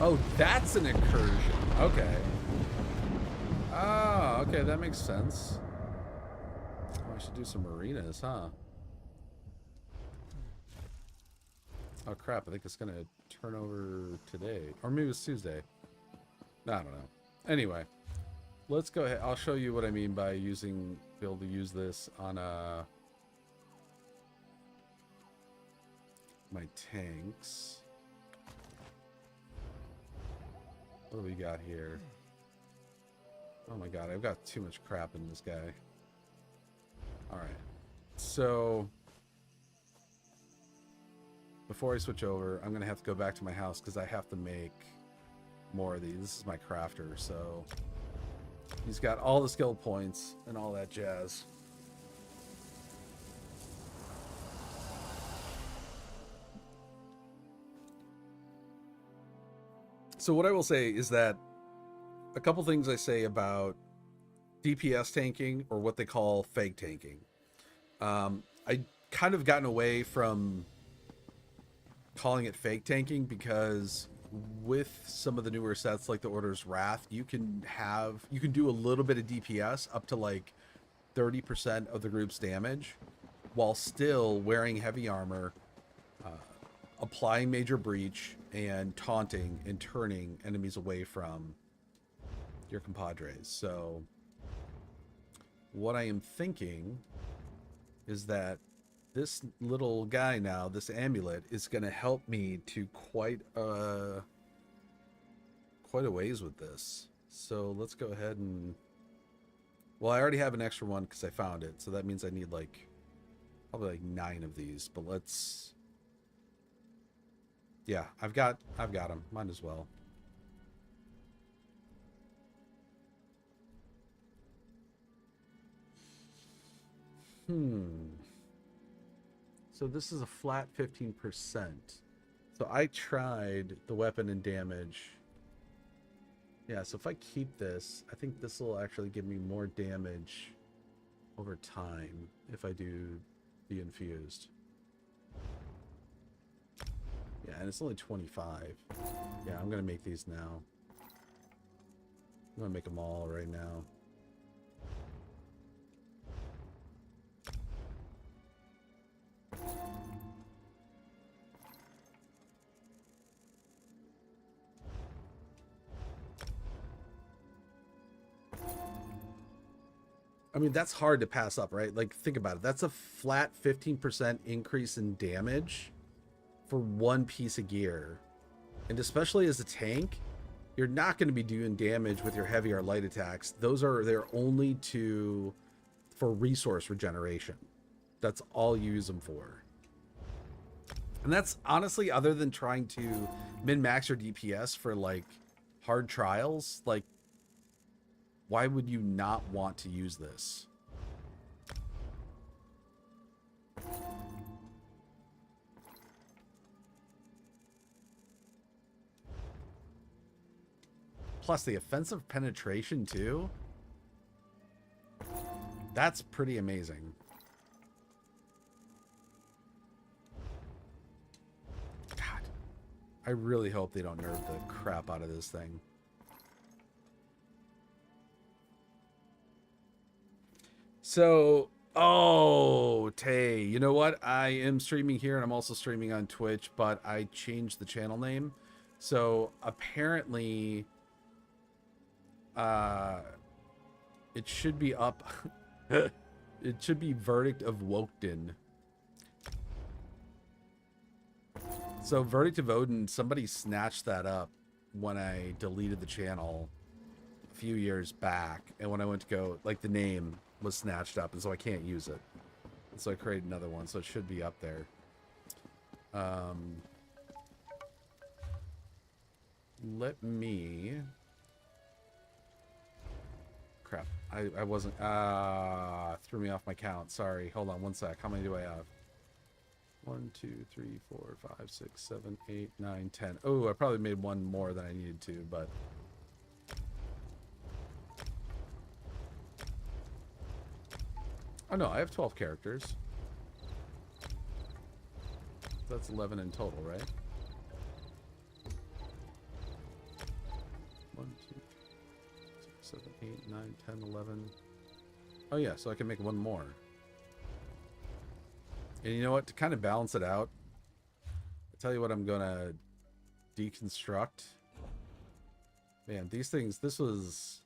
Oh, that's an incursion. Okay. Ah, okay, that makes sense. Oh, I should do some arenas, huh? Oh crap, I think it's gonna turn over today. Or maybe it's Tuesday. I don't know. Anyway, let's go ahead. I'll show you what I mean by be able to use this on my tanks. What do we got here? Oh my god, I've got too much crap in this guy. Alright. So before I switch over, I'm going to have to go back to my house because I have to make more of these. This is my crafter, so he's got all the skill points and all that jazz. So what I will say is that a couple things I say about DPS tanking, or what they call fake tanking. I kind of gotten away from calling it fake tanking because with some of the newer sets like the Order's Wrath, you can do a little bit of DPS up to like 30% of the group's damage while still wearing heavy armor, applying major breach, and taunting and turning enemies away from your compadres. So what I am thinking is that this little guy now, this amulet, is going to help me to quite a ways with this. So let's go ahead and... Well, I already have an extra one because I found it. So that means I need like probably like 9 of these. But let's... Yeah, I've got them. Might as well. So this is a flat 15%. So I tried the weapon and damage. Yeah, so if I keep this, I think this will actually give me more damage over time if I do the infused. Yeah, and it's only 25. Yeah, I'm going to make these now. I'm going to make them all right now. I mean, that's hard to pass up, right? Like, think about it. That's a flat 15% increase in damage for one piece of gear. And especially as a tank, you're not going to be doing damage with your heavy or light attacks. They're only for resource regeneration. That's all you use them for. And that's honestly, other than trying to min-max your DPS for like hard trials, like, why would you not want to use this? Plus the offensive penetration too. That's pretty amazing. God, I really hope they don't nerf the crap out of this thing. So, oh, Tay, you know what? I am streaming here and I'm also streaming on Twitch, but I changed the channel name. So apparently, it should be up. It should be Verdict of Wokedon. So Verdict of Odin, somebody snatched that up when I deleted the channel a few years back. And when I went to go, like, the name was snatched up, and so I can't use it. And so I created another one, so it should be up there. Let me... Crap. I wasn't... threw me off my count. Sorry. Hold on one sec. How many do I have? 1, 2, 3, 4, 5, 6, 7, 8, 9, 10. Oh, I probably made one more than I needed to, but... Oh no, I have 12 characters. That's 11 in total, right? 1, 2, 6, 7, 8, 9, 10, 11. Oh yeah, so I can make one more. And you know what? To kind of balance it out, I'll tell you what I'm gonna deconstruct. Man, these things, this was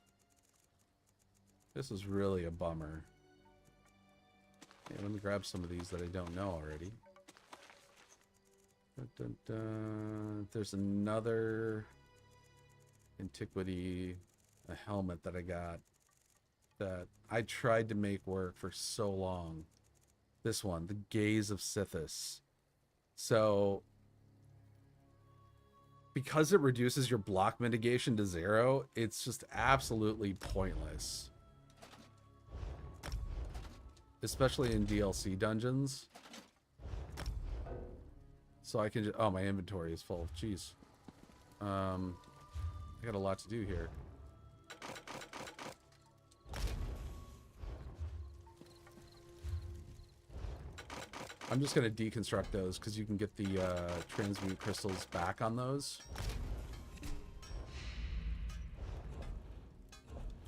really a bummer. Yeah, let me grab some of these that I don't know already. Dun, dun, dun. There's another antiquity, a helmet that I got that I tried to make work for so long. This one, the Gaze of Sithis. So because it reduces your block mitigation to 0, it's just absolutely pointless. Especially in DLC dungeons. So I can just... Oh, my inventory is full. Jeez. I got a lot to do here. I'm just going to deconstruct those because you can get the transmute crystals back on those.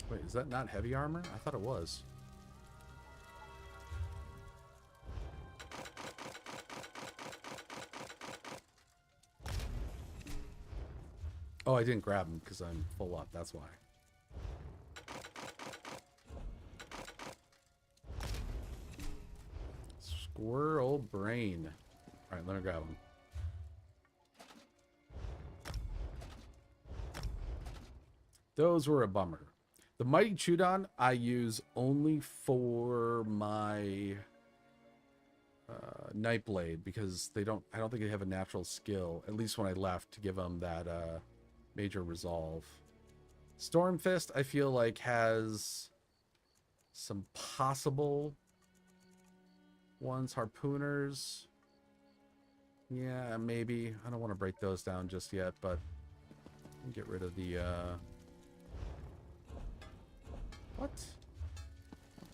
Wait, is that not heavy armor? I thought it was. Oh, I didn't grab them because I'm full up. That's why. Squirrel brain. All right, let me grab them. Those were a bummer. The Mighty Chudon I use only for my Nightblade because I don't think they have a natural skill, at least when I left, to give them that major resolve. Stormfist I feel like has some possible ones. Harpooners, yeah, maybe. I don't want to break those down just yet, but get rid of the what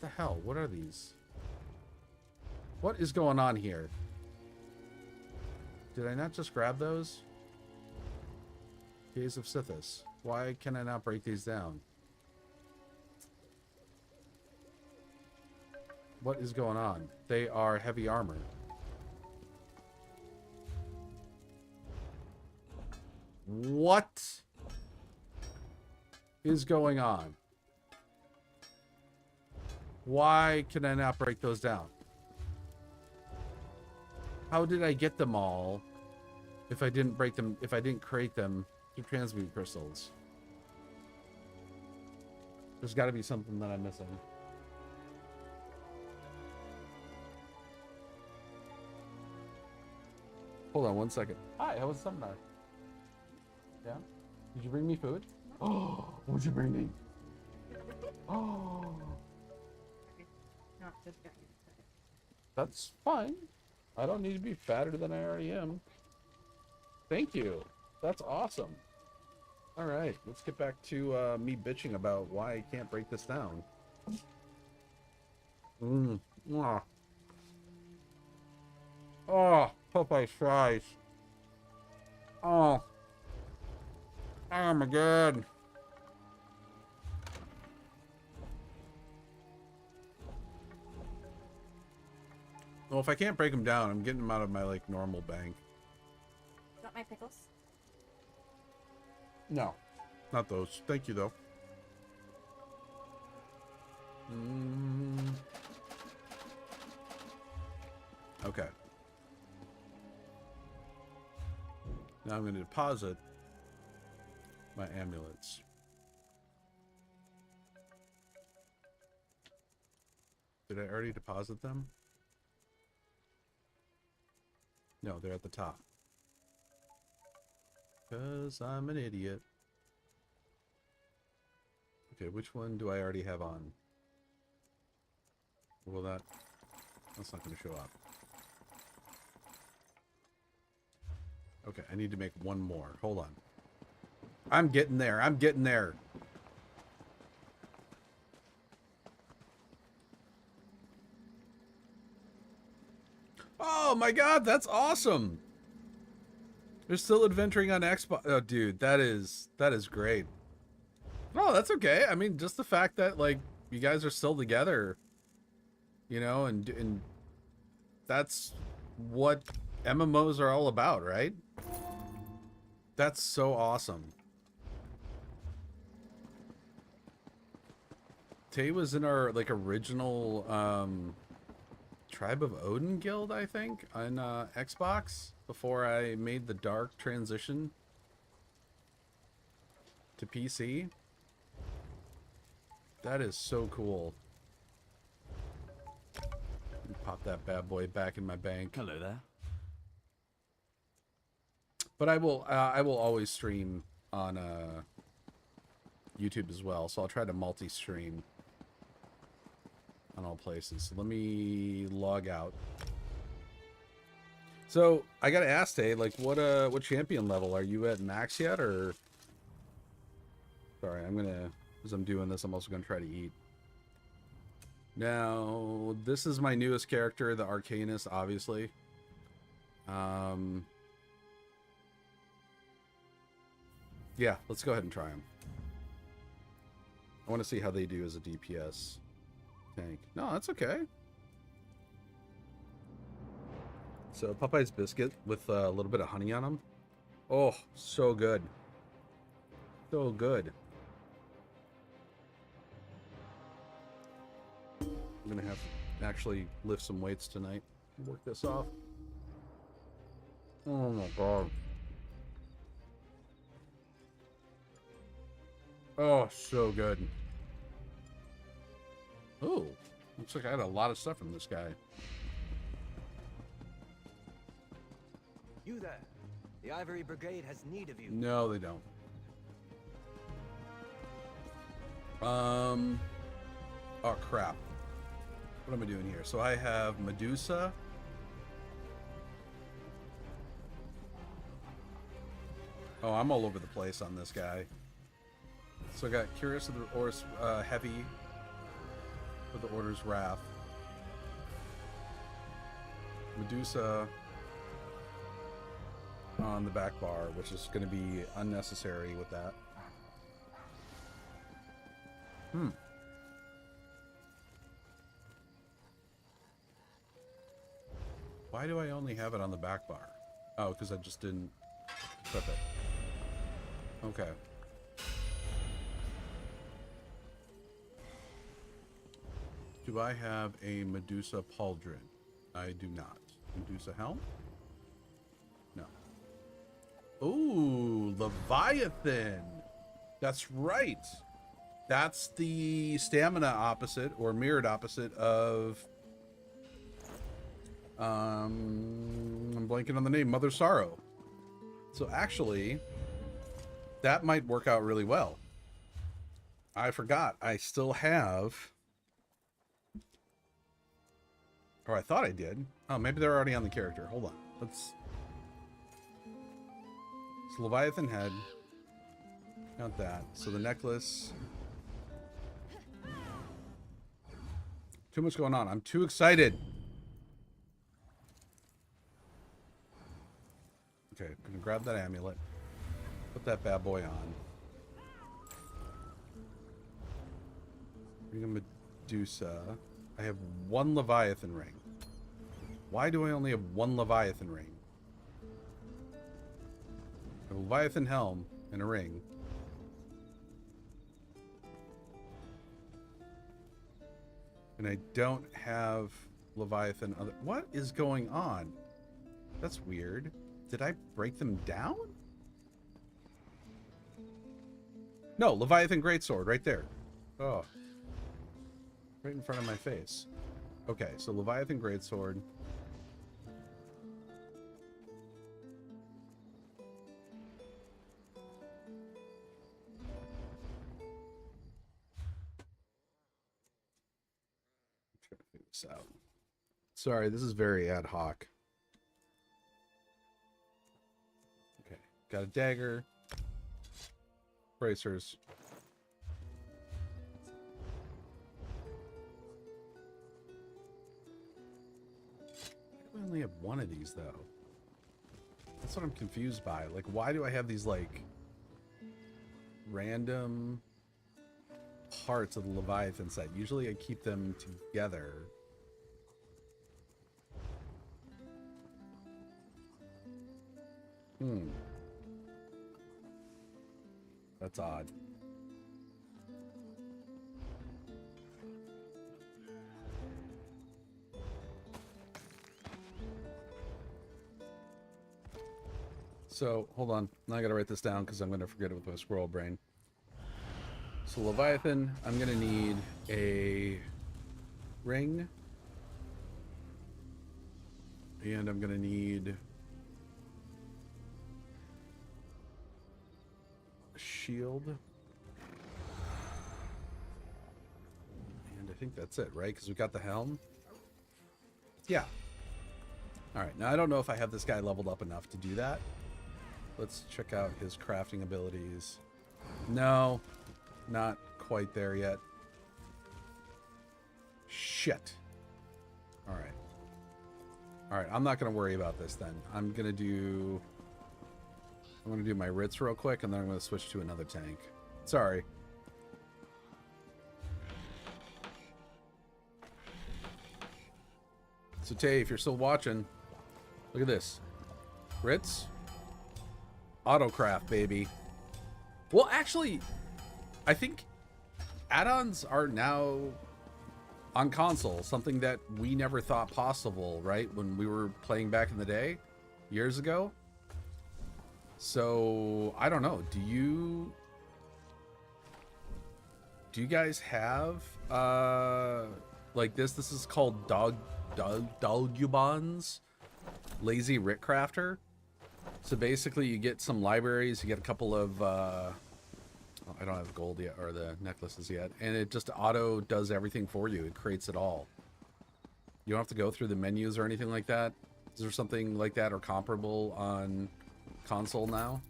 the hell? What are these? What is going on here? Did I not just grab those? Gaze of Sithis. Why can I not break these down? What is going on? They are heavy armor. What is going on? Why can I not break those down? How did I get them all if I didn't break them, if I didn't create them through transmute crystals? There's got to be something that I'm missing. Hold on one second. Hi, how was the seminar? Yeah? Did you bring me food? Oh, what'd you bring me? Oh. That's fine. I don't need to be fatter than I already am. Thank you. That's awesome. All right, let's get back to me bitching about why I can't break this down. Oh, Popeye fries. Oh my god. Well, if I can't break them down, I'm getting them out of my, like, normal bank. You want my pickles? No, not those. Thank you, though. Okay. Now I'm going to deposit my amulets. Did I already deposit them? No, they're at the top. 'Cause I'm an idiot. Okay, which one do I already have on? Well, that's not going to show up. Okay, I need to make one more. Hold on. I'm getting there. I'm getting there. Oh my god, that's awesome. They're still adventuring on Xbox. Oh, dude, that is great. Oh, that's okay. I mean, just the fact that, like, you guys are still together, you know, and that's what MMOs are all about, right? That's so awesome. Tay was in our, like, original Tribe of Odin guild, I think, on Xbox before I made the dark transition to PC. That is so cool. Pop that bad boy back in my bank. Hello there. But I will always stream on YouTube as well, so I'll try to multi-stream on all places. So let me log out. So I gotta ask, Tay, like, what champion level are you at? Max yet, or? Sorry, as I'm doing this, I'm also gonna try to eat. Now, this is my newest character, the Arcanist, obviously. Yeah, let's go ahead and try them. I want to see how they do as a DPS tank. No, that's okay. So, Popeye's biscuit with a little bit of honey on them. Oh, so good. So good. I'm going to have to actually lift some weights tonight and work this off. Oh my god. Oh, so good. Oh, looks like I had a lot of stuff from this guy. You there. The Ivory Brigade has need of you. No, they don't. Oh crap. What am I doing here? So I have Medusa. Oh, I'm all over the place on this guy. So I got Curious of the Order's Heavy for the Order's Wrath. Medusa on the back bar, which is going to be unnecessary with that. Why do I only have it on the back bar? Oh, because I just didn't equip it. Okay. Do I have a Medusa Pauldron? I do not. Medusa Helm? No. Ooh, Leviathan! That's right! That's the stamina opposite, or mirrored opposite of... I'm blanking on the name, Mother Sorrow. So actually, that might work out really well. I forgot, I still have... Or I thought I did. Oh, maybe they're already on the character. Hold on. Let's... So Leviathan head. Not that. So the necklace. Too much going on. I'm too excited. Okay, I'm gonna grab that amulet. Put that bad boy on. Bring a Medusa. I have one Leviathan ring. Why do I only have one Leviathan ring? I have a Leviathan helm and a ring. And I don't have Leviathan other... What is going on? That's weird. Did I break them down? No, Leviathan Greatsword right there. Oh. Right in front of my face. Okay, so Leviathan Greatsword. Try to figure this out. Sorry, this is very ad hoc. Okay, got a dagger. Bracers. I only have one of these though. That's what I'm confused by. Like, why do I have these like random parts of the Leviathan set? Usually I keep them together. That's odd. So, hold on. Now I gotta write this down because I'm gonna forget it with my squirrel brain. So, Leviathan, I'm gonna need a ring. And I'm gonna need shield. And I think that's it, right? Because we got the helm. Yeah. All right. Now, I don't know if I have this guy leveled up enough to do that. Let's check out his crafting abilities. No, not quite there yet. Shit. All right. All right. I'm not going to worry about this then. I'm going to do my Ritz real quick, and then I'm going to switch to another tank. Sorry. So, Tay, if you're still watching, look at this. Ritz. Autocraft, baby. Well, actually, I think add-ons are now on console, something that we never thought possible, right? When we were playing back in the day, years ago. So, I don't know. Do you guys have like this? This is called Dogubon's Lazy Rit Crafter. So basically, you get some libraries, you get a couple of I don't have gold yet, or the necklaces yet, and it just auto does everything for you. It creates it all. You don't have to go through the menus or anything like that. Is there something like that or comparable on console now?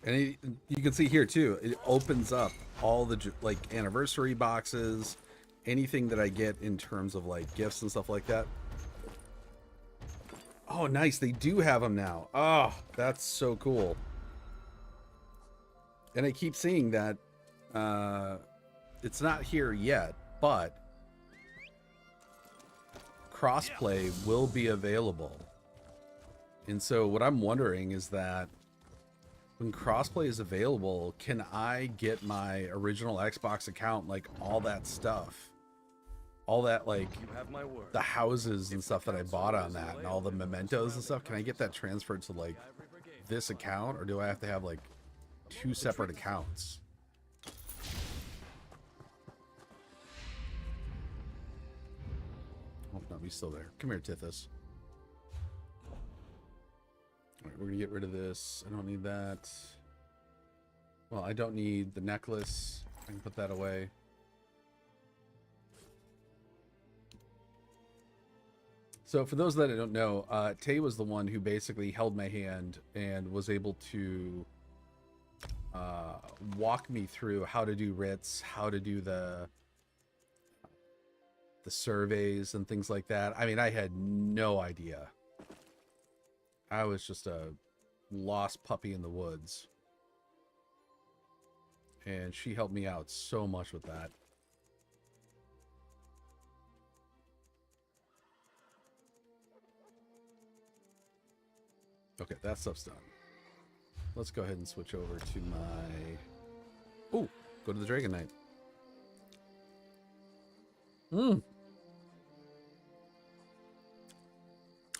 And you can see here too, it opens up all the like anniversary boxes, anything that I get in terms of like gifts and stuff like that. Oh, nice. They do have them now. Oh, that's so cool. And I keep seeing that it's not here yet, but crossplay will be available. And so what I'm wondering is that when crossplay is available, can I get my original Xbox account, like all that stuff, all that, like the houses and stuff that I bought on that, and all the mementos and stuff, can I get that transferred to like this account, or do I have to have like 2 separate accounts? Oh no, he's still there. Come here, Tithys. Alright, we're gonna get rid of this. I don't need that. Well, I don't need the necklace. I can put that away. So for those that don't know, Tay was the one who basically held my hand and was able to walk me through how to do writs, how to do the surveys and things like that. I mean, I had no idea. I was just a lost puppy in the woods. And she helped me out so much with that. Okay, that stuff's done. Let's go ahead and switch over to my... Oh, go to the Dragon Knight.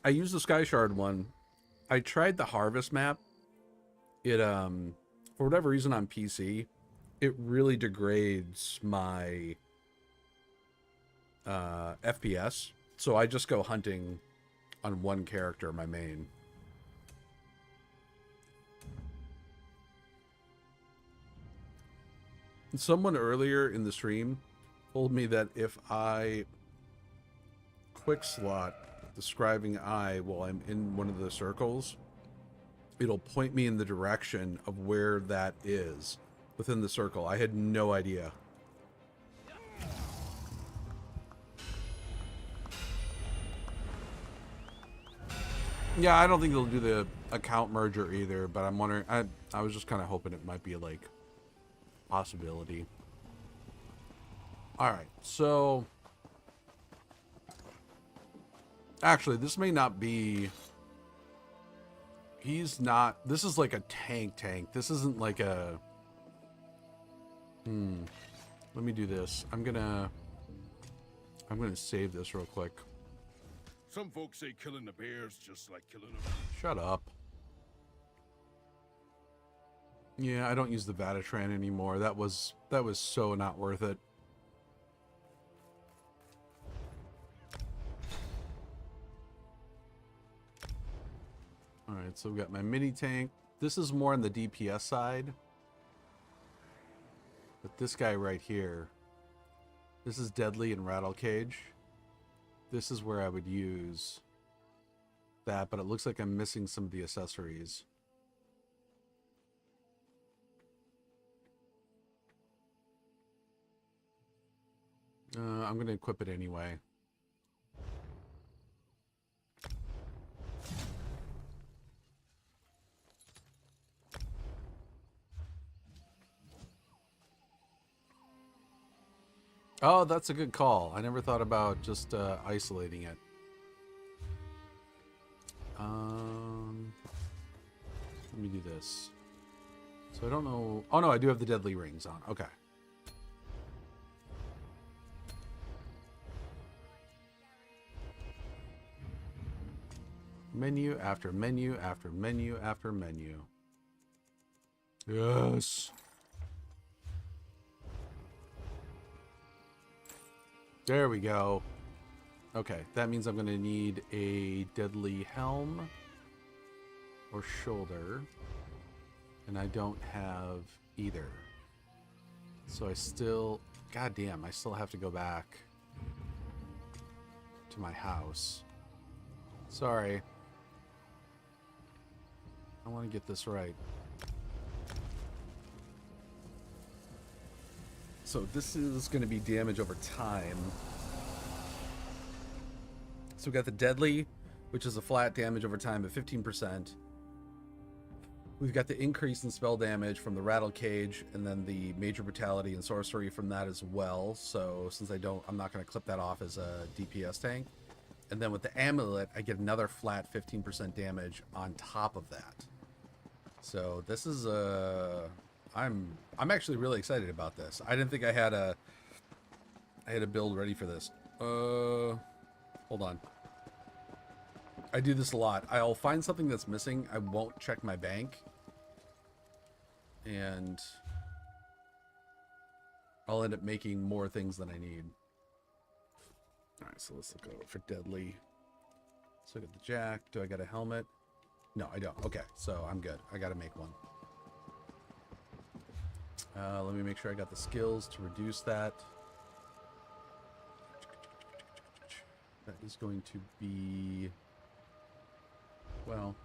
I used the Sky Shard one. I tried the Harvest map. It, for whatever reason on PC, it really degrades my FPS. So I just go hunting on one character, my main. Someone earlier in the stream told me that if I quick slot describing eye while I'm in one of the circles, it'll point me in the direction of where that is within the circle. I had no idea. Yeah, I don't think they'll do the account merger either, but I'm wondering, I was just kind of hoping it might be like possibility. All right, so actually, this may not be. He's not. This is like a tank. This isn't like a. Let me do this. I'm gonna save this real quick. Some folks say killing the bear's just like killing a... Shut up. Yeah, I don't use the Vatatran anymore. That was so not worth it. Alright, so we've got my mini tank. This is more on the DPS side. But this guy right here, this is deadly and rattle cage. This is where I would use that, but it looks like I'm missing some of the accessories. I'm going to equip it anyway. Oh, that's a good call. I never thought about just isolating it. Let me do this. So I don't know. Oh, no, I do have the deadly rings on. Okay. Menu after menu after menu after menu. Yes. There we go. Okay, that means I'm going to need a deadly helm or shoulder. And I don't have either. So I still... God damn, I still have to go back to my house. Sorry. I want to get this right. So this is going to be damage over time. So we got the deadly, which is a flat damage over time of 15%. We've got the increase in spell damage from the rattle cage, and then the major brutality and sorcery from that as well. So since I'm not going to clip that off as a DPS tank. And then with the amulet, I get another flat 15% damage on top of that. So this is I'm actually really excited about this. I didn't think I had a build ready for this. Hold on. I do this a lot. I'll find something that's missing. I won't check my bank. And I'll end up making more things than I need. Alright, so let's go for deadly. So I got the jack. Do I got a helmet? No, I don't. Okay, so I'm good. I gotta make one. Let me make sure I got the skills to reduce that. That is going to be... Well...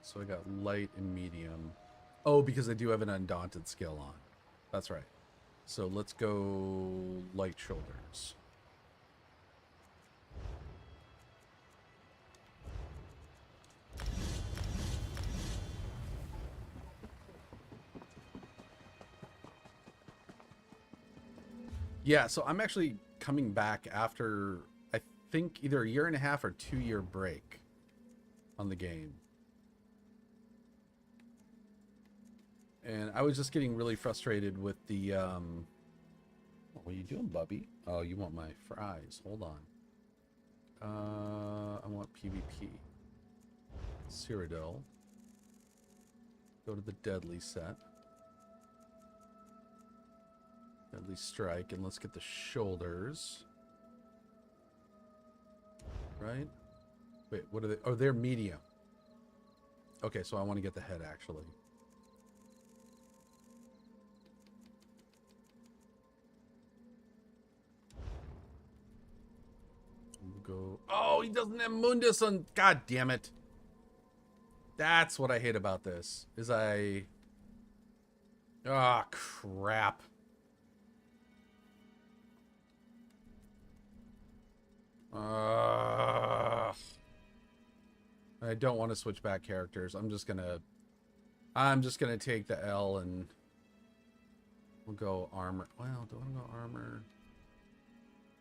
So I got light and medium. Oh, because I do have an undaunted skill on. That's right. So let's go light shoulders. Yeah, so I'm actually coming back after, I think, either a 1.5 or 2-year break on the game. And I was just getting really frustrated with the, what are you doing, Bubby? Oh, you want my fries. Hold on. I want PvP. Cyrodiil. Go to the deadly set. Deadly strike, and let's get the shoulders. Right? Wait, what are they? Oh, they're medium. Okay, so I want to get the head, actually. We'll go... Oh, he doesn't have Mundus on... God damn it. That's what I hate about this, is I... Ah, crap. I don't want to switch back characters. I'm just gonna take the L and we'll go armor. Well, do I want to go armor?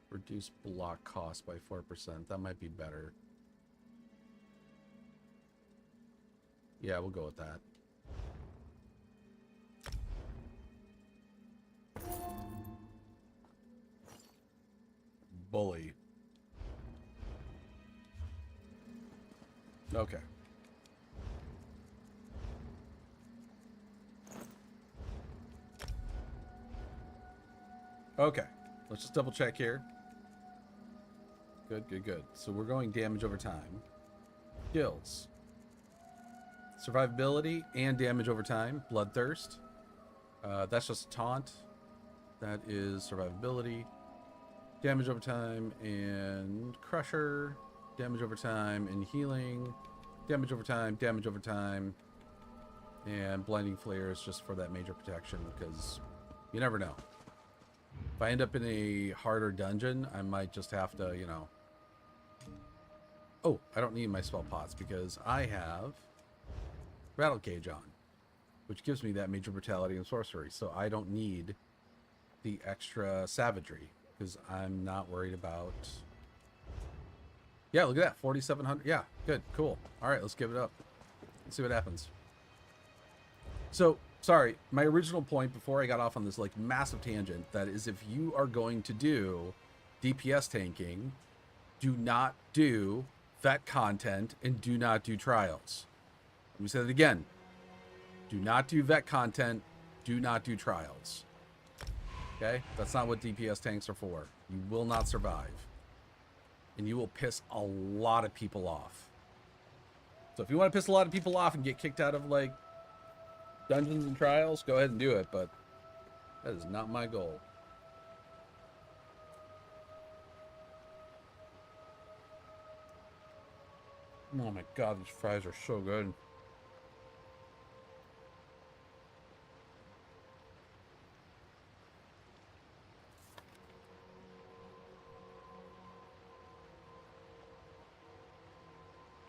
Reduce block cost by 4%. That might be better. Yeah, we'll go with that. Bully. Okay. Okay. Let's just double check here. Good, good, good. So we're going damage over time. Skills. Survivability and damage over time. Bloodthirst. That's just a taunt. That is survivability. Damage over time and crusher. Damage over time and healing. Damage over time, damage over time. And blinding flare is just for that major protection because you never know. If I end up in a harder dungeon, I might just have to, you know... Oh, I don't need my spell pots because I have Rattle Cage on, which gives me that major brutality and sorcery. So I don't need the extra savagery because I'm not worried about... Yeah, look at that, 4,700. Yeah, good, cool. All right, let's give it up. Let's see what happens. So, sorry, my original point before I got off on this like massive tangent, that is if you are going to do DPS tanking, do not do vet content and do not do trials. Let me say that again. Do not do vet content, do not do trials. Okay? That's not what DPS tanks are for. You will not survive. And you will piss a lot of people off. So if you want to piss a lot of people off and get kicked out of like dungeons and trials, go ahead and do it, but that is not my goal. Oh my god, these fries are so good.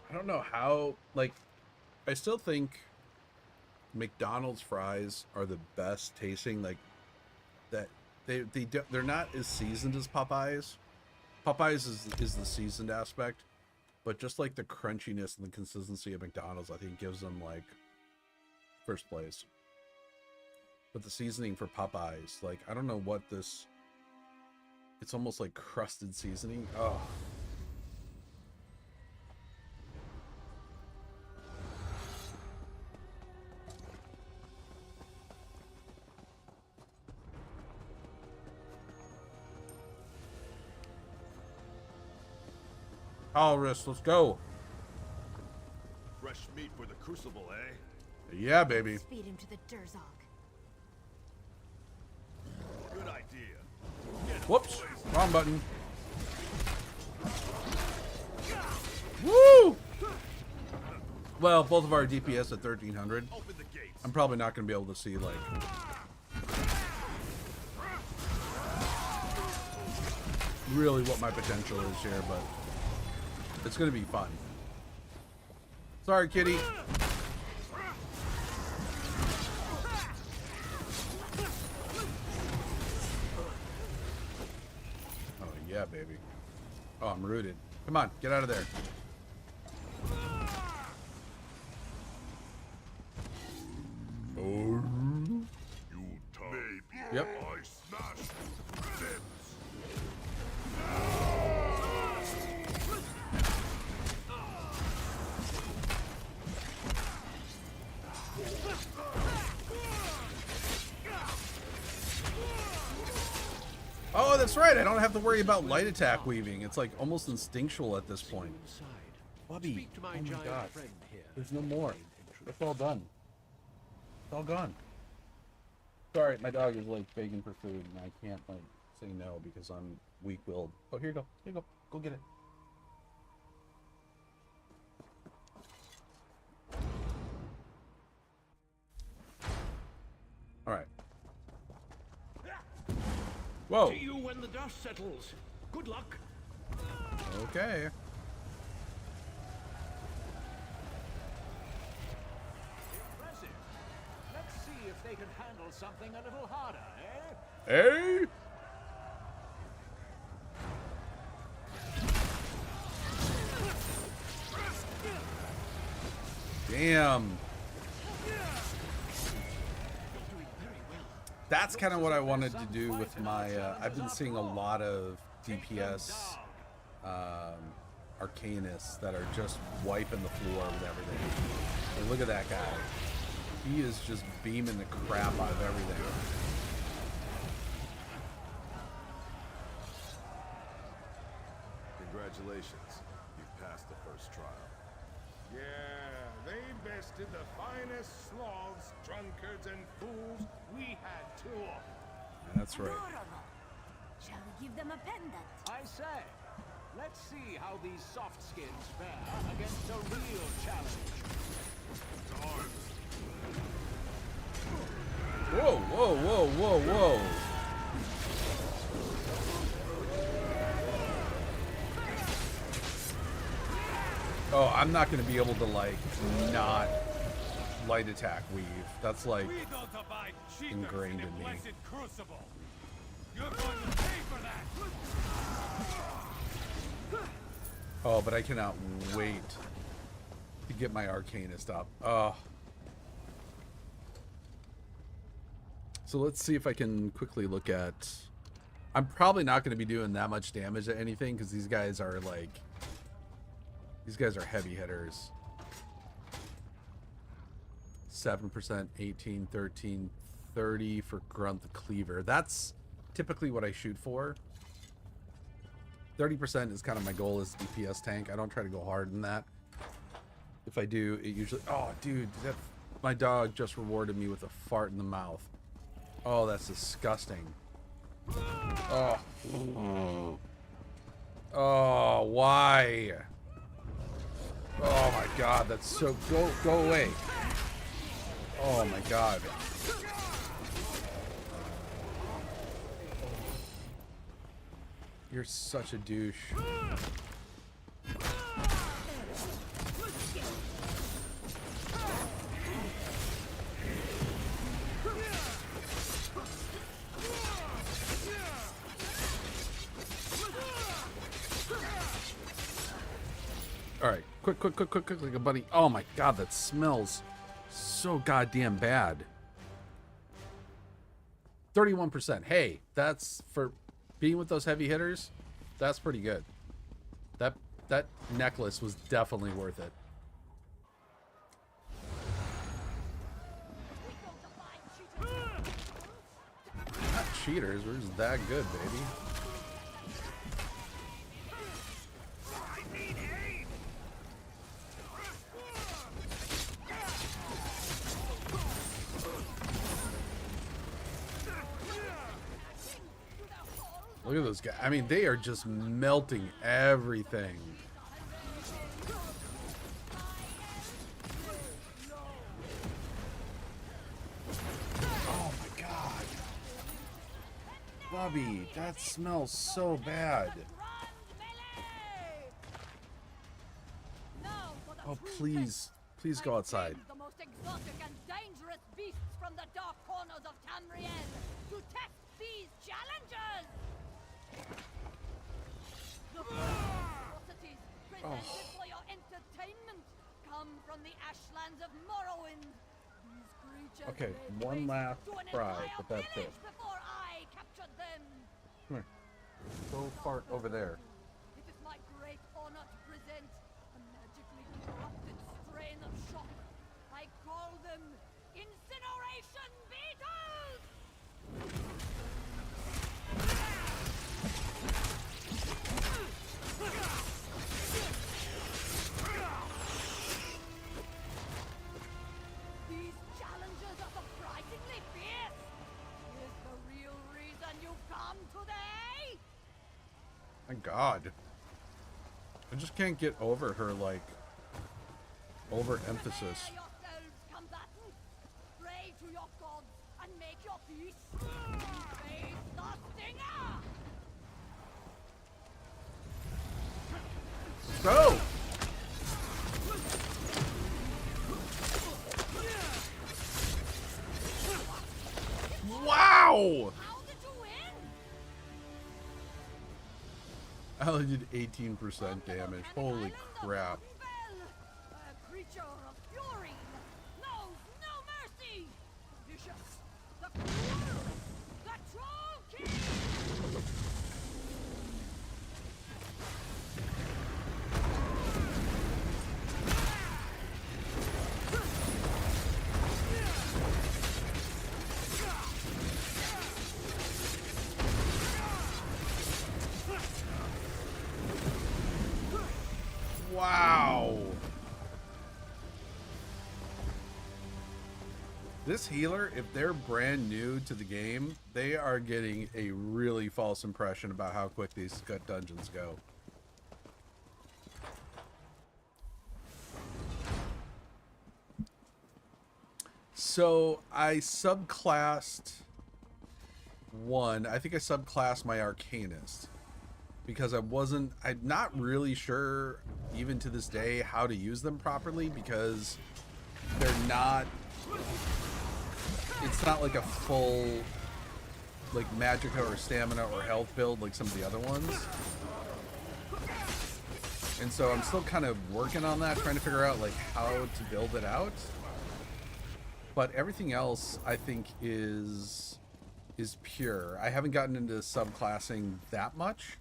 I don't know how, like, I still think McDonald's fries are the best tasting, like, that they're not as seasoned as Popeyes. Popeyes is the seasoned aspect, but just like the crunchiness and the consistency of McDonald's, I think gives them like first place. But the seasoning for Popeyes, like, I don't know what this, it's almost like crusted seasoning. Oh. Walrus, let's go. Fresh meat for the crucible, eh? Yeah, baby. Feed him to the Durzog. Good idea. Whoops, wrong button. Woo! Well, both of our DPS at 1300. Open the gates. I'm probably not going to be able to see, like, really what my potential is here, but it's going to be fun. Sorry, kitty. Oh, yeah, baby. Oh, I'm rooted. Come on, get out of there. Oh. You maybe. Yep. I smashed them. Oh, that's right. I don't have to worry about light attack weaving. It's like almost instinctual at this point. Bubby, oh my god. There's no more. It's all done. It's all gone. Sorry, my dog is like begging for food and I can't like say no because I'm weak-willed. Oh, here you go. Here you go. Go get it. All right. Whoa. See you when the dust settles. Good luck. Okay. Impressive. Let's see if they can handle something a little harder, eh? Hey. Damn. That's kind of what I wanted to do with my, I've been seeing a lot of DPS Arcanists that are just wiping the floor with everything. And look at that guy. He is just beaming the crap out of everything. Congratulations. You've passed the first trial. Yeah, they bested the finest sloths, drunkards, and fools we had to offer. That's right. Adorable. Shall we give them a pendant? I say, let's see how these soft skins fare against a real challenge. Whoa, whoa, whoa, whoa, whoa. Oh, I'm not going to be able to, like, not light attack weave. That's, like, ingrained in me. You're going to pay for that. Oh, but I cannot wait to get my Arcanist up. Oh. So let's see if I can quickly look at... I'm probably not going to be doing that much damage to anything because these guys are, like... These guys are heavy hitters. 7%, 18, 13, 30 for Grunt the Cleaver. That's typically what I shoot for. 30% is kind of my goal as DPS tank. I don't try to go hard in that. If I do, it usually... Oh, dude, that, my dog just rewarded me with a fart in the mouth. Oh, that's disgusting. Oh. Oh, why? Oh my god, that's so... Go away. Oh my god. You're such a douche. Alright, quick, like a bunny. Oh my god, that smells so goddamn bad. 31%. Hey, that's for being with those heavy hitters. That's pretty good. That necklace was definitely worth it. Not cheaters, we're just that good, baby. Look at those guys. I mean, they are just melting everything. Oh my god. Bubby, that smells so bad. Oh, please. Please go outside. The most exotic and dangerous beasts from the dark corners of Tamriel to test these challenges. The atrocities presented for your entertainment come from the ashlands of Morrowind. These creatures Okay, laid one waste last to an fry, entire but that's it. village before I captured them. Come here. Go fart over there. It is my great honor to present a magically corrupted strain of shock. I call them incineration beetles! These challenges are surprisingly fierce. Is the real reason you've come today? My god. I just can't get over her, like, overemphasis. Prepare yourselves, combatants. Pray to your gods and make your peace. Face the stinger! Go! Wow! How did you win? I only did 18% damage. Holy crap. A creature of fury knows no mercy. Vicious, the cruel, the troll king. Wow. This healer, if they're brand new to the game, they are getting a really false impression about how quick these gut dungeons go. So I subclassed one. I think I subclassed my Arcanist because I'm not really sure even to this day how to use them properly, because they're not, it's not like a full like magicka or stamina or health build like some of the other ones. And so I'm still kind of working on that, trying to figure out like how to build it out. But everything else I think is pure. I haven't gotten into subclassing that much.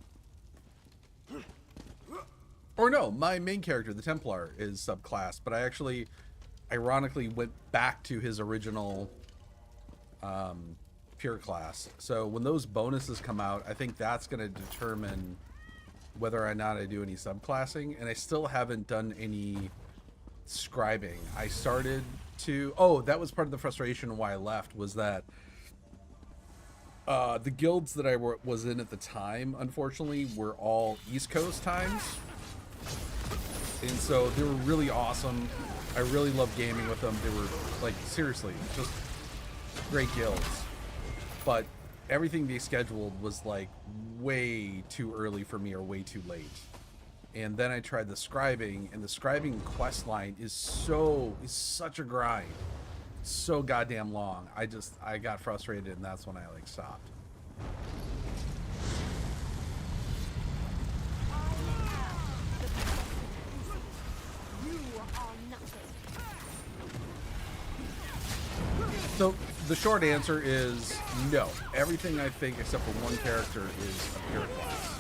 Or no, my main character, the Templar, is subclassed, but I actually ironically went back to his original pure class. So when those bonuses come out, I think that's going to determine whether or not I do any subclassing. And I still haven't done any scribing. I started to... Oh, that was part of the frustration why I left, was that the guilds that I was in at the time, unfortunately, were all East Coast times. And so they were really awesome. I really loved gaming with them. They were, like, seriously, just great guilds. But everything they scheduled was, like, way too early for me or way too late. And then I tried the scribing, and the scribing quest line is such a grind. So goddamn long. I got frustrated, and that's when I, like, stopped. So the short answer is no. Everything I think except for one character is a pure class.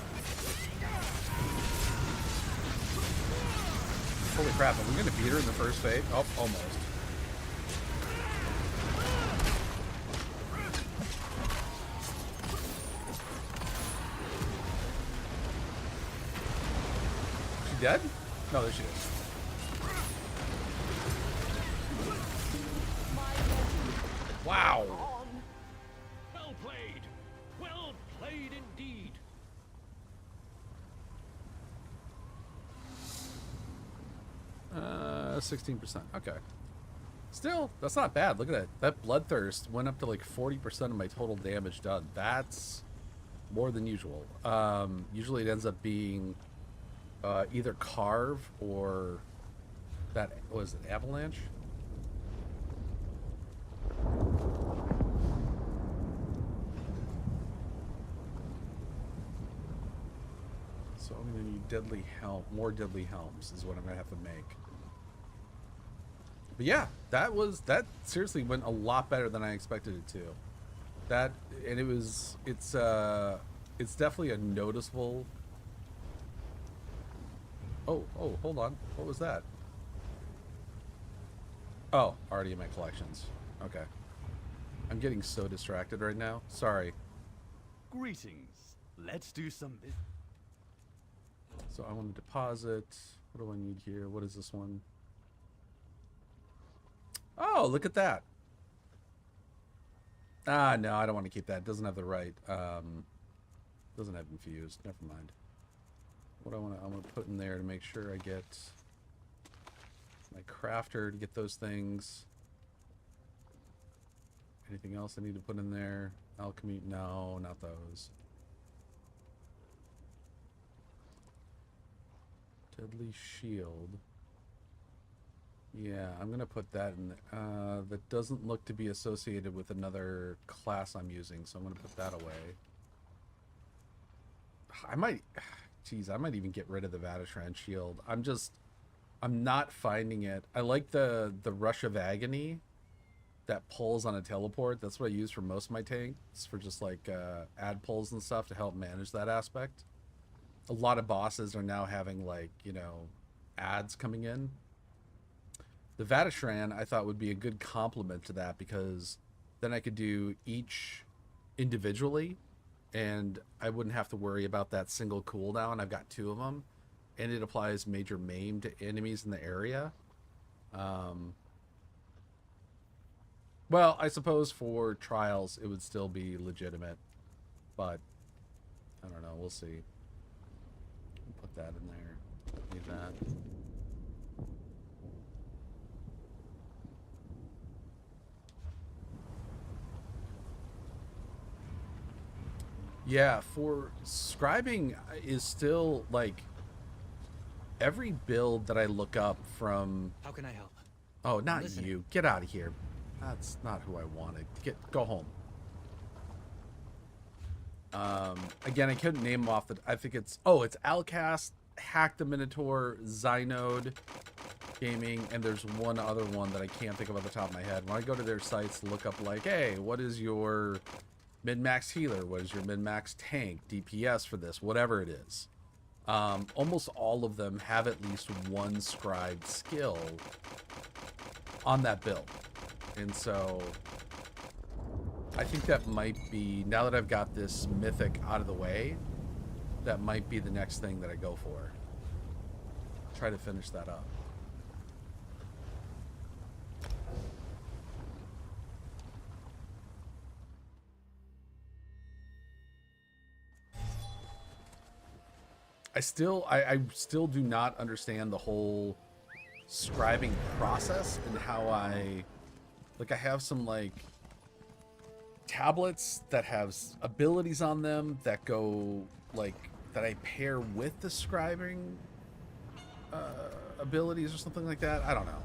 Holy crap, are we gonna beat her in the first phase? Oh, almost. She dead? No, there she is. Wow. Well played. Well played indeed. 16%. Okay. Still, that's not bad. Look at that. That bloodthirst went up to like 40% of my total damage done. That's more than usual. Usually it ends up being either carve or that, what is it, avalanche? So I'm gonna need deadly helm, more deadly helms is what I'm gonna have to make. But yeah, that seriously went a lot better than I expected it to. That, and it's definitely a noticeable. Oh, hold on. What was that? Oh, already in my collections. Okay. I'm getting so distracted right now. Sorry. Greetings. Let's do some business. So I want to deposit. What do I need here? What is this one? Oh, look at that. Ah, no, I don't want to keep that. It doesn't have the right, doesn't have infused. Never mind. What I want to put in there to make sure I get my crafter to get those things. Anything else I need to put in there? Alchemy? No, not those. Deadly shield. Yeah, I'm gonna put that in there. That doesn't look to be associated with another class I'm using, so I'm gonna put that away. I might even get rid of the Vatashran shield. I'm not finding it. I like the Rush of Agony that pulls on a teleport. That's what I use for most of my tanks, for just like ad pulls and stuff to help manage that aspect. A lot of bosses are now having, like, you know, ads coming in. The Vatashran I thought would be a good complement to that, because then I could do each individually and I wouldn't have to worry about that single cooldown. I've got 2 of them, and it applies major maim to enemies in the area. Well, I suppose for trials it would still be legitimate, but I don't know. We'll see. Put that in there. Leave that. Yeah, for scribing is still like every build that I look up from. How can I help? Oh, not you. Get out of here. That's not who I wanted. Go home. Again, I couldn't name them off the. I think it's Alcast, Hack the Minotaur, Zynode Gaming, and there's one other one that I can't think of off the top of my head. When I go to their sites, look up like, hey, what is your min-max healer? What is your min-max tank? DPS for this? Whatever it is. Almost all of them have at least one scribed skill on that build. And so I think that might be, now that I've got this mythic out of the way, that might be the next thing that I go for. Try to finish that up. I still do not understand the whole scribing process and how I have some like tablets that have abilities on them that go like that I pair with the scribing abilities or something like that. I don't know.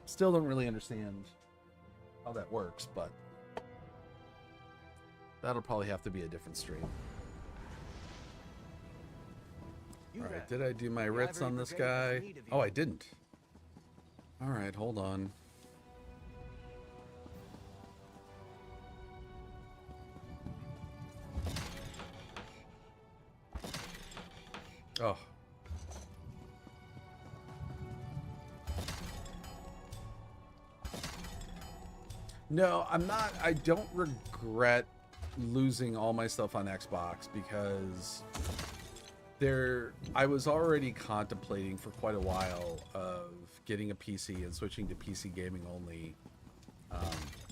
Still don't really understand how that works, but that'll probably have to be a different stream. Alright, did I do my writs on this guy? Oh, I didn't. Alright, hold on. Oh. No, I'm not. I don't regret losing all my stuff on Xbox because I was already contemplating for quite a while of getting a PC and switching to PC gaming only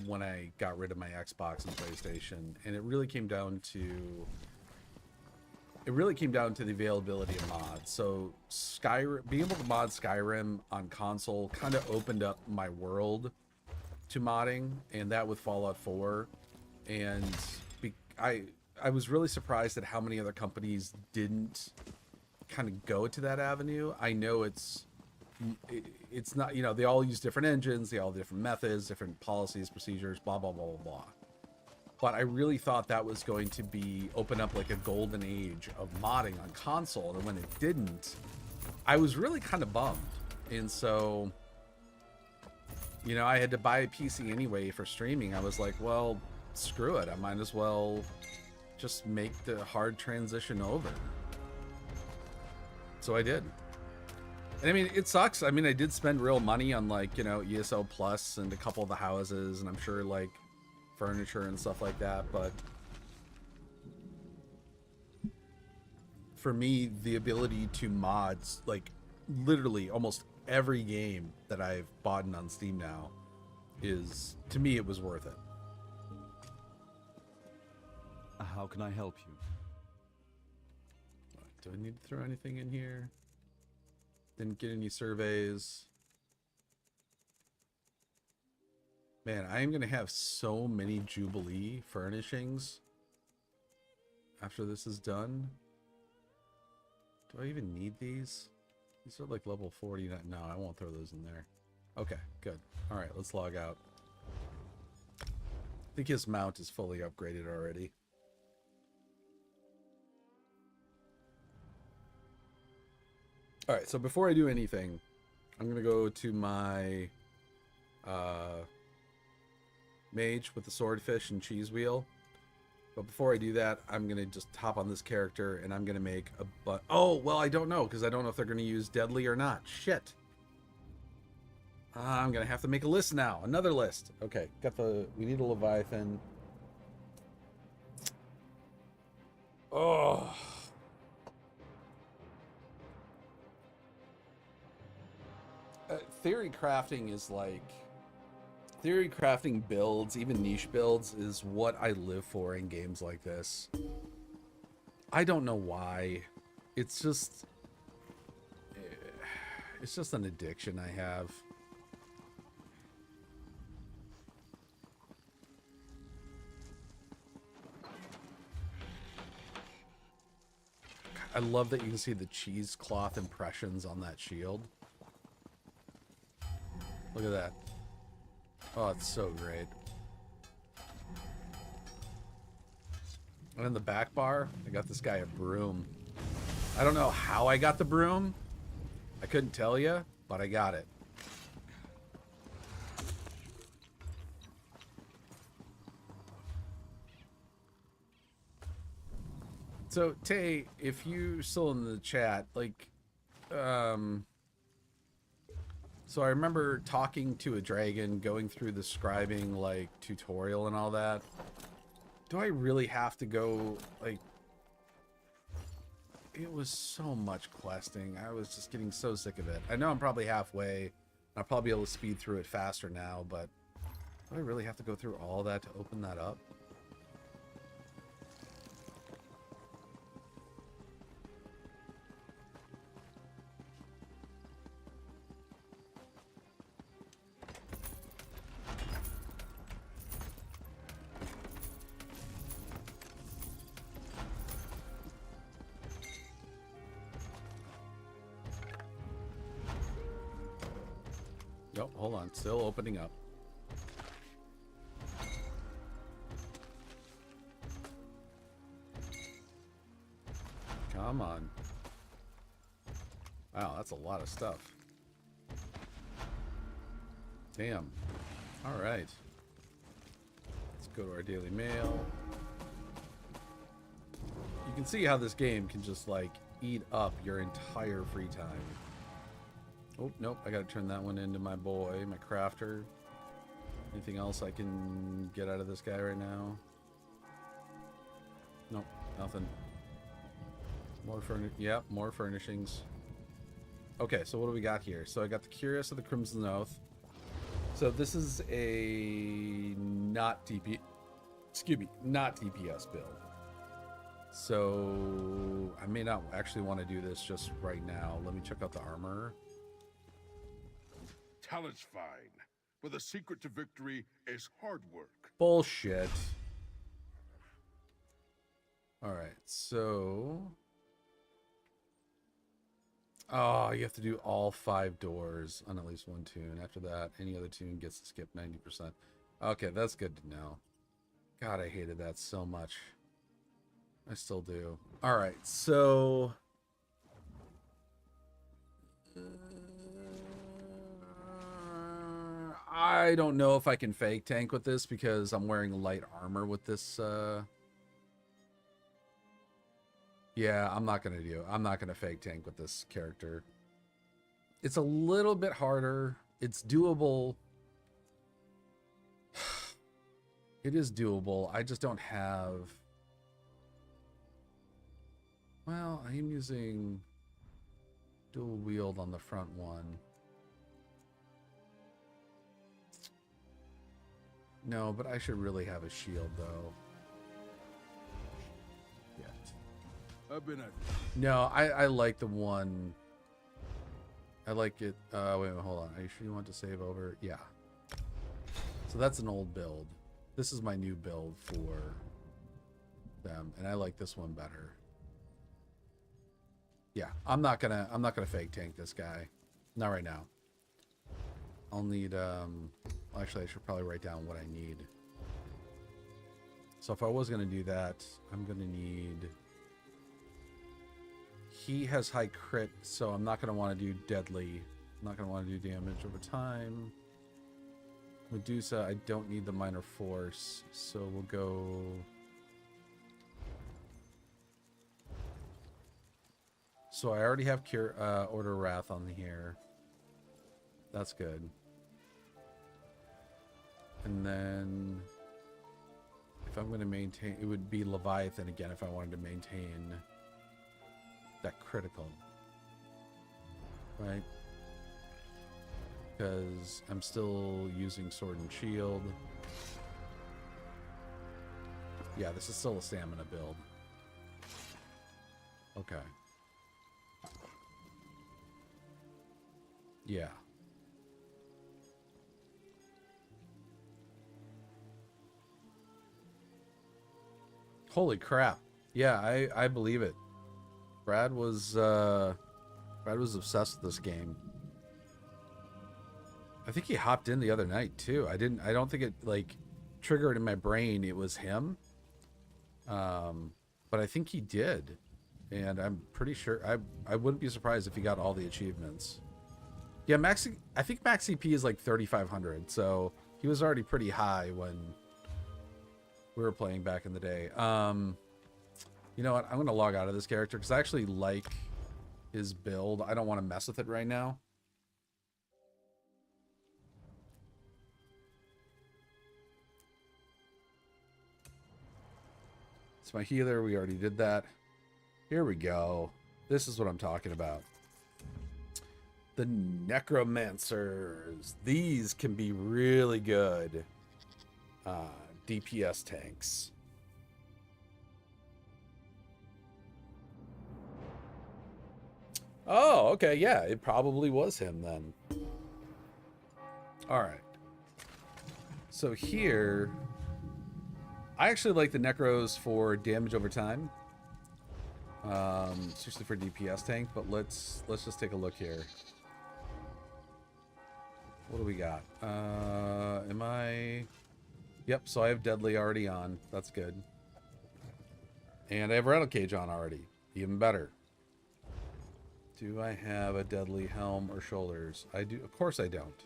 when I got rid of my Xbox and PlayStation, and it really came down to the availability of mods. So Skyrim, being able to mod Skyrim on console kind of opened up my world to modding, and that with Fallout 4. And I was really surprised at how many other companies didn't kind of go to that avenue. I know it's not, you know, they all use different engines, they all have different methods, different policies, procedures, blah, blah, blah, blah, blah. But I really thought that was going to be open up like a golden age of modding on console, and when it didn't, I was really kind of bummed. And so, you know, I had to buy a PC anyway for streaming. I was like, well, screw it. I might as well just make the hard transition over. So I did. And I mean, it sucks. I mean, I did spend real money on like, you know, ESO Plus and a couple of the houses, and I'm sure like furniture and stuff like that. But for me, the ability to mod like literally almost every game that I've bought on Steam now is, to me, it was worth it. How can I help you? Do I need to throw anything in here? Didn't get any surveys. Man, I am going to have so many Jubilee furnishings after this is done. Do I even need these? These are like level 40. No, I won't throw those in there. Okay, good. All right, let's log out. I think his mount is fully upgraded already. All right, so before I do anything, I'm going to go to my mage with the swordfish and cheese wheel. But before I do that, I'm going to just hop on this character, and I'm going to make a... Oh, well, I don't know, because I don't know if they're going to use deadly or not. Shit. I'm going to have to make a list now. Another list. Okay, got the... We need a Leviathan. Oh... theory crafting is like Theory crafting builds, even niche builds, is what I live for in games like this. I don't know why. It's just an addiction I have. I love that you can see the cheesecloth impressions on that shield. Look at that. Oh, it's so great. And in the back bar, I got this guy a broom. I don't know how I got the broom. I couldn't tell you, but I got it. So, Tay, if you're still in the chat, like, so I remember talking to a dragon, going through the scribing, like, tutorial and all that. Do I really have to go, like... It was so much questing. I was just getting so sick of it. I know I'm probably halfway. I'll probably be able to speed through it faster now, but... Do I really have to go through all that to open that up? Nope, hold on. Still opening up. Come on. Wow, that's a lot of stuff. Damn. All right. Let's go to our daily mail. You can see how this game can just, like, eat up your entire free time. Oh, nope, I gotta turn that one into my boy, my crafter. Anything else I can get out of this guy right now? Nope, nothing. More more furnishings. Okay, so what do we got here? So I got the Curious of the Crimson Oath. So this is a not DPS build. So I may not actually want to do this just right now. Let me check out the armor. Talent's fine, but the secret to victory is hard work. Bullshit. Alright, so... Oh, you have to do all 5 doors on at least one tune. After that, any other tune gets to skip 90%. Okay, that's good to know. God, I hated that so much. I still do. Alright, so... I don't know if I can fake tank with this because I'm wearing light armor with this. Yeah, I'm not gonna fake tank with this character. It's a little bit harder. It's doable. It is doable. I just don't have... Well, I'm using dual wield on the front one. No, but I should really have a shield, though. Yeah. I've been at... No, I like the one... I like it... wait, hold on. Are you sure you want to save over? Yeah. So that's an old build. This is my new build for them, and I like this one better. Yeah, I'm not gonna fake tank this guy. Not right now. I'll need... Actually, I should probably write down what I need. So if I was going to do that, I'm going to need... He has high crit, so I'm not going to want to do deadly. I'm not going to want to do damage over time. Medusa, I don't need the minor force, so we'll go... So I already have Order of Wrath on here. That's good. And then, if I'm going to maintain, it would be Leviathan again if I wanted to maintain that critical. Right? because I'm still using sword and shield. Yeah, this is still a stamina build. Okay. Yeah. Holy crap. Yeah, I believe it. Brad was obsessed with this game. I think he hopped in the other night too. I don't think it like triggered in my brain it was him. But I think he did. And I'm pretty sure I wouldn't be surprised if he got all the achievements. Yeah, I think max CP is like 3,500, so he was already pretty high when we were playing back in the day. You know what? I'm going to log out of this character because I actually like his build. I don't want to mess with it right now. It's my healer. We already did that. Here we go. This is what I'm talking about. The necromancers. These can be really good DPS tanks. Oh, okay. Yeah, it probably was him then. All right. So here, I actually like the necros for damage over time. Especially for DPS tank, but let's just take a look here. What do we got? Am I... Yep, so I have Deadly already on. That's good. And I have Rattle Cage on already. Even better. Do I have a Deadly Helm or Shoulders? I do. Of course I don't.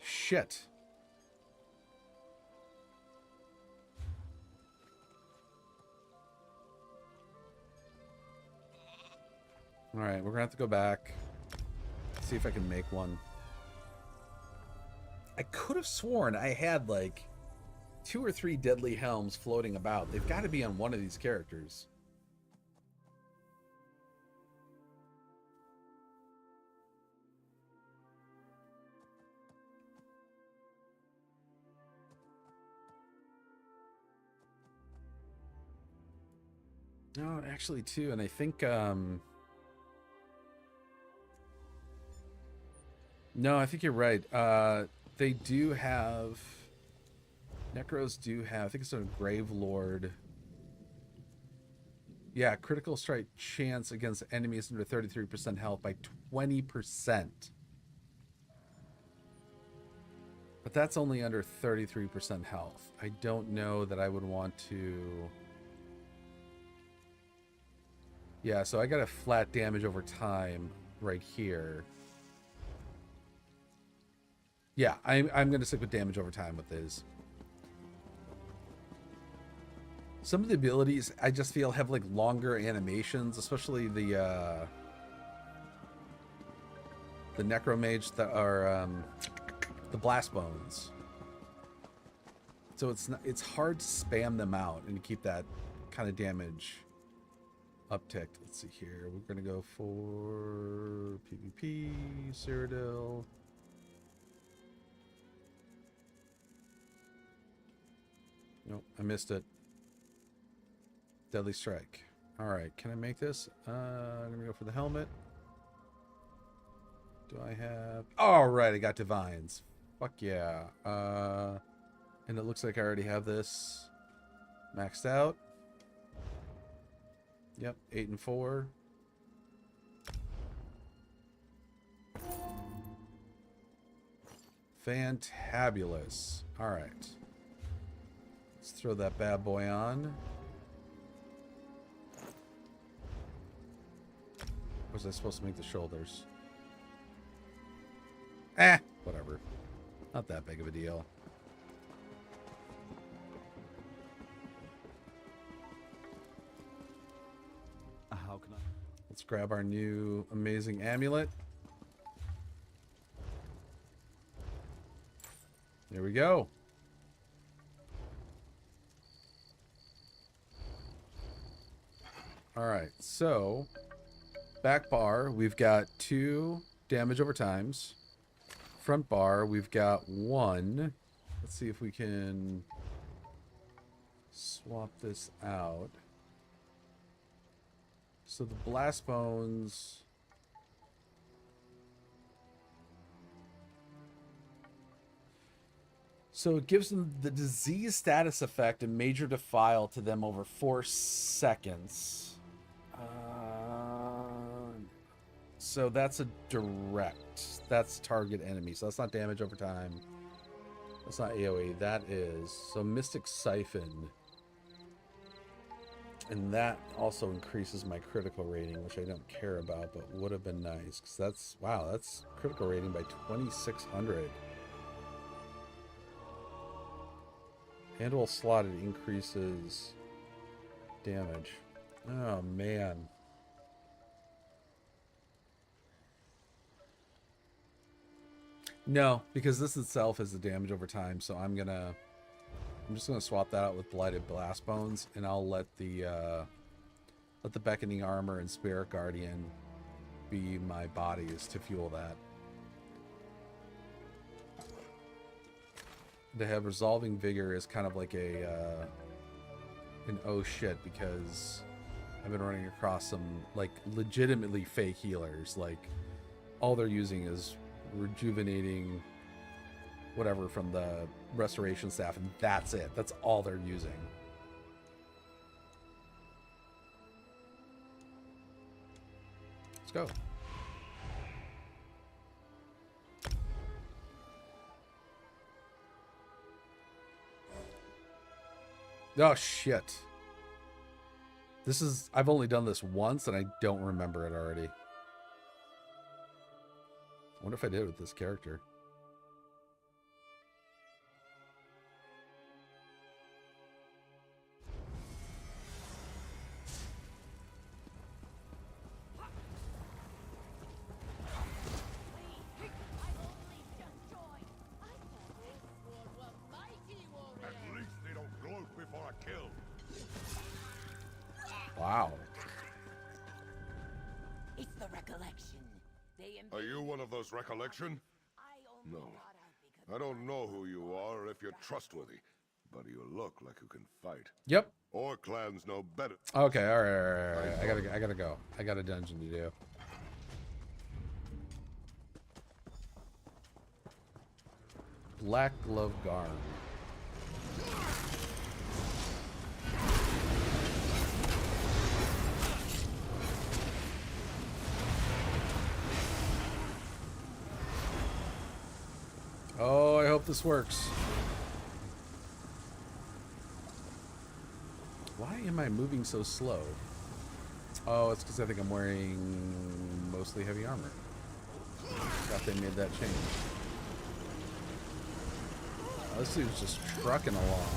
Shit. Alright, we're gonna have to go back. See if I can make one. I could have sworn I had like 2 or 3 Deadly Helms floating about. They've got to be on one of these characters. No, actually 2, and I think no, I think you're right. They do have... Necros do have... I think it's a Grave Lord. Yeah, critical strike chance against enemies under 33% health by 20%. But that's only under 33% health. I don't know that I would want to... Yeah, so I got a flat damage over time right here. Yeah, I'm going to stick with damage over time with these. Some of the abilities I just feel have like longer animations, especially the Necromage that are the Blast Bones. So it's hard to spam them out and keep that kind of damage upticked. Let's see here. We're going to go for PvP, Cyrodiil. Nope, I missed it. Deadly Strike. Alright, can I make this? I'm gonna go for the helmet. Do I have... Alright, I got Divines. Fuck yeah. And it looks like I already have this maxed out. Yep, 8 and 4. Fantabulous. Alright. Let's throw that bad boy on. Was I supposed to make the shoulders? Whatever. Not that big of a deal. How can I? Let's grab our new amazing amulet. There we go. All right, so Back bar, we've got 2 damage over times. Front bar, we've got 1. Let's see if we can swap this out. So the blast bones. So it gives them the disease status effect and major defile to them over 4 seconds. So that's a direct. That's target enemy. So that's not damage over time. That's not AoE. That is. So Mystic Siphon. And that also increases my critical rating, which I don't care about, but would have been nice. Because that's, wow, that's critical rating by 2,600. And while slotted increases damage. Oh, man. No, because this itself is the damage over time, so I'm just gonna swap that out with Blighted Blast Bones, and I'll let the Beckoning Armor and Spirit Guardian be my bodies to fuel that. To have Resolving Vigor is kind of like an oh shit, because I've been running across some like legitimately fake healers. Like all they're using is rejuvenating whatever from the restoration staff, and that's it. That's all they're using. Let's go. Oh shit. I've only done this once and I don't remember it already. I wonder if I did it with this character. At least they don't gloat before a kill. Wow. It's the recollection. Are you one of those recollection? No. I don't know who you are or if you're trustworthy, but you look like you can fight. Yep. Or clans know better. Okay, all right. I gotta go. I got a dungeon to do. Black Glove Garm. Oh, I hope this works. Why am I moving so slow? Oh, it's because I think I'm wearing mostly heavy armor. Thought they made that change. Oh, this dude's just trucking along.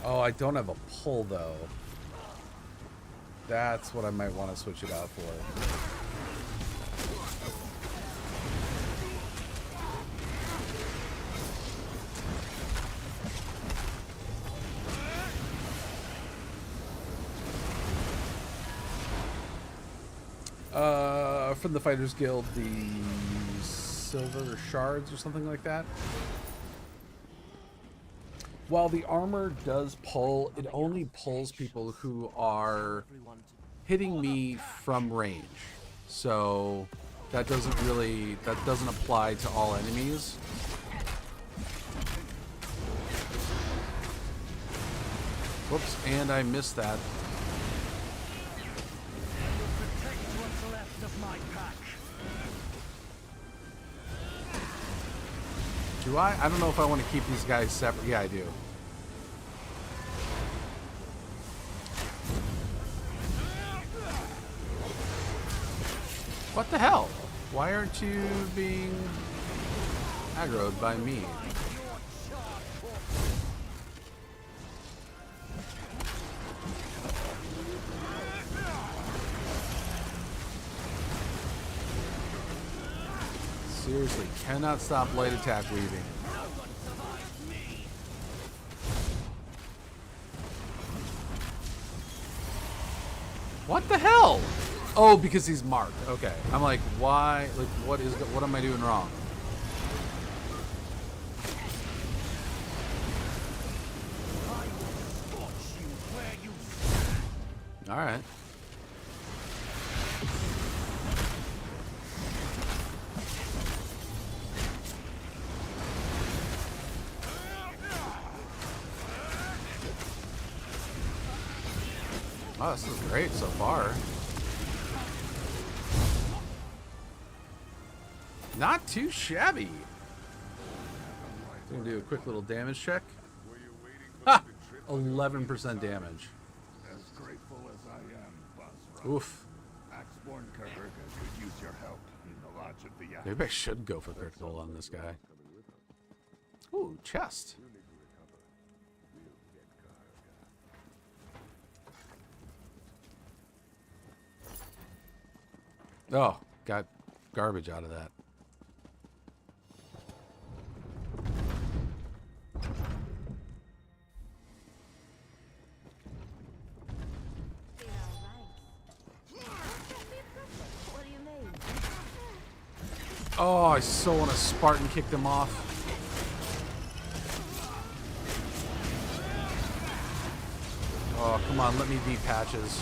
Oh, I don't have a pull though. That's what I might want to switch it out for. From the Fighters Guild, the Silver Shards or something like that. While the armor does pull, it only pulls people who are hitting me from range. So that doesn't apply to all enemies. Whoops, and I missed that. Do I? I don't know if I want to keep these guys separate. Yeah, I do. What the hell? Why aren't you being aggroed by me? Seriously, cannot stop light attack weaving. What the hell? Oh, because he's marked. Okay. I'm like, why? Like, what am I doing wrong? All right. Oh, this is great so far. Not too shabby. Gonna do a quick little damage check. Ha! 11% damage. As grateful as I am, Basra. Oof. Axborn Karga could use your help in the Lodge of the Maybe I should go for critical on this guy. Ooh, chest. Oh, got garbage out of that. Oh, I so want to Spartan kick them off. Oh, come on, let me be Patches.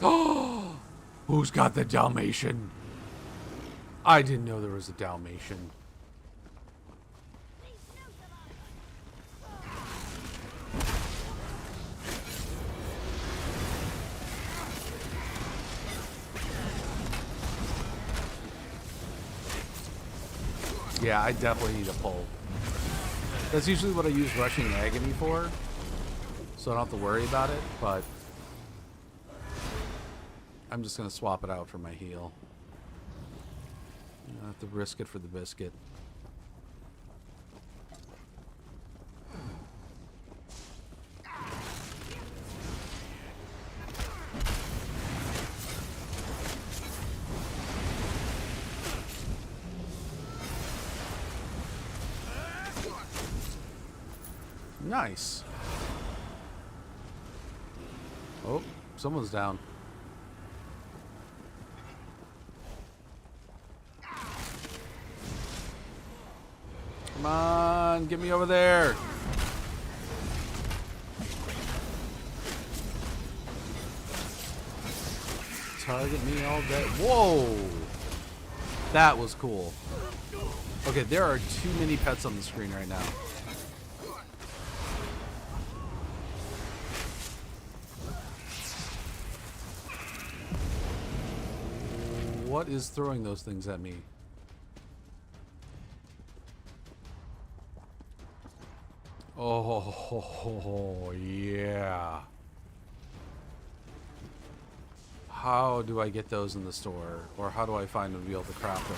Oh, who's got the Dalmatian? I didn't know there was a Dalmatian. Yeah, I definitely need a pull. That's usually what I use Rushing Agony for, so I don't have to worry about it, but I'm just going to swap it out for my heal. I have to risk it for the biscuit. Nice. Oh, someone's down. Come on, get me over there. Target me all day. Whoa! That was cool. Okay, there are too many pets on the screen right now. What is throwing those things at me? Oh, yeah. How do I get those in the store? Or how do I find them to be able to craft them?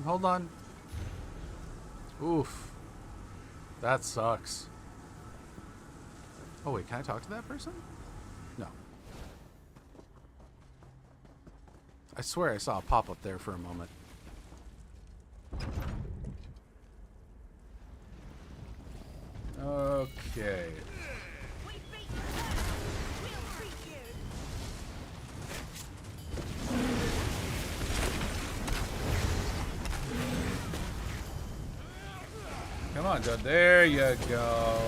Hold on. Oof. That sucks. Oh wait, can I talk to that person? No. I swear I saw a pop-up there for a moment. Okay. Come on, Judd. There you go.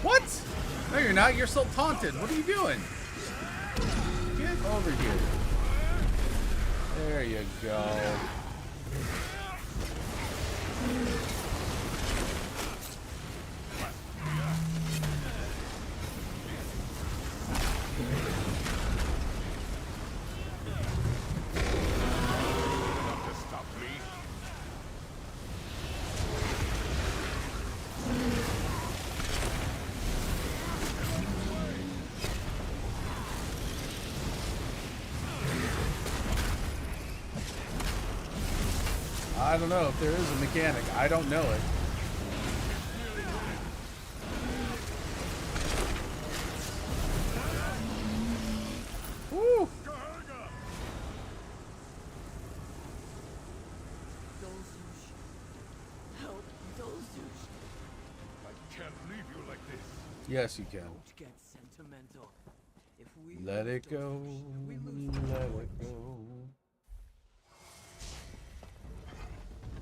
What? No, you're not. You're still taunted. What are you doing? Get over here. There you go. I don't know if there is a mechanic. I don't know it. Woo! Help, Dolzush. I can't leave you like this. Yes, you can. Don't get sentimental. If we Let lose it go. Dolzush, we lose Let all it go.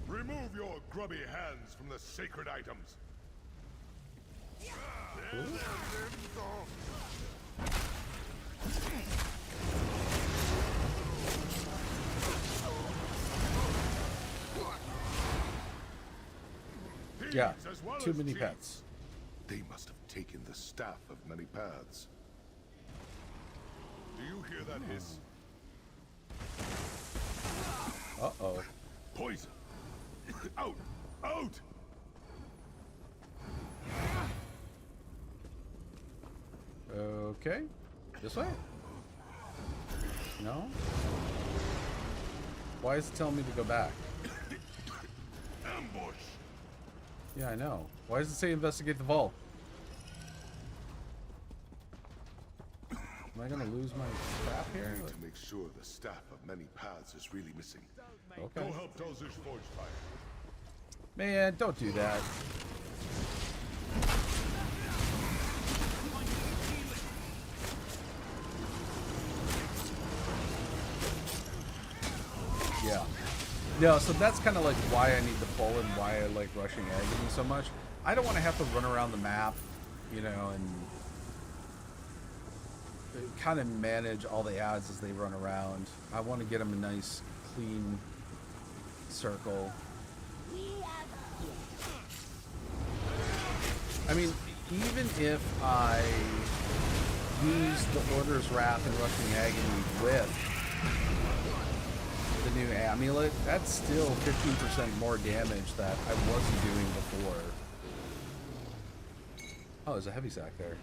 Remove your grubby hands from the sacred items. Yeah, Thieves as well too as many cheats. pets. They must have taken the staff of many paths. Do you hear that hiss? Uh-oh. Poison! Out! Out! Okay. This way? No? Why is it telling me to go back? Ambush! Yeah, I know. Why does it say investigate the vault? Am I gonna lose my crap I here? need to make sure the staff of many paths is really missing. Okay. Go help Dolzush forge fire. Man, don't do that. Yeah. No, so that's kind of like why I need the pull and why I like rushing agony so much. I don't want to have to run around the map, you know, and kind of manage all the ads as they run around. I want to get them a nice, clean circle. I mean, even if I use the Order's Wrath and Rushing Agony with the new amulet, that's still 15% more damage that I wasn't doing before. Oh, there's a heavy sack there.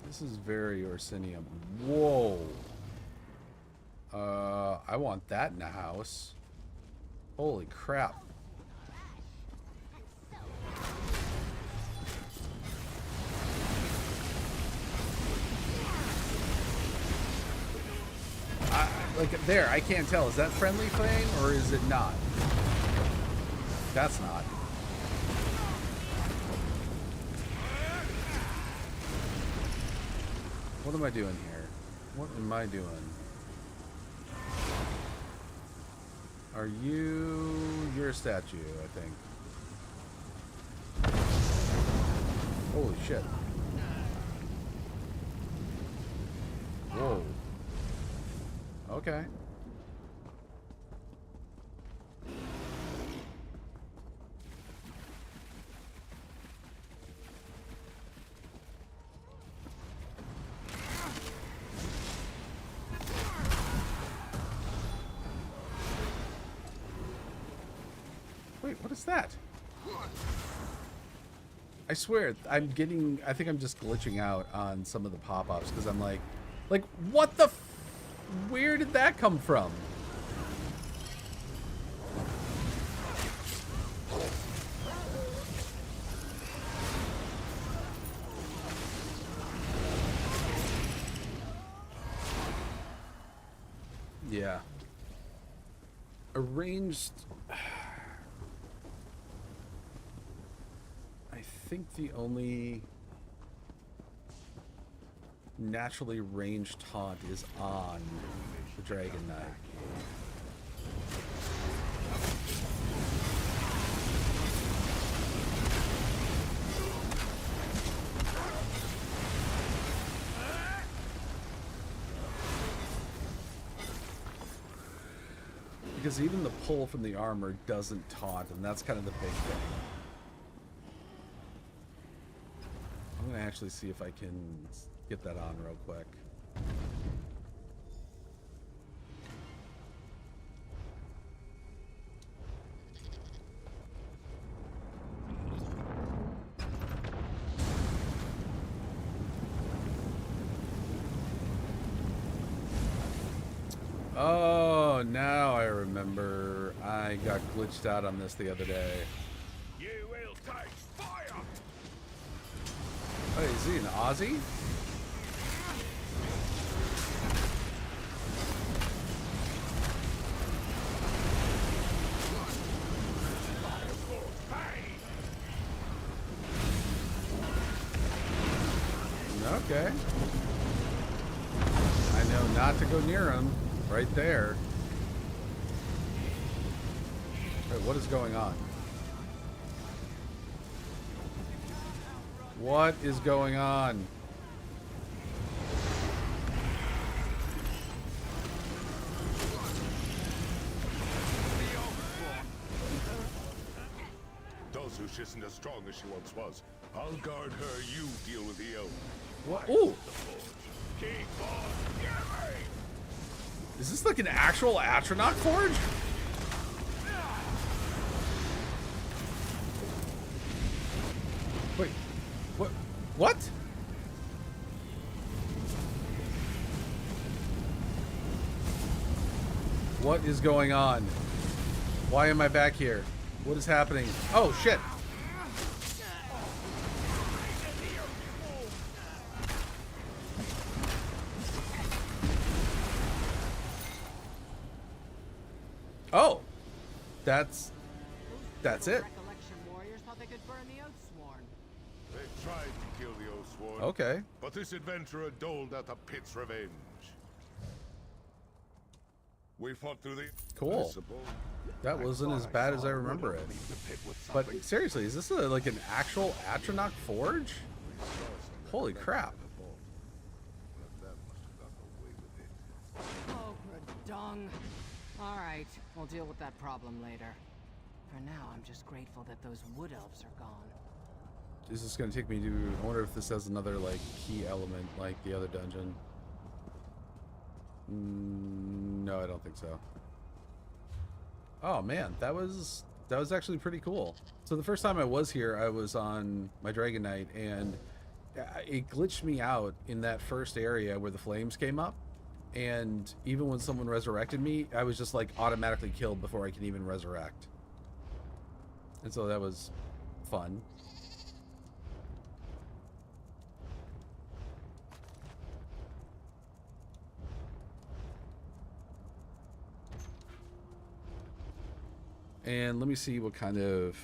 This is very Orsinium. Whoa. I want that in a house. Holy crap. Like, there, I can't tell. Is that friendly flame or is it not? That's not. What am I doing here? What am I doing? Are you... You're a statue, I think. Holy shit. Whoa. Okay. Wait, what is that? I swear, I think I'm just glitching out on some of the pop-ups because I'm like, what the where did that come from? Yeah. Arranged... think the only naturally ranged taunt is on the Dragon Knight. Because even the pull from the armor doesn't taunt, and that's kind of the big thing. I'm going to actually see if I can get that on real quick. Oh, now I remember. I got glitched out on this the other day. You will take fire! Oh, is he an Aussie? Okay. I know not to go near him. Right there. Wait, what is going on? What is going on? Dozush isn't as strong as she once was. I'll guard her, you deal with the elf. What? Ooh! Keep on giving! Is this like an actual Atronach forge? Wait, what? What? What is going on? Why am I back here? What is happening? Oh, shit. Oh, that's it. Recollection warriors thought they could burn the Oathsworn. They tried to kill the Oathsworn. Okay. But this adventurer doled out the pit's revenge. We fought through the... Cool. That wasn't as bad as I remember it. But seriously, is this like an actual Atronach forge? Holy crap. Oh, dung. All right, we'll deal with that problem later. For now, I'm just grateful that those wood elves are gone. Is this going to take me to... I wonder if this has another, like, key element like the other dungeon. No, I don't think so. Oh, man, that was actually pretty cool. So the first time I was here, I was on my Dragon Knight, and it glitched me out in that first area where the flames came up. And even when someone resurrected me, I was just, like, automatically killed before I could even resurrect. And so that was fun. And let me see what kind of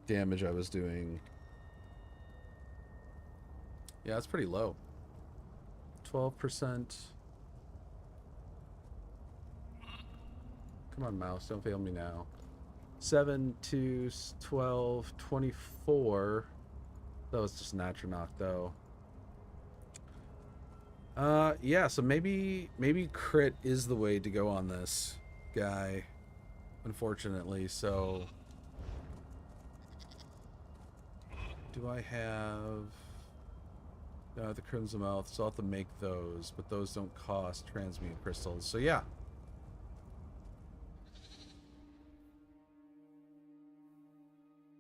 damage I was doing. Yeah, it's pretty low. 12%. Come on, mouse. Don't fail me now. 7 to 12, 24. That was just an Atronach, though. Yeah, so maybe crit is the way to go on this guy. Unfortunately, so... Do I have... the Crimson Mouth, so I'll have to make those, but those don't cost transmute crystals, so yeah.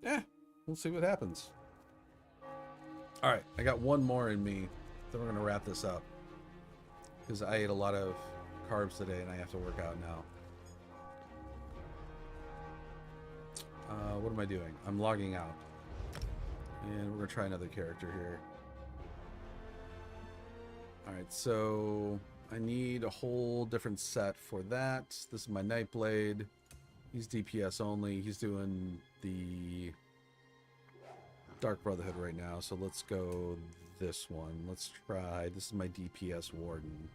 Yeah, we'll see what happens. Alright, I got one more in me, then we're going to wrap this up. Because I ate a lot of carbs today and I have to work out now. What am I doing? I'm logging out. And we're going to try another character here. Alright, so I need a whole different set for that. This is my Nightblade. He's DPS only. He's doing the Dark Brotherhood right now, so let's go this one. Let's try. This is my DPS Warden.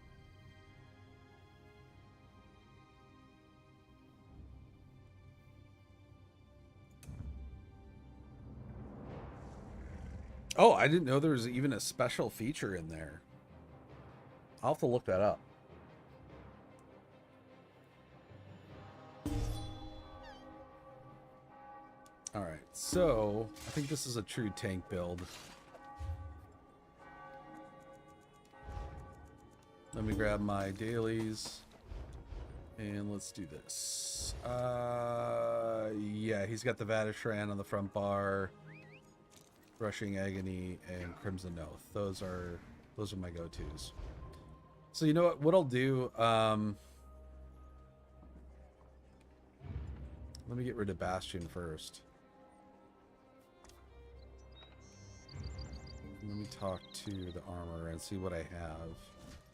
Oh, I didn't know there was even a special feature in there. I'll have to look that up. Alright, so I think this is a true tank build. Let me grab my dailies. And let's do this. Yeah, he's got the Vatishran on the front bar. Rushing Agony and Crimson Oath. Those are my go-tos. So you know what I'll do, let me get rid of Bastion first. Let me talk to the armor and see what I have.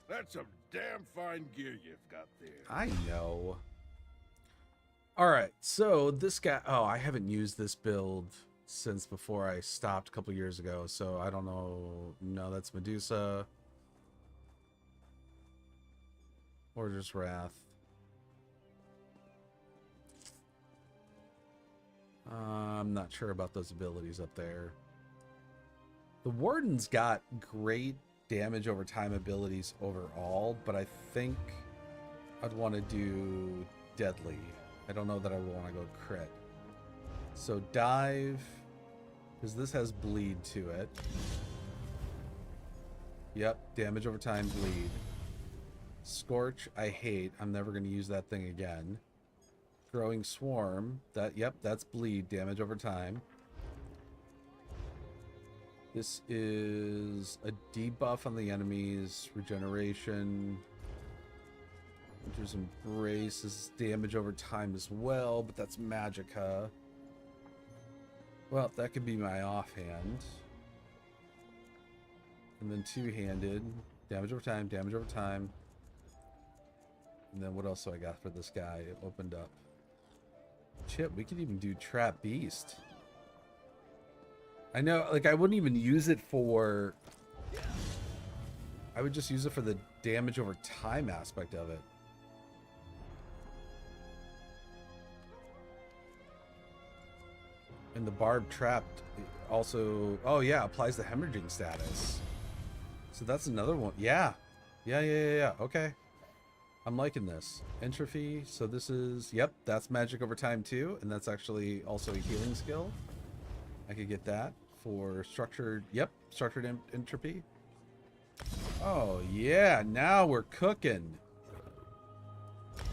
That's some damn fine gear you've got there. I know. Alright, so this guy... Oh, I haven't used this build since before I stopped a couple years ago, so I don't know. No, that's Medusa. Or just Wrath. I'm not sure about those abilities up there. The Warden's got great damage over time abilities overall, but I think I'd want to do Deadly. I don't know that I would want to go crit. So Dive, because this has Bleed to it. Yep, damage over time, Bleed. Scorch, I hate. I'm never going to use that thing again. Growing Swarm, that's Bleed, damage over time. This is a debuff on the enemies, regeneration. Winter's Embrace is damage over time as well, but that's Magicka. Well, that could be my offhand. And then two-handed, damage over time, damage over time. And then what else do I got for this guy? It opened up. Shit, we could even do Trap Beast. I know, like, I wouldn't even use it for... I would just use it for the damage over time aspect of it. And the Barb Trapped also... Oh, yeah, applies the hemorrhaging status. So that's another one. Yeah. Yeah. Okay. I'm liking this. Entropy. So this is... Yep, that's magic over time, too. And that's actually also a healing skill. I could get that for structured... Yep, structured entropy. Oh, yeah. Now we're cooking.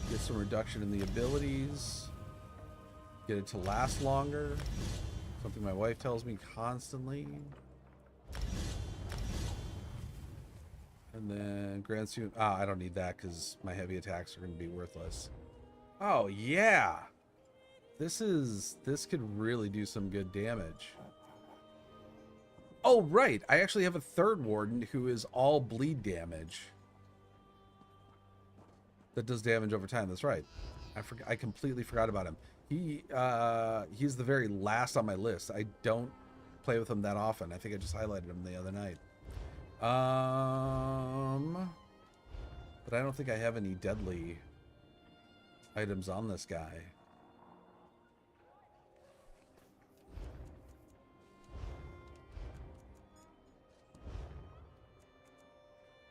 Get some reduction in the abilities. Get it to last longer. Something my wife tells me constantly. And then Grand Suit. I don't need that because my heavy attacks are going to be worthless. Oh, yeah. This could really do some good damage. Oh, right. I actually have a third Warden who is all bleed damage. That does damage over time. That's right. I completely forgot about him. He's the very last on my list. I don't play with him that often. I think I just highlighted him the other night. But I don't think I have any deadly items on this guy.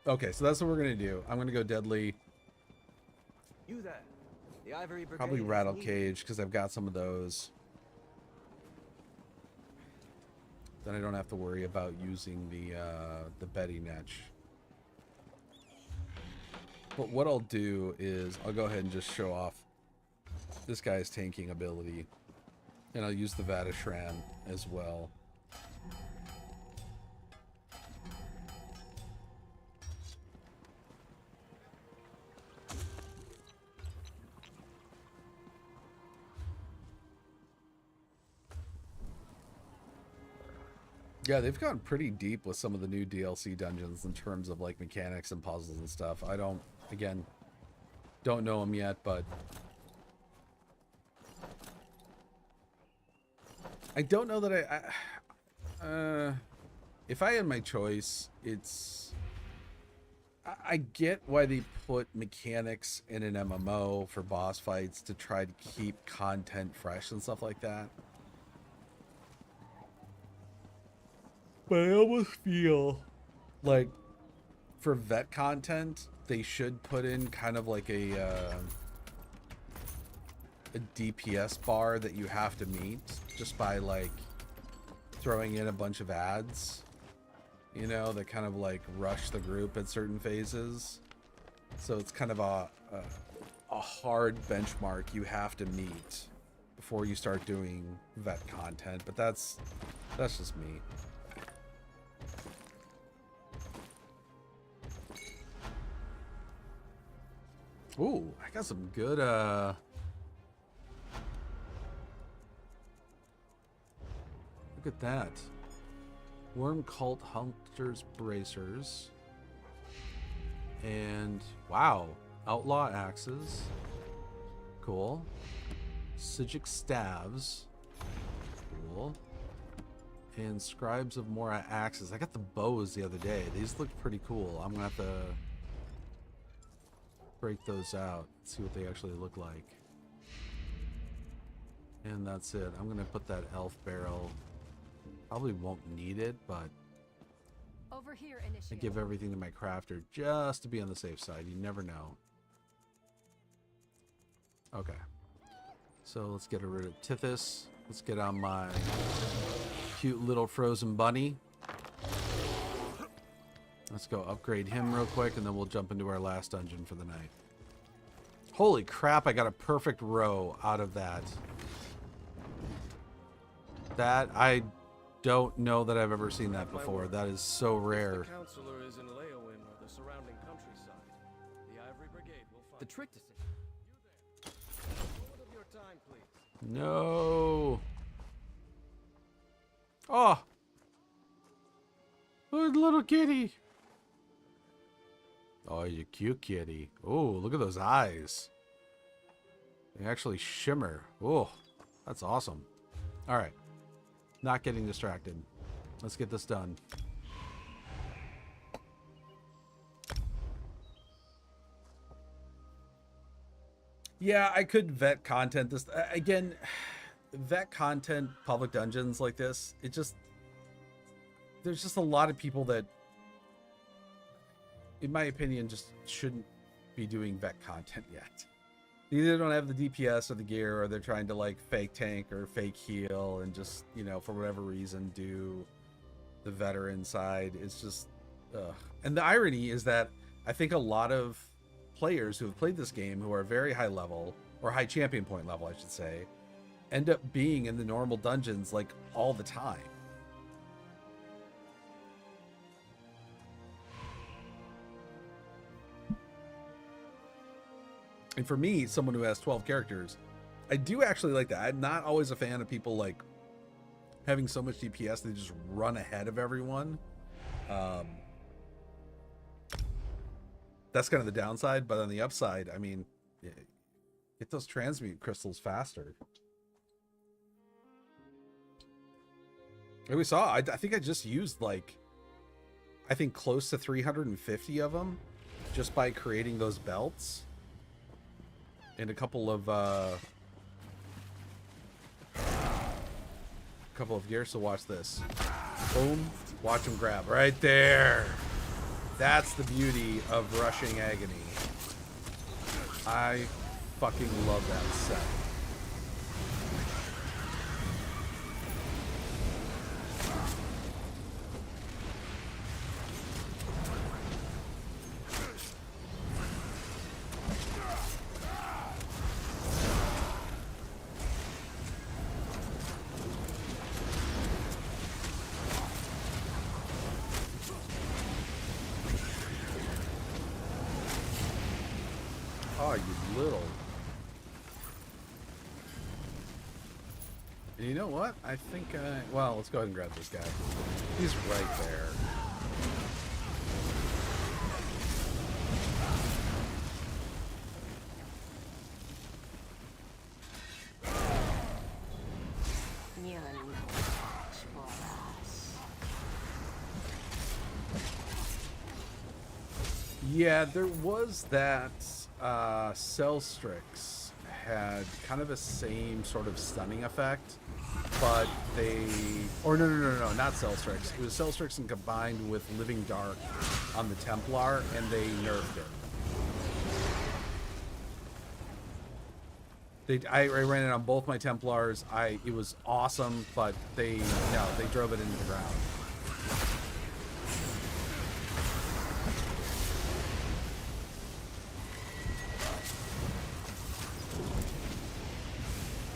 Okay, so that's what we're gonna do. I'm gonna go deadly. You there. The Ivory Brigade Probably Rattle Cage because I've got some of those. Then I don't have to worry about using the Betty Netch. But what I'll do is I'll go ahead and just show off this guy's tanking ability, and I'll use the Vatishran as well. Yeah, they've gone pretty deep with some of the new DLC dungeons in terms of like mechanics and puzzles and stuff. I don't know them yet, but I don't know that if I had my choice, I get why they put mechanics in an MMO for boss fights to try to keep content fresh and stuff like that. But I almost feel like for vet content, they should put in kind of like a DPS bar that you have to meet just by like throwing in a bunch of ads, you know, that kind of like rush the group at certain phases. So it's kind of a hard benchmark you have to meet before you start doing vet content, but that's just me. Ooh, I got some good look at that. Worm Cult Hunters Bracers. And wow, Outlaw Axes. Cool. Sigic Staves. Cool. And Scribes of Mora Axes. I got the bows the other day. These look pretty cool. I'm gonna have to break those out, see what they actually look like. And that's it. I'm gonna put that elf barrel. Probably won't need it, but Over here, I initiate. give everything to my crafter just to be on the safe side. You never know. Okay. So let's get rid of Tithys. Let's get on my cute little frozen bunny. Let's go upgrade him real quick, and then we'll jump into our last dungeon for the night. Holy crap, I got a perfect row out of that. That, I don't know that I've ever seen that before. That is so rare. The counselor is in Leowin or the surrounding countryside. The Ivory Brigade will find The trick to you there. Moment of your time, please. No. Oh. Good little kitty. Oh, you cute kitty. Oh, look at those eyes. They actually shimmer. Oh, that's awesome. All right. Not getting distracted. Let's get this done. Yeah, I could vet content this again. Vet content, public dungeons like this. It just, there's just a lot of people that, in my opinion, just shouldn't be doing vet content yet. They either don't have the DPS or the gear, or they're trying to like fake tank or fake heal and just, you know, for whatever reason do the veteran side. It's just, ugh. And the irony is that I think a lot of players who have played this game, who are very high level, or high champion point level, I should say, end up being in the normal dungeons like all the time. And for me, someone who has 12 characters, I do actually like that. I'm not always a fan of people like having so much DPS they just run ahead of everyone. That's kind of the downside, but on the upside, I mean, get those transmute crystals faster. And we saw, I think I just used like, I think close to 350 of them just by creating those belts. And a couple of gears. So watch this. Boom. Watch him grab right there. That's the beauty of rushing agony. I fucking love that set. Oh, you little. And you know what? I think, well, let's go ahead and grab this guy. He's right there. You're no match for us. Yeah, there was that. Celstrix had kind of a same sort of stunning effect, but they, or no, not Celstrix. It was Celstrix and combined with Living Dark on the Templar, and they nerfed it. I ran it on both my Templars. It was awesome, but they drove it into the ground.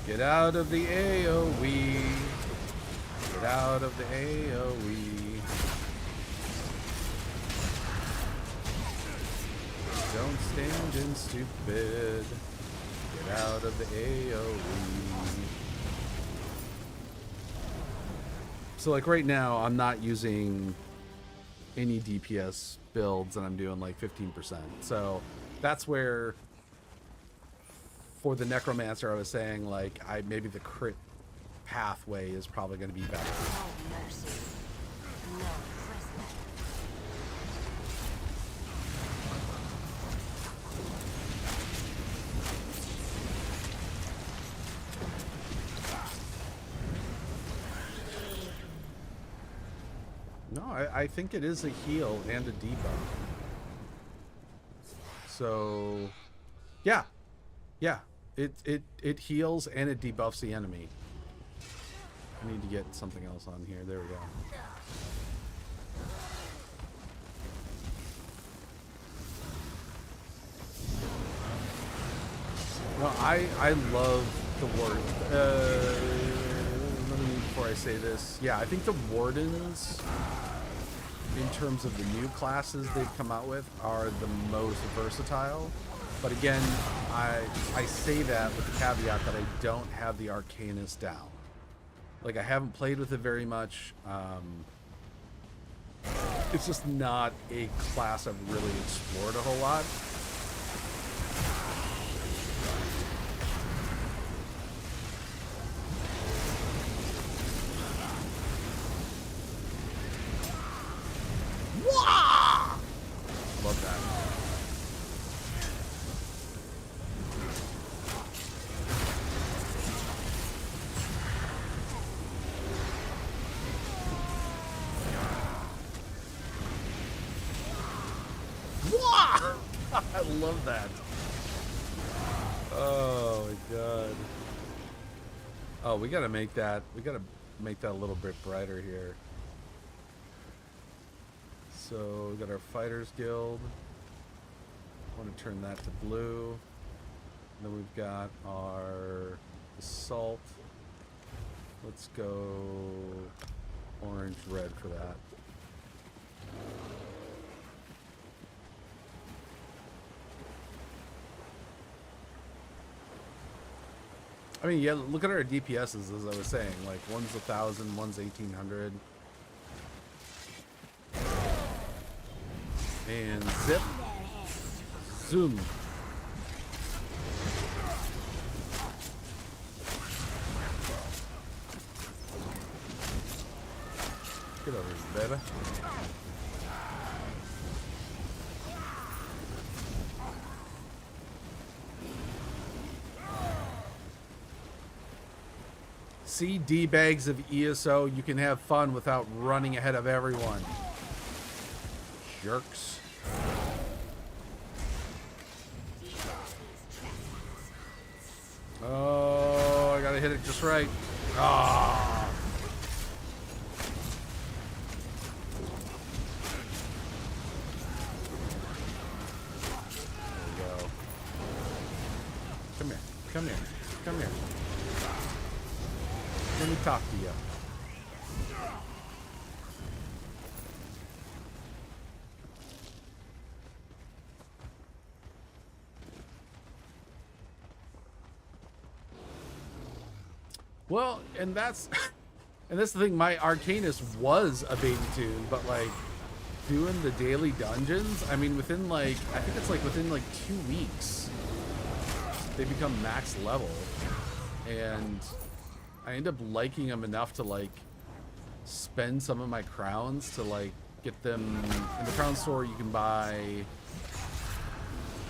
Get out of the AoE. Get out of the AoE. Don't stand in stupid. Get out of the AoE. So like right now, I'm not using any DPS builds and I'm doing like 15%. So that's where for the Necromancer, I was saying, like, maybe the crit pathway is probably going to be better. No mercy. No prisoner. No, I think it is a heal and a debuff. So, yeah. Yeah. It heals and it debuffs the enemy. I need to get something else on here. There we go. No, I love the ward. Let me, before I say this, yeah, I think the Wardens, in terms of the new classes they've come out with, are the most versatile. But again, I say that with the caveat that I don't have the Arcanist down. Like, I haven't played with it very much. It's just not a class I've really explored a whole lot. Love that. I love that. Oh my god. Oh, we gotta make that a little bit brighter here. So we got our Fighters Guild. Want to turn that to blue. Then we've got our Assault. Let's go orange red for that. I mean, yeah, look at our DPSs, as I was saying. Like, one's 1,000, one's 1,800. And zip. Zoom. Get over here, baby. See, D-bags of ESO, you can have fun without running ahead of everyone. Jerks. Oh, I gotta hit it just right. Ah. There we go. Come here. Come here. Come here. Let me talk to you. Well, and that's the thing, my Arcanist was a baby tune, but like doing the daily dungeons, I mean within like, I think it's like within like 2 weeks they become max level, and I end up liking them enough to like spend some of my crowns to like get them in the crown store. You can buy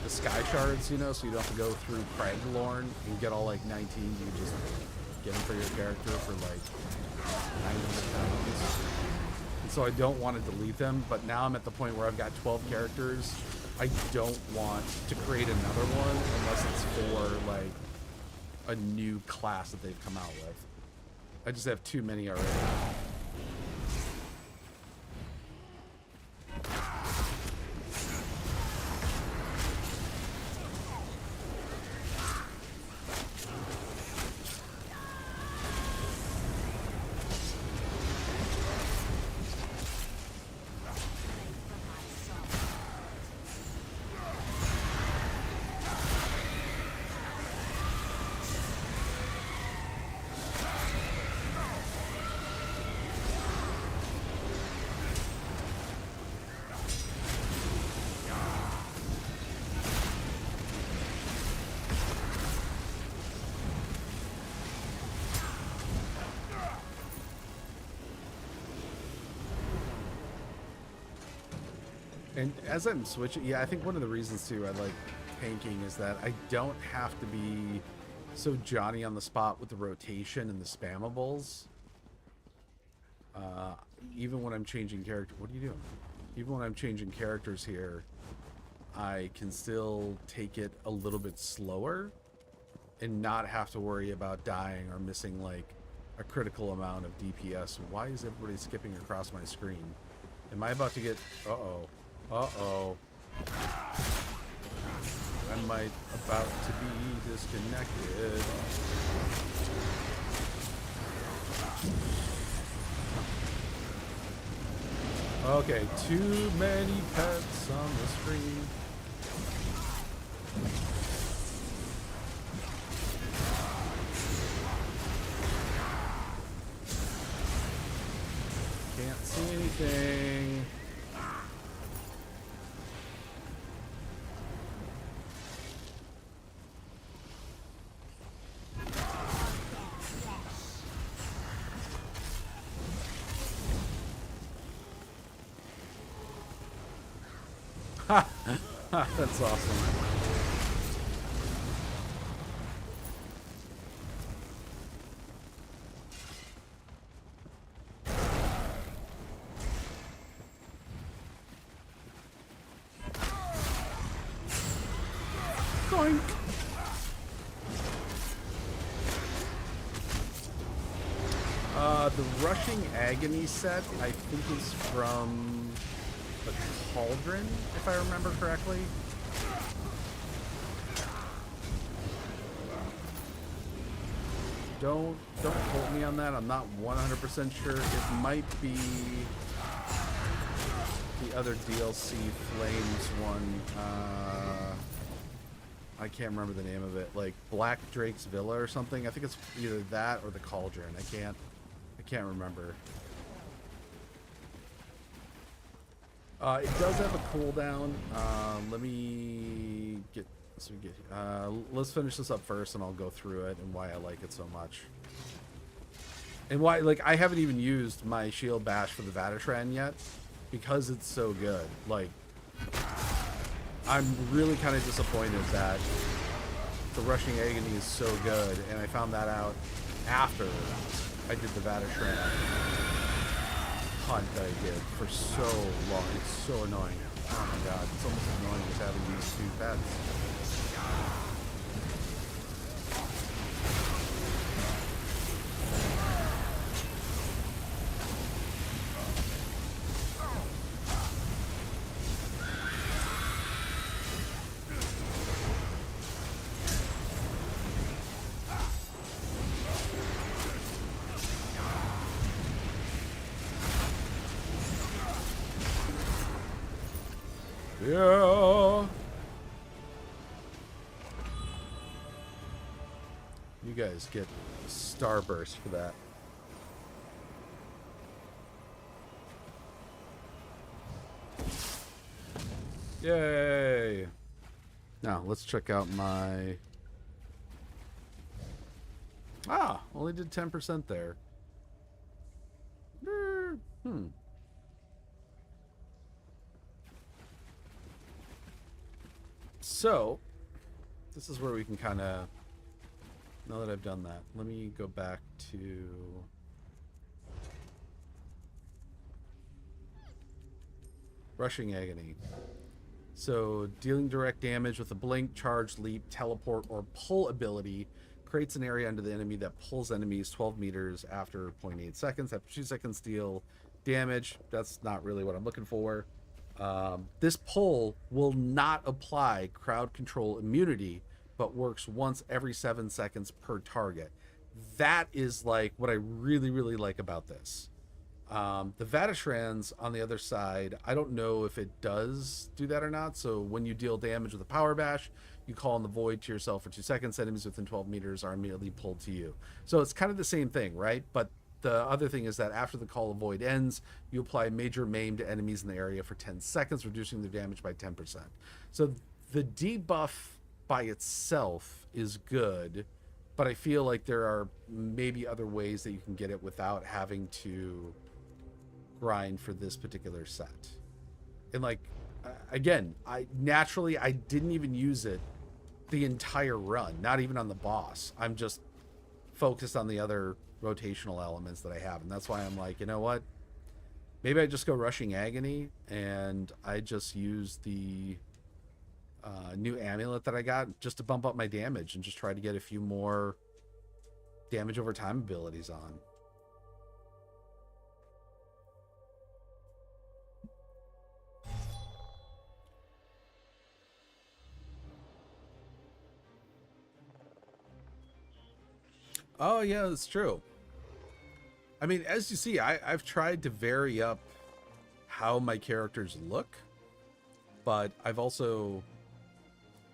the sky shards, you know, so you don't have to go through Craglorn and get all like 19. You just get them for your character for like 900 pounds. And so I don't want to delete them, but now I'm at the point where I've got 12 characters. I don't want to create another one unless it's for like a new class that they've come out with. I just have too many already. And as I'm switching, yeah, I think one of the reasons too I like tanking is that I don't have to be so Johnny on the spot with the rotation and the spammables. Even when I'm changing character, what are you doing? Even when I'm changing characters here, I can still take it a little bit slower and not have to worry about dying or missing like a critical amount of DPS. Why is everybody skipping across my screen? Am I about to get... Uh-oh. Uh-oh. I might about to be disconnected. Okay, too many pets on the screen. Can't see anything. That's awesome. Boink. The Rushing Agony set, I think, is from the Cauldron, if I remember correctly. Don't quote me on that. I'm not 100% sure. It might be the other DLC Flames one. I can't remember the name of it. Like Black Drake's Villa or something. I think it's either that or the Cauldron. I can't remember. It does have a cooldown. Let's finish this up first, and I'll go through it and why I like it so much. And why, like, I haven't even used my shield bash for the Vatatran yet because it's so good. Like, I'm really kind of disappointed that the Rushing Agony is so good, and I found that out after I did the Vatatran hunt that I did for so long. It's so annoying. Oh my god, it's almost annoying just having these two pets. Yeah. You guys get Starburst for that. Yay. Now, let's check out my... only did 10% there. So, this is where we can kind of... Now that I've done that, let me go back to... Rushing Agony. So, dealing direct damage with a blink, charge, leap, teleport, or pull ability creates an area under the enemy that pulls enemies 12 meters after 0.8 seconds. After 2 seconds, deal damage. That's not really what I'm looking for. This pull will not apply crowd control immunity, but works once every 7 seconds per target. That is like what I really, really like about this. The Vatishrans on the other side, I don't know if it does do that or not. So when you deal damage with a power bash, you call in the void to yourself for 2 seconds. Enemies within 12 meters are immediately pulled to you. So it's kind of the same thing, right? But the other thing is that after the call of void ends, you apply major maim to enemies in the area for 10 seconds, reducing their damage by 10%. So the debuff by itself is good, but I feel like there are maybe other ways that you can get it without having to grind for this particular set. And like, again, I didn't even use it the entire run, not even on the boss. I'm just focused on the other rotational elements that I have, and that's why I'm like, you know what, maybe I just go Rushing Agony and I just use the new amulet that I got just to bump up my damage and just try to get a few more damage over time abilities on. Oh yeah, that's true. I mean, as you see, I've tried to vary up how my characters look, but I've also...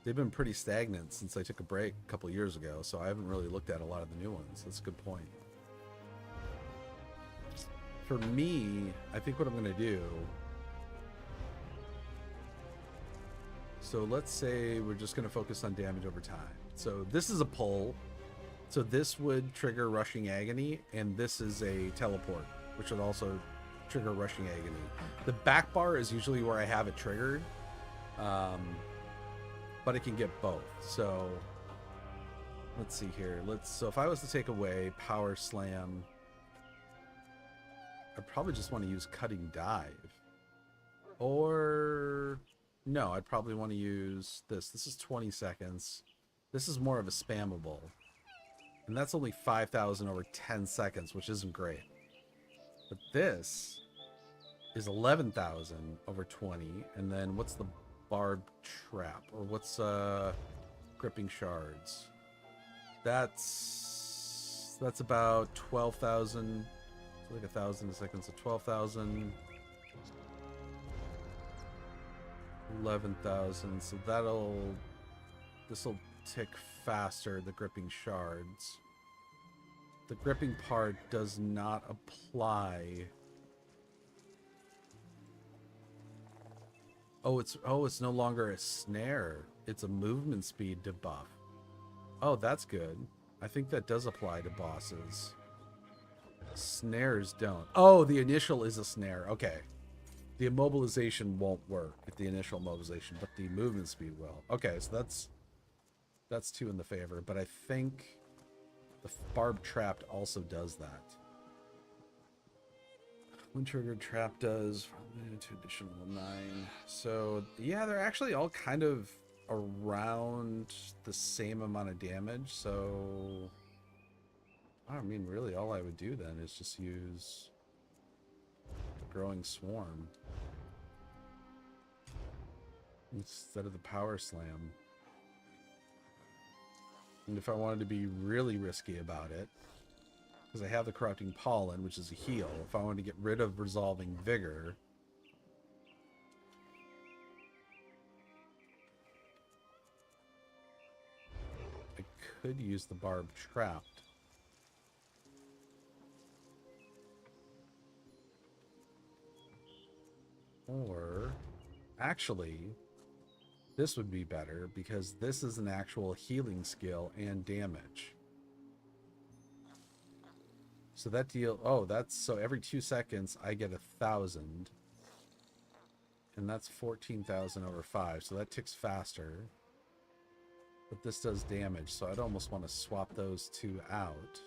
They've been pretty stagnant since I took a break a couple years ago, so I haven't really looked at a lot of the new ones. That's a good point. For me, I think what I'm going to do... So let's say we're just going to focus on damage over time. So this is a pull. So this would trigger Rushing Agony, and this is a teleport, which would also trigger Rushing Agony. The back bar is usually where I have it triggered, but it can get both. So let's see here. So if I was to take away Power Slam, I'd probably just want to use Cutting Dive. Or no, I'd probably want to use this. This is 20 seconds. This is more of a spammable. And that's only 5,000 over 10 seconds, which isn't great. But this is 11,000 over 20. And then what's the Barbed Trap? Or what's Gripping Shards? That's about 12,000. It's like 1,000 a second, so 12,000. 11,000. So this'll tick faster, the Gripping Shards. The gripping part does not apply. Oh, it's no longer a snare. It's a movement speed debuff. Oh, that's good. I think that does apply to bosses. Snares don't. Oh, the initial is a snare. Okay. The immobilization won't work with the initial immobilization, but the movement speed will. Okay, so that's two in the favor, but I think the Barbed Trap also does that. When triggered, trap does to additional 9. So yeah, they're actually all kind of around the same amount of damage. So I mean, really, all I would do then is just use the Growing Swarm instead of the Power Slam. And if I wanted to be really risky about it, because I have the Corrupting Pollen, which is a heal, if I wanted to get rid of Resolving Vigor, I could use the Barbed Trap. Or, actually, this would be better because this is an actual healing skill and damage. So that deal, oh, that's, so every 2 seconds I get 1,000. And that's 14,000 over 5, so that ticks faster. But this does damage, so I'd almost want to swap those two out.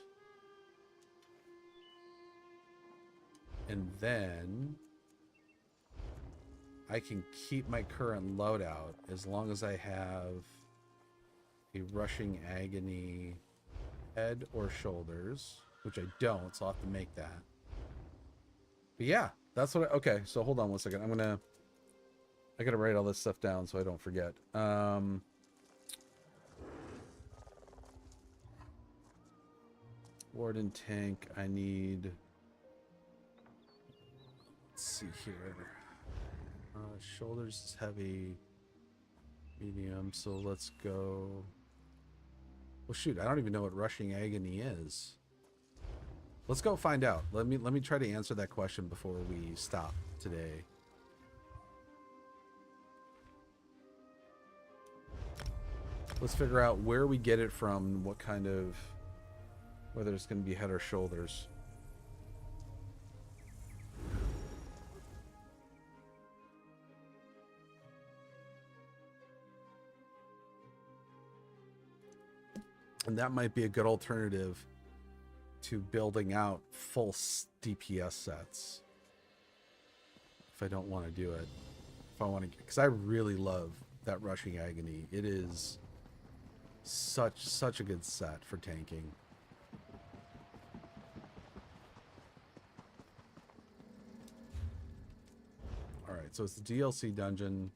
And then I can keep my current loadout as long as I have a rushing agony head or shoulders, which I don't, so I'll have to make that. But yeah, that's what okay, so hold on one second. I gotta write all this stuff down so I don't forget. Warden tank, I need, let's see here. Shoulders is heavy, medium, so let's go. Well, shoot, I don't even know what rushing agony is. Let's go find out. Let me try to answer that question before we stop today. Let's figure out where we get it from, what kind of, whether it's going to be head or shoulders. And that might be a good alternative to building out full DPS sets. If I don't want to do it. If I want to, because I really love that rushing agony. It is such a good set for tanking. All right, so it's the DLC dungeon.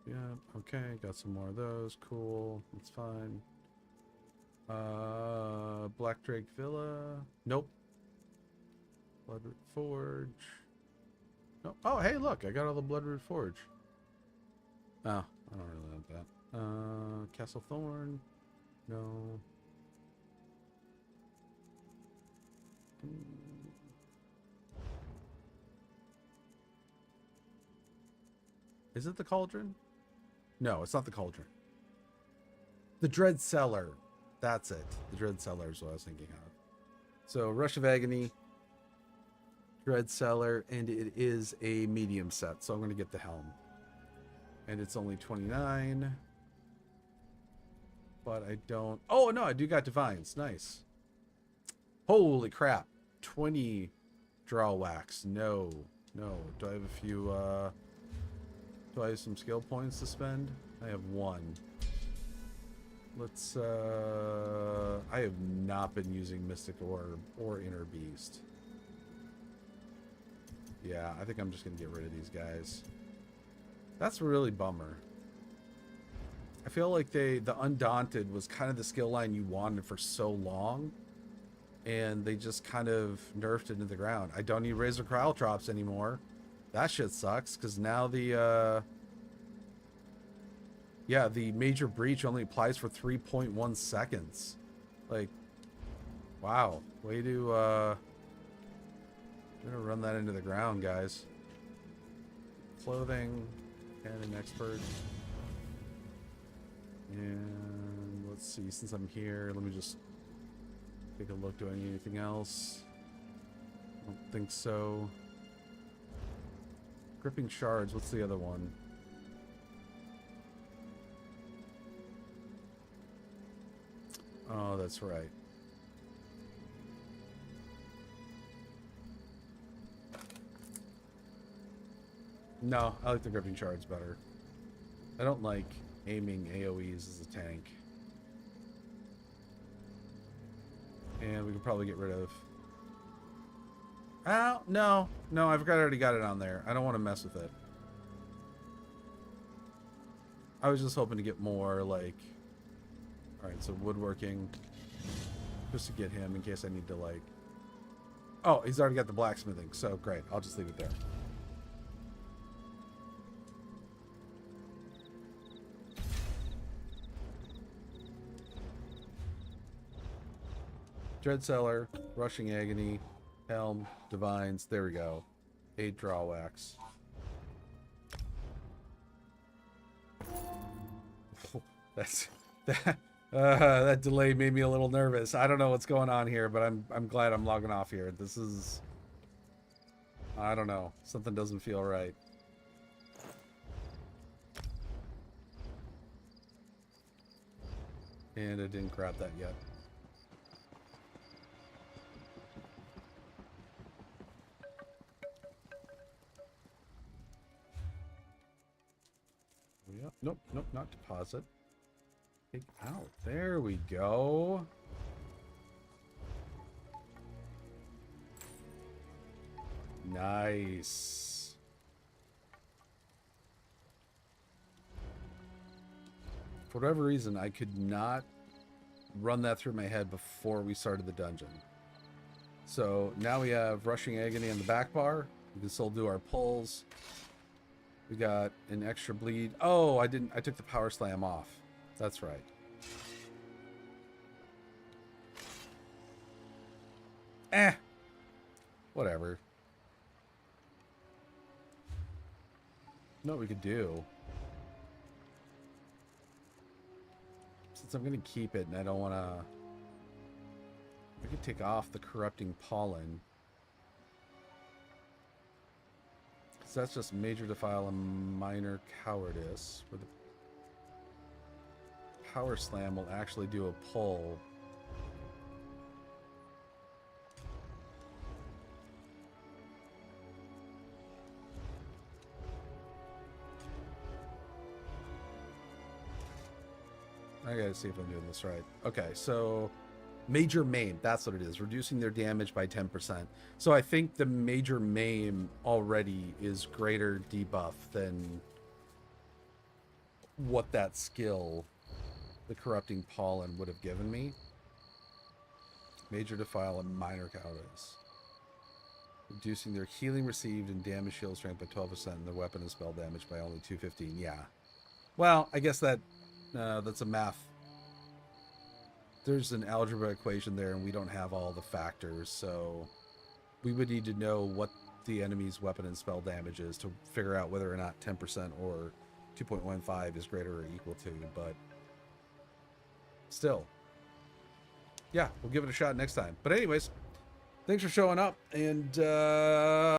Yeah, okay, got some more of those. Cool, that's fine. Black Drake Villa. Nope. Bloodroot Forge. No. Oh, hey, look, I got all the Bloodroot Forge. Oh, I don't really want that. Castle Thorn. No. Is it the Cauldron? No, it's not the Cauldron. The Dread Cellar. That's it. The Dread Cellar is what I was thinking of. So, Rush of Agony, Dread Cellar, and it is a medium set, so I'm going to get the Helm. And it's only 29. But I don't... Oh, no, I do got Divines. Nice. Holy crap. 20 draw wax. No. No. Do I have a few... Do I have some skill points to spend? I have one. Let's, I have not been using Mystic Orb or Inner Beast. Yeah, I think I'm just going to get rid of these guys. That's really bummer. I feel like the Undaunted was kind of the skill line you wanted for so long. And they just kind of nerfed it into the ground. I don't need Razor Caltrops anymore. That shit sucks, because now the, yeah, the Major Breach only applies for 3.1 seconds. Like, wow. Way to, I'm gonna run that into the ground, guys. Clothing, and an expert. And let's see, since I'm here, let me just take a look. Do I need anything else? I don't think so. Gripping Shards, what's the other one? Oh, that's right. No, I like the Gripping Shards better. I don't like aiming AoEs as a tank. And we could probably get rid of... Oh, no. No, I forgot I already got it on there. I don't want to mess with it. I was just hoping to get more, like... Alright, so woodworking. Just to get him in case I need to, like... Oh, he's already got the blacksmithing, so great. I'll just leave it there. Dread Cellar, Rushing Agony, Helm, Divines, there we go. 8 draw wax. That's that delay made me a little nervous. I don't know what's going on here, but I'm glad I'm logging off here. This is, I don't know. Something doesn't feel right. And I didn't grab that yet. Yep. Nope, nope, not deposit. Take out. There we go. Nice. For whatever reason, I could not run that through my head before we started the dungeon. So now we have Rushing Agony on the back bar. We can still do our pulls. We got an extra bleed. Oh, I took the power slam off. That's right. Whatever. You know what we could do? Since I'm going to keep it and I don't want to... We could take off the Corrupting Pollen. Because that's just Major Defile and Minor Cowardice. Where the Power Slam will actually do a pull. I gotta see if I'm doing this right. Okay, so Major Maim, that's what it is. Reducing their damage by 10%. So I think the Major Maim already is greater debuff than what that skill, the Corrupting Pollen, would have given me. Major Defile and Minor Cowardice. Reducing their healing received and damage shield strength by 12% and their weapon and spell damage by only 215. Yeah. Well, I guess that that's a math. There's an algebra equation there, and we don't have all the factors, so we would need to know what the enemy's weapon and spell damage is to figure out whether or not 10% or 2.15 is greater or equal to, but still. Yeah, we'll give it a shot next time. But anyways, thanks for showing up, and